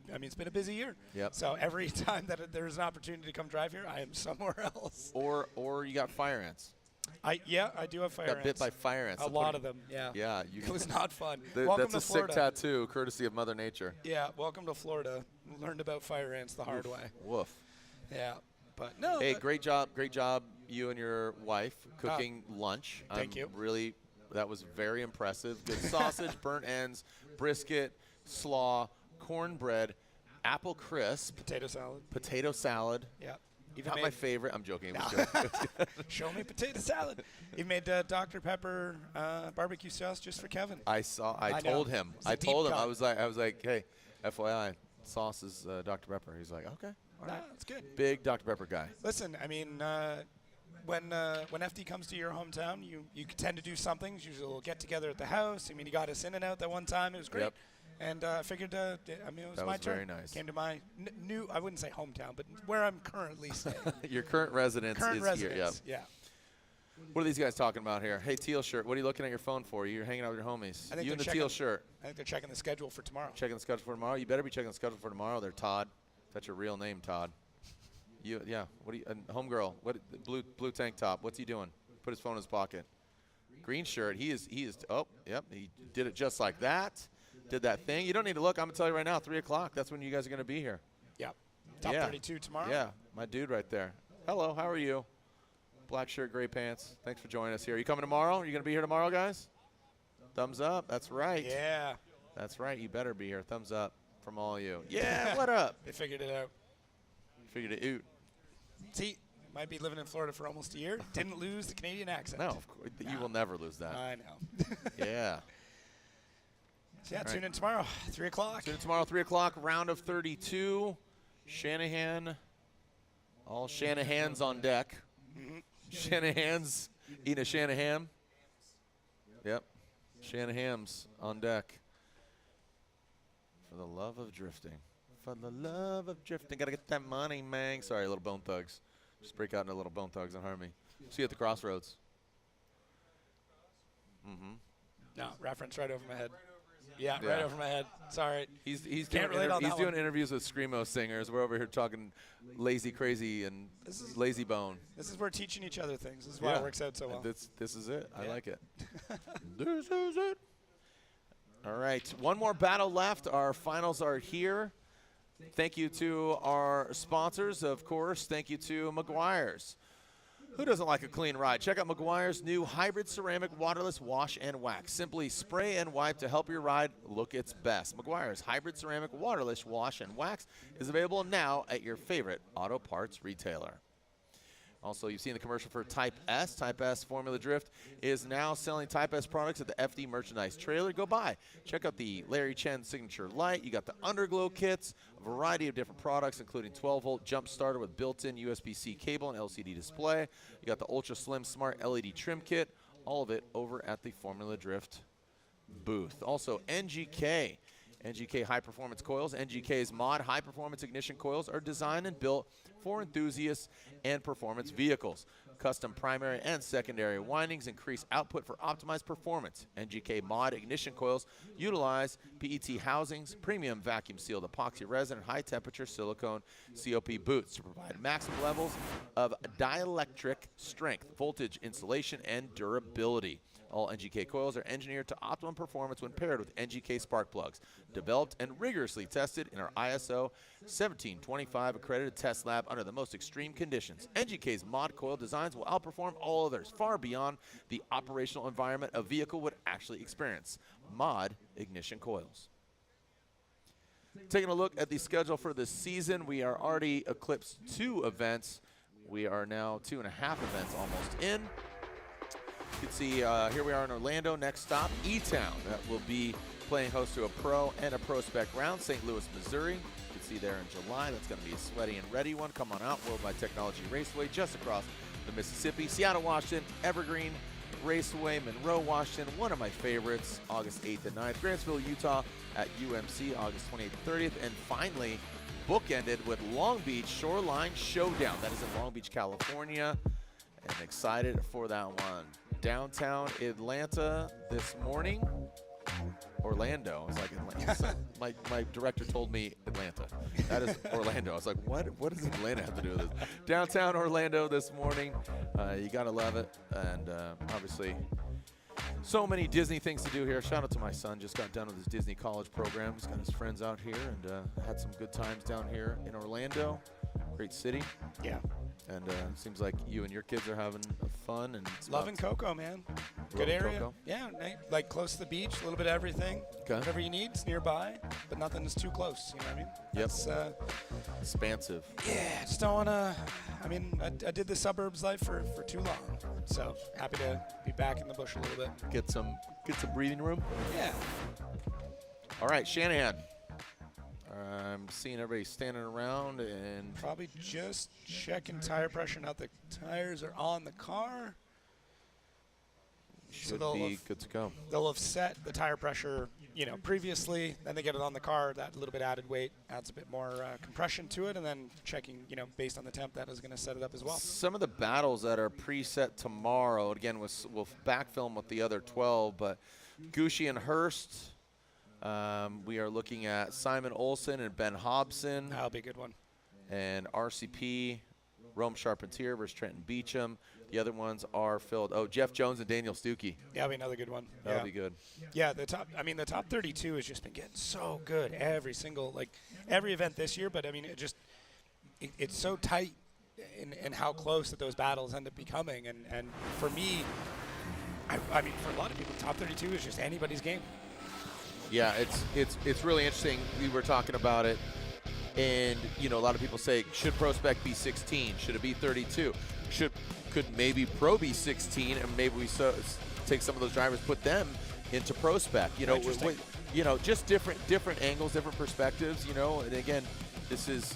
it's been a busy year.
Yep.
So every time that there's an opportunity to come drive here, I am somewhere else.
Or you got fire ants.
I do have fire ants.
Got bit by fire ants.
A lot of them, yeah.
Yeah.
It was not fun.
That's a sick tattoo, courtesy of Mother Nature.
Yeah, welcome to Florida. Learned about fire ants the hard way.
Woof.
Yeah, but no.
Hey, great job, you and your wife cooking lunch.
Thank you.
Really, that was very impressive. Good sausage, burnt ends, brisket, slaw, cornbread, apple crisp. Potato salad.
Yeah.
Not my favorite. I'm joking. Joking.
Show me potato salad. He made Dr. Pepper barbecue sauce just for Kevin.
I told him. I was like, hey, FYI, sauce is Dr. Pepper. He's like, okay, all right,
that's good.
Big Dr. Pepper guy.
Listen, I mean, when FD comes to your hometown, you tend to do something. Usually we'll get together at the house. I mean, he got us in and out that one time. It was great.
Yep.
And I figured, it was my turn.
Very nice.
Came to my new, I wouldn't say hometown, but where I'm currently staying.
Your current residence is here. Yep.
Yeah.
What are these guys talking about here? Hey, teal shirt. What are you looking at your phone for? You're hanging out with your homies. You in the teal shirt.
I think they're checking the schedule for tomorrow.
Checking the schedule for tomorrow. You better be checking the schedule for tomorrow. They're Todd. That's your real name, Todd. Yeah. What are you? Homegirl. What? Blue tank top. What's he doing? Put his phone in his pocket. Green shirt. He is. Oh, yep. He did it just like that. Did that thing. You don't need to look. I'm gonna tell you right now. 3 o'clock. That's when you guys are gonna be here.
Yep. Top 32 tomorrow.
Yeah. My dude right there. Hello. How are you? Black shirt, gray pants. Thanks for joining us here. Are you coming tomorrow? Are you gonna be here tomorrow, guys? Thumbs up. That's right.
Yeah.
That's right. You better be here. Thumbs up from all of you. Yeah. What up?
They figured it out.
Figured it out.
See, might be living in Florida for almost a year. Didn't lose the Canadian accent.
No, of course. You will never lose that.
I know.
Yeah.
So yeah, tune in tomorrow, 3 o'clock.
Tune in tomorrow, 3 o'clock, round of 32. Shanahan, all Shanahans on deck. Shanahans eating a Shanahan. Yep. Shanahams on deck. For the love of drifting. For the love of drifting. Got to get that money, man. Sorry, little Bone Thugs. Just break out into little Bone Thugs and harm me. See you at the crossroads.
No, reference right over my head. Yeah, right over my head. Sorry.
He's doing interviews with Screamo singers. We're over here talking Lazy Crazy and Lazy Bone.
This is we're teaching each other things. This is why it works out so well.
This is it. I like it. This is it. All right. One more battle left. Our finals are here. Thank you to our sponsors, of course. Thank you to Meguiar's. Who doesn't like a clean ride? Check out Meguiar's new hybrid ceramic waterless wash and wax. Simply spray and wipe to help your ride look its best. Meguiar's hybrid ceramic waterless wash and wax is available now at your favorite auto parts retailer. Also, you've seen the commercial for Type S. Type S Formula Drift is now selling Type S products at the FD merchandise trailer. Go by. Check out the Larry Chen Signature Light. You got the Underglow kits, a variety of different products, including 12-volt jump starter with built-in USB-C cable and LCD display. You got the Ultra Slim Smart LED trim kit. All of it over at the Formula Drift booth. Also, NGK. NGK High Performance Coils. NGK's mod high performance ignition coils are designed and built for enthusiasts and performance vehicles. Custom primary and secondary windings increase output for optimized performance. NGK mod ignition coils utilize PET housings, premium vacuum sealed epoxy resin, and high temperature silicone COP boots to provide maximum levels of dielectric strength, voltage, insulation, and durability. All NGK coils are engineered to optimum performance when paired with NGK spark plugs, developed and rigorously tested in our ISO 1725 accredited test lab under the most extreme conditions. NGK's mod coil designs will outperform all others, far beyond the operational environment a vehicle would actually experience. Mod ignition coils. Taking a look at the schedule for this season, we are already eclipsed 2 events. We are now 2.5 events almost in. You can see here we are in Orlando. Next stop, E-Town. That will be playing host to a pro and a pro spec round. St. Louis, Missouri. You can see there in July. That's going to be a sweaty and ready one. Come on out. Worldwide Technology Raceway just across the Mississippi. Seattle, Washington. Evergreen Raceway. Monroe, Washington. One of my favorites. August 8th and 9th. Grantsville, Utah at UMC. August 28th and 30th. And finally, bookended with Long Beach Shoreline Showdown. That is in Long Beach, California. And excited for that one. Downtown Atlanta this morning. Orlando. I was like, Atlanta. my director told me Atlanta. That is Orlando. I was like, what does Atlanta have to do with this? Downtown Orlando this morning. You got to love it. And obviously, so many Disney things to do here. Shout out to my son. Just got done with his Disney college program. He's got his friends out here and had some good times down here in Orlando. Great city.
Yeah.
And seems like you and your kids are having fun. And
loving Cocoa, man. Good area. Cocoa. Yeah, like close to the beach, a little bit of everything.
Okay.
Whatever you need, it's nearby, but nothing is too close. You know what I mean?
Yep.
It's,
expansive.
Yeah, just don't want to. I mean, I did the suburbs life for too long, so happy to be back in the bush a little bit.
Get some breathing room.
Yeah.
All right, Shanahan. I'm seeing everybody standing around and
probably just checking tire pressure. Now the tires are on the car.
Should be good to go.
They'll have set the tire pressure, previously. Then they get it on the car. That little bit added weight adds a bit more compression to it, and then checking, based on the temp, that is going to set it up as well.
Some of the battles that are preset tomorrow. Again, we'll backfilm with the other 12, but Gucci and Hurst. We are looking at Simon Olsen and Ben Hobson.
That'll be a good one.
And RCP, Rome Charpentier versus Trenton Beecham. The other ones are filled. Oh, Jeff Jones and Daniel Stuckey.
Yeah, that'll be another good one.
That'll be good.
Yeah, the top 32 has just been getting so good every event this year. But I mean, it's so tight in how close that those battles end up becoming. And for me, I mean, for a lot of people, top 32 is just anybody's game.
Yeah, it's really interesting. We were talking about it, and a lot of people say, should Pro Spec be 16? Should it be 32? Could maybe Pro be 16, and maybe we take some of those drivers, put them into Pro Spec? Just different angles, different perspectives. And again, this is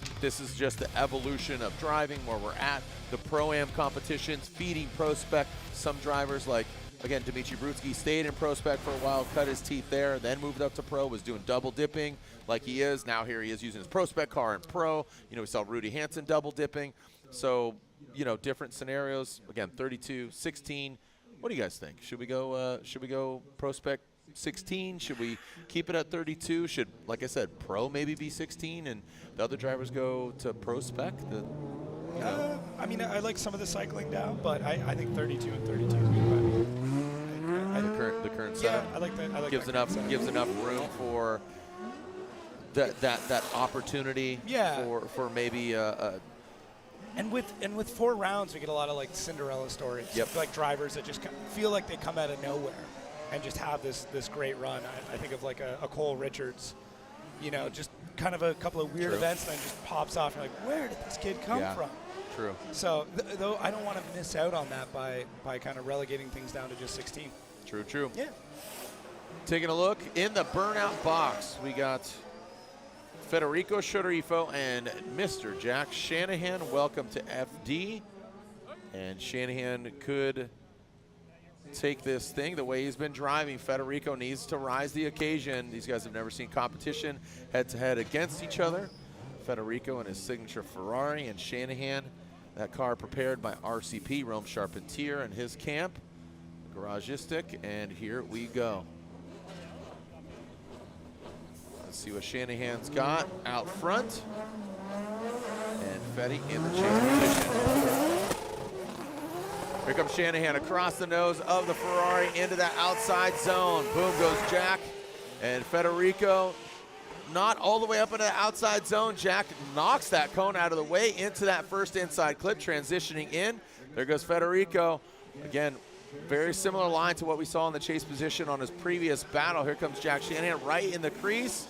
just the evolution of driving where we're at. The Pro-Am competitions feeding Pro Spec. Some drivers like. Again, Dimitri Brutzky stayed in Pro Spec for a while, cut his teeth there, then moved up to Pro, was doing double dipping like he is. Now here he is using his Pro Spec car in Pro. We saw Rudy Hansen double dipping. So, different scenarios. Again, 32, 16. What do you guys think? Should we go Pro Spec 16? Should we keep it at 32? Should, like I said, Pro maybe be 16 and the other drivers go to Pro Spec?
I mean, I like some of the cycling down, but I think 32 and 32 is good.
The current setup.
Yeah, I like that.
Gives enough room for that opportunity.
Yeah.
For maybe
And with 4 rounds, we get a lot of Cinderella stories.
Yep.
Like drivers that just feel like they come out of nowhere and just have this great run. I think of a Cole Richards, just kind of a couple of weird events, and then just pops off. You're like, where did this kid come from?
True.
So though I don't want to miss out on that by kind of relegating things down to just 16.
True.
Yeah.
Taking a look in the burnout box, we got Federico Sceriffo and Mr. Jack Shanahan. Welcome to FD. And Shanahan could take this thing the way he's been driving. Federico needs to rise the occasion. These guys have never seen competition head-to-head against each other. Federico and his signature Ferrari, and Shanahan, that car prepared by RCP, Rome Charpentier, and his camp. Garagistic, and here we go. Let's see what Shanahan's got out front. And Fetty in the chase position. Here comes Shanahan across the nose of the Ferrari into that outside zone. Boom goes Jack. And Federico not all the way up into the outside zone. Jack knocks that cone out of the way into that first inside clip, transitioning in. There goes Federico. Again, very similar line to what we saw in the chase position on his previous battle. Here comes Jack Shanahan right in the crease.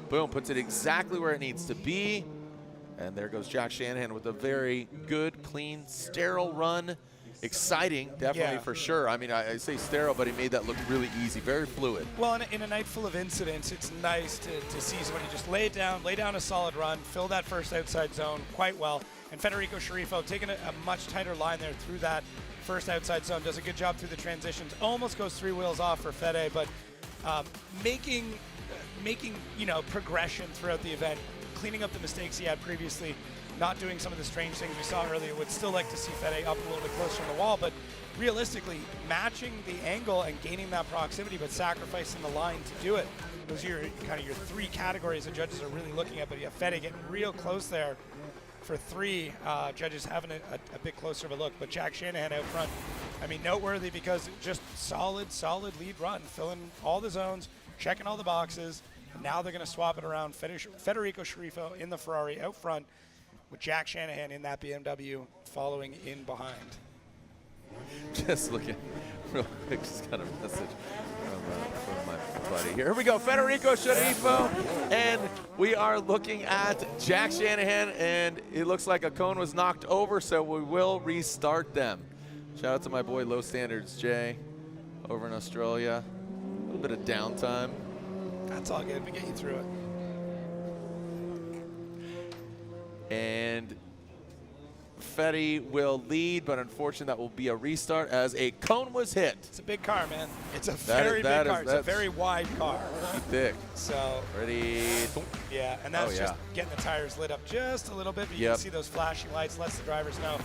Boom, puts it exactly where it needs to be. And there goes Jack Shanahan with a very good, clean, sterile run. Exciting, definitely, for sure. I mean, I say sterile, but he made that look really easy, very fluid.
Well, in a night full of incidents, it's nice to see somebody just lay down a solid run, fill that first outside zone quite well. And Federico Sceriffo taking a much tighter line there through that first outside zone, does a good job through the transitions, almost goes 3 wheels off for Fede, but making progression throughout the event, cleaning up the mistakes he had previously, not doing some of the strange things we saw earlier. Would still like to see Fede up a little bit closer to the wall, but realistically, matching the angle and gaining that proximity, but sacrificing the line to do it. Those are your kind of your three categories that judges are really looking at. But yeah, Fede getting real close there for 3. Judges having a bit closer of a look. But Jack Shanahan out front, I mean, noteworthy because just solid lead run, filling all the zones, checking all the boxes. Now they're going to swap it around. Federico Sceriffo in the Ferrari out front, with Jack Shanahan in that BMW following in behind.
Just looking real quick, just got a message from my buddy here. Here we go, Federico Sceriffo, and we are looking at Jack Shanahan, and it looks like a cone was knocked over, so we will restart them. Shout out to my boy Low Standards Jay over in Australia. A little bit of downtime.
That's all good. We get you through it.
And Fetty will lead, but unfortunately that will be a restart as a cone was hit.
It's a big car, man. It's a very big car. It's a very wide car.
Thick.
So
ready.
Yeah, and that's just getting the tires lit up just a little bit, but you can see those flashing lights, lets the drivers know.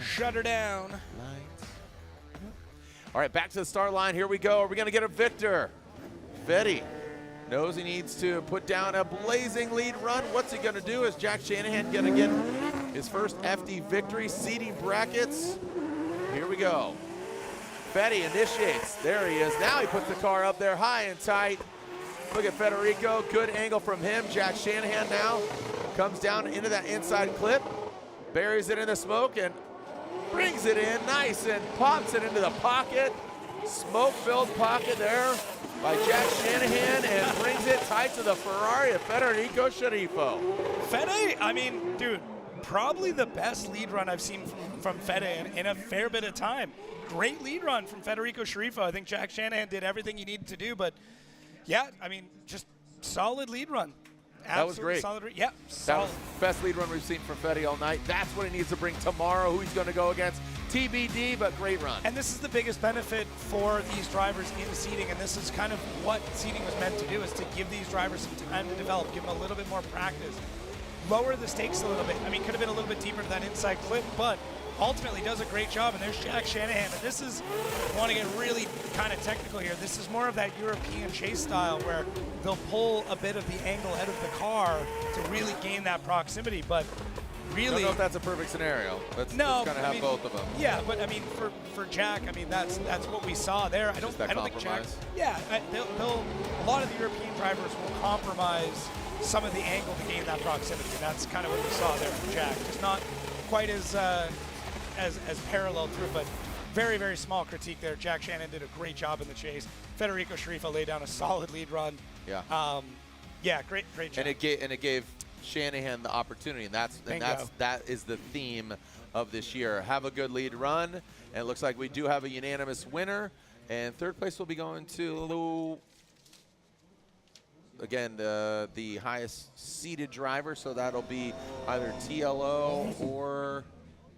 Shut her down.
All right, back to the start line. Here we go. Are we going to get a victor? Fetty knows he needs to put down a blazing lead run. What's he going to do? Is Jack Shanahan going to get his first FD victory? Seating brackets. Here we go. Fetty initiates. There he is. Now he puts the car up there high and tight. Look at Federico. Good angle from him. Jack Shanahan now comes down into that inside clip, buries it in the smoke, and brings it in nice and pops it into the pocket. Smoke-filled pocket there by Jack Shanahan, and brings it tight to the Ferrari of Federico Sceriffo.
Fede, I mean, dude, probably the best lead run I've seen from Fede in a fair bit of time. Great lead run from Federico Sceriffo. I think Jack Shanahan did everything he needed to do, but yeah, I mean, just solid lead run.
That was great.
Solid,
that was the best lead run we've seen from Fetty all night. That's what he needs to bring tomorrow. Who he's going to go against, TBD, but great run.
And this is the biggest benefit for these drivers in seating, and this is kind of what seating was meant to do, is to give these drivers some time to develop, give them a little bit more practice, lower the stakes a little bit. I mean, could have been a little bit deeper to that inside clip, but ultimately does a great job. And there's Jack Shanahan. And this is, I want to get really kind of technical here, this is more of that European chase style where they'll pull a bit of the angle out of the car to really gain that proximity. But really,
I don't know if that's a perfect scenario. That's
no,
going to have both of them.
Yeah, but I mean, for Jack, I mean, that's what we saw there. I don't think Jack. Yeah, a lot of the European drivers will compromise some of the angle to gain that proximity. And that's kind of what we saw there from Jack. Just not quite as parallel through, but very, very small critique there. Jack Shanahan did a great job in the chase. Federico Sceriffo laid down a solid lead run.
Yeah.
Yeah, great job.
And it gave Shanahan the opportunity, and that is the theme of this year. Have a good lead run, and it looks like we do have a unanimous winner. And third place will be going to, again, the highest seeded driver, so that'll be either TLO or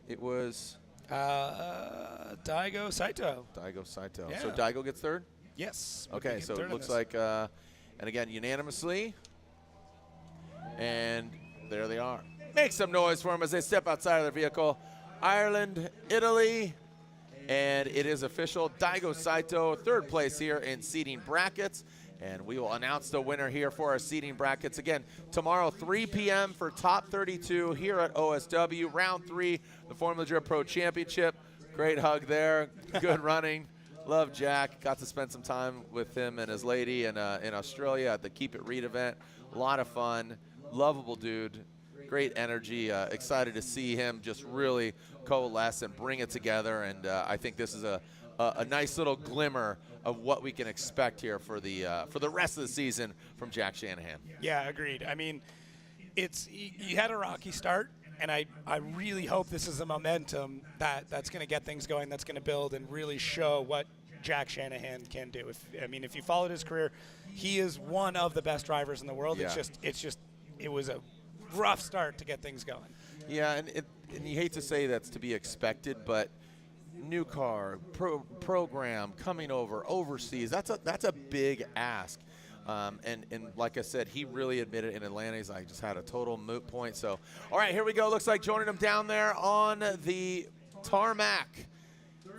it was
Daigo Saito.
Daigo Saito.
Yeah.
So Daigo gets third?
Yes.
Okay, so it looks like, and again, unanimously. And there they are. Make some noise for them as they step outside of their vehicle. Ireland, Italy, and it is official. Daigo Saito, third place here in seating brackets. And we will announce the winner here for our seating brackets. Again, tomorrow, 3 p.m. for top 32 here at OSW. Round 3, the Formula Drift Pro Championship. Great hug there. Good running. Love Jack. Got to spend some time with him and his lady in Australia at the Keep It Read event. A lot of fun. Lovable dude. Great energy. Excited to see him just really coalesce and bring it together. And I think this is a nice little glimmer of what we can expect here for the rest of the season from Jack Shanahan.
Yeah, agreed. I mean, you had a rocky start, and I really hope this is a momentum that's going to get things going, that's going to build and really show what Jack Shanahan can do. If you followed his career, he is one of the best drivers in the world.
Yeah.
It was a rough start to get things going.
Yeah, and you hate to say that's to be expected, but new car, program, coming overseas, that's a big ask. And like I said, he really admitted in Atlanta, he's like, just had a total moot point. So, all right, here we go. Looks like joining him down there on the tarmac.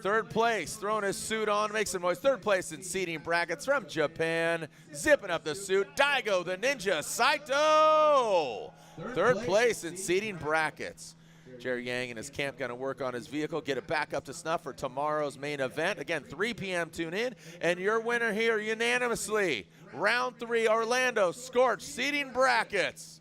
Third place, throwing his suit on, makes some noise. Third place in seating brackets from Japan. Zipping up the suit, Daigo the Ninja Saito. Third place in seating brackets. Jerry Yang and his camp going to work on his vehicle, get it back up to snuff for tomorrow's main event. Again, 3 p.m. tune in. And your winner here unanimously, round 3, Orlando Scorch seating brackets.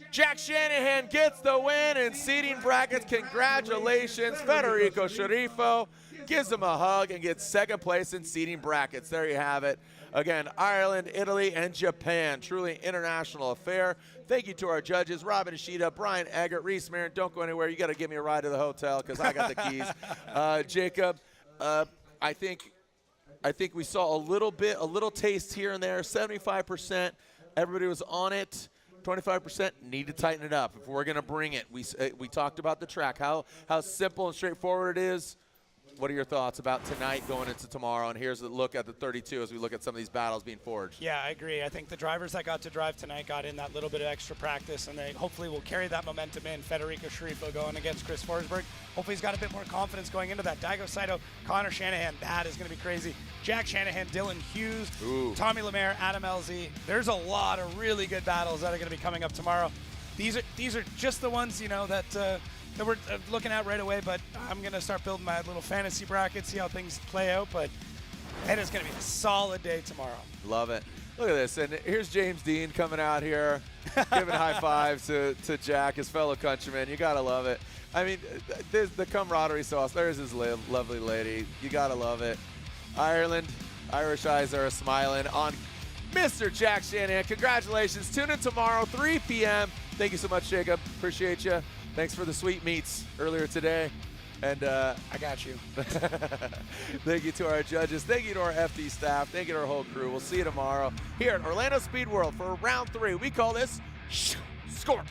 Jack Shanahan gets the win in seating brackets. Congratulations. Federico Sceriffo gives him a hug and gets second place in seating brackets. There you have it. Again, Ireland, Italy, and Japan. Truly international affair. Thank you to our judges, Robin Ishida, Brian Eggert, Reese Marin. Don't go anywhere. You got to give me a ride to the hotel because I got the keys. Jacob, I think we saw a little taste here and there. 75%. Everybody was on it. 25% need to tighten it up if we're going to bring it. We talked about the track, how simple and straightforward it is. What are your thoughts about tonight going into tomorrow? And here's a look at the 32 as we look at some of these battles being forged.
Yeah, I agree. I think the drivers that got to drive tonight got in that little bit of extra practice, and they hopefully will carry that momentum in. Federico Sceriffo going against Chris Forsberg. Hopefully he's got a bit more confidence going into that. Daigo Saito, Connor Shanahan, that is going to be crazy. Jack Shanahan, Dylan Hughes, Tommy Lemaire, Adam LZ. There's a lot of really good battles that are going to be coming up tomorrow. These are just the ones, you know, that we're looking at right away, but I'm going to start building my little fantasy bracket, see how things play out, but it is going to be a solid day tomorrow.
Love it. Look at this, and here's James Dean coming out here, giving high fives to Jack, his fellow countryman. You got to love it. I mean, the camaraderie sauce. There's his lovely lady. You got to love it. Ireland, Irish eyes are smiling on Mr. Jack Shanahan. Congratulations. Tune in tomorrow, 3 p.m. Thank you so much, Jacob. Appreciate you. Thanks for the sweet meats earlier today. And
I got you.
Thank you to our judges. Thank you to our FD staff. Thank you to our whole crew. We'll see you tomorrow here at Orlando Speed World for round 3. We call this Scorch.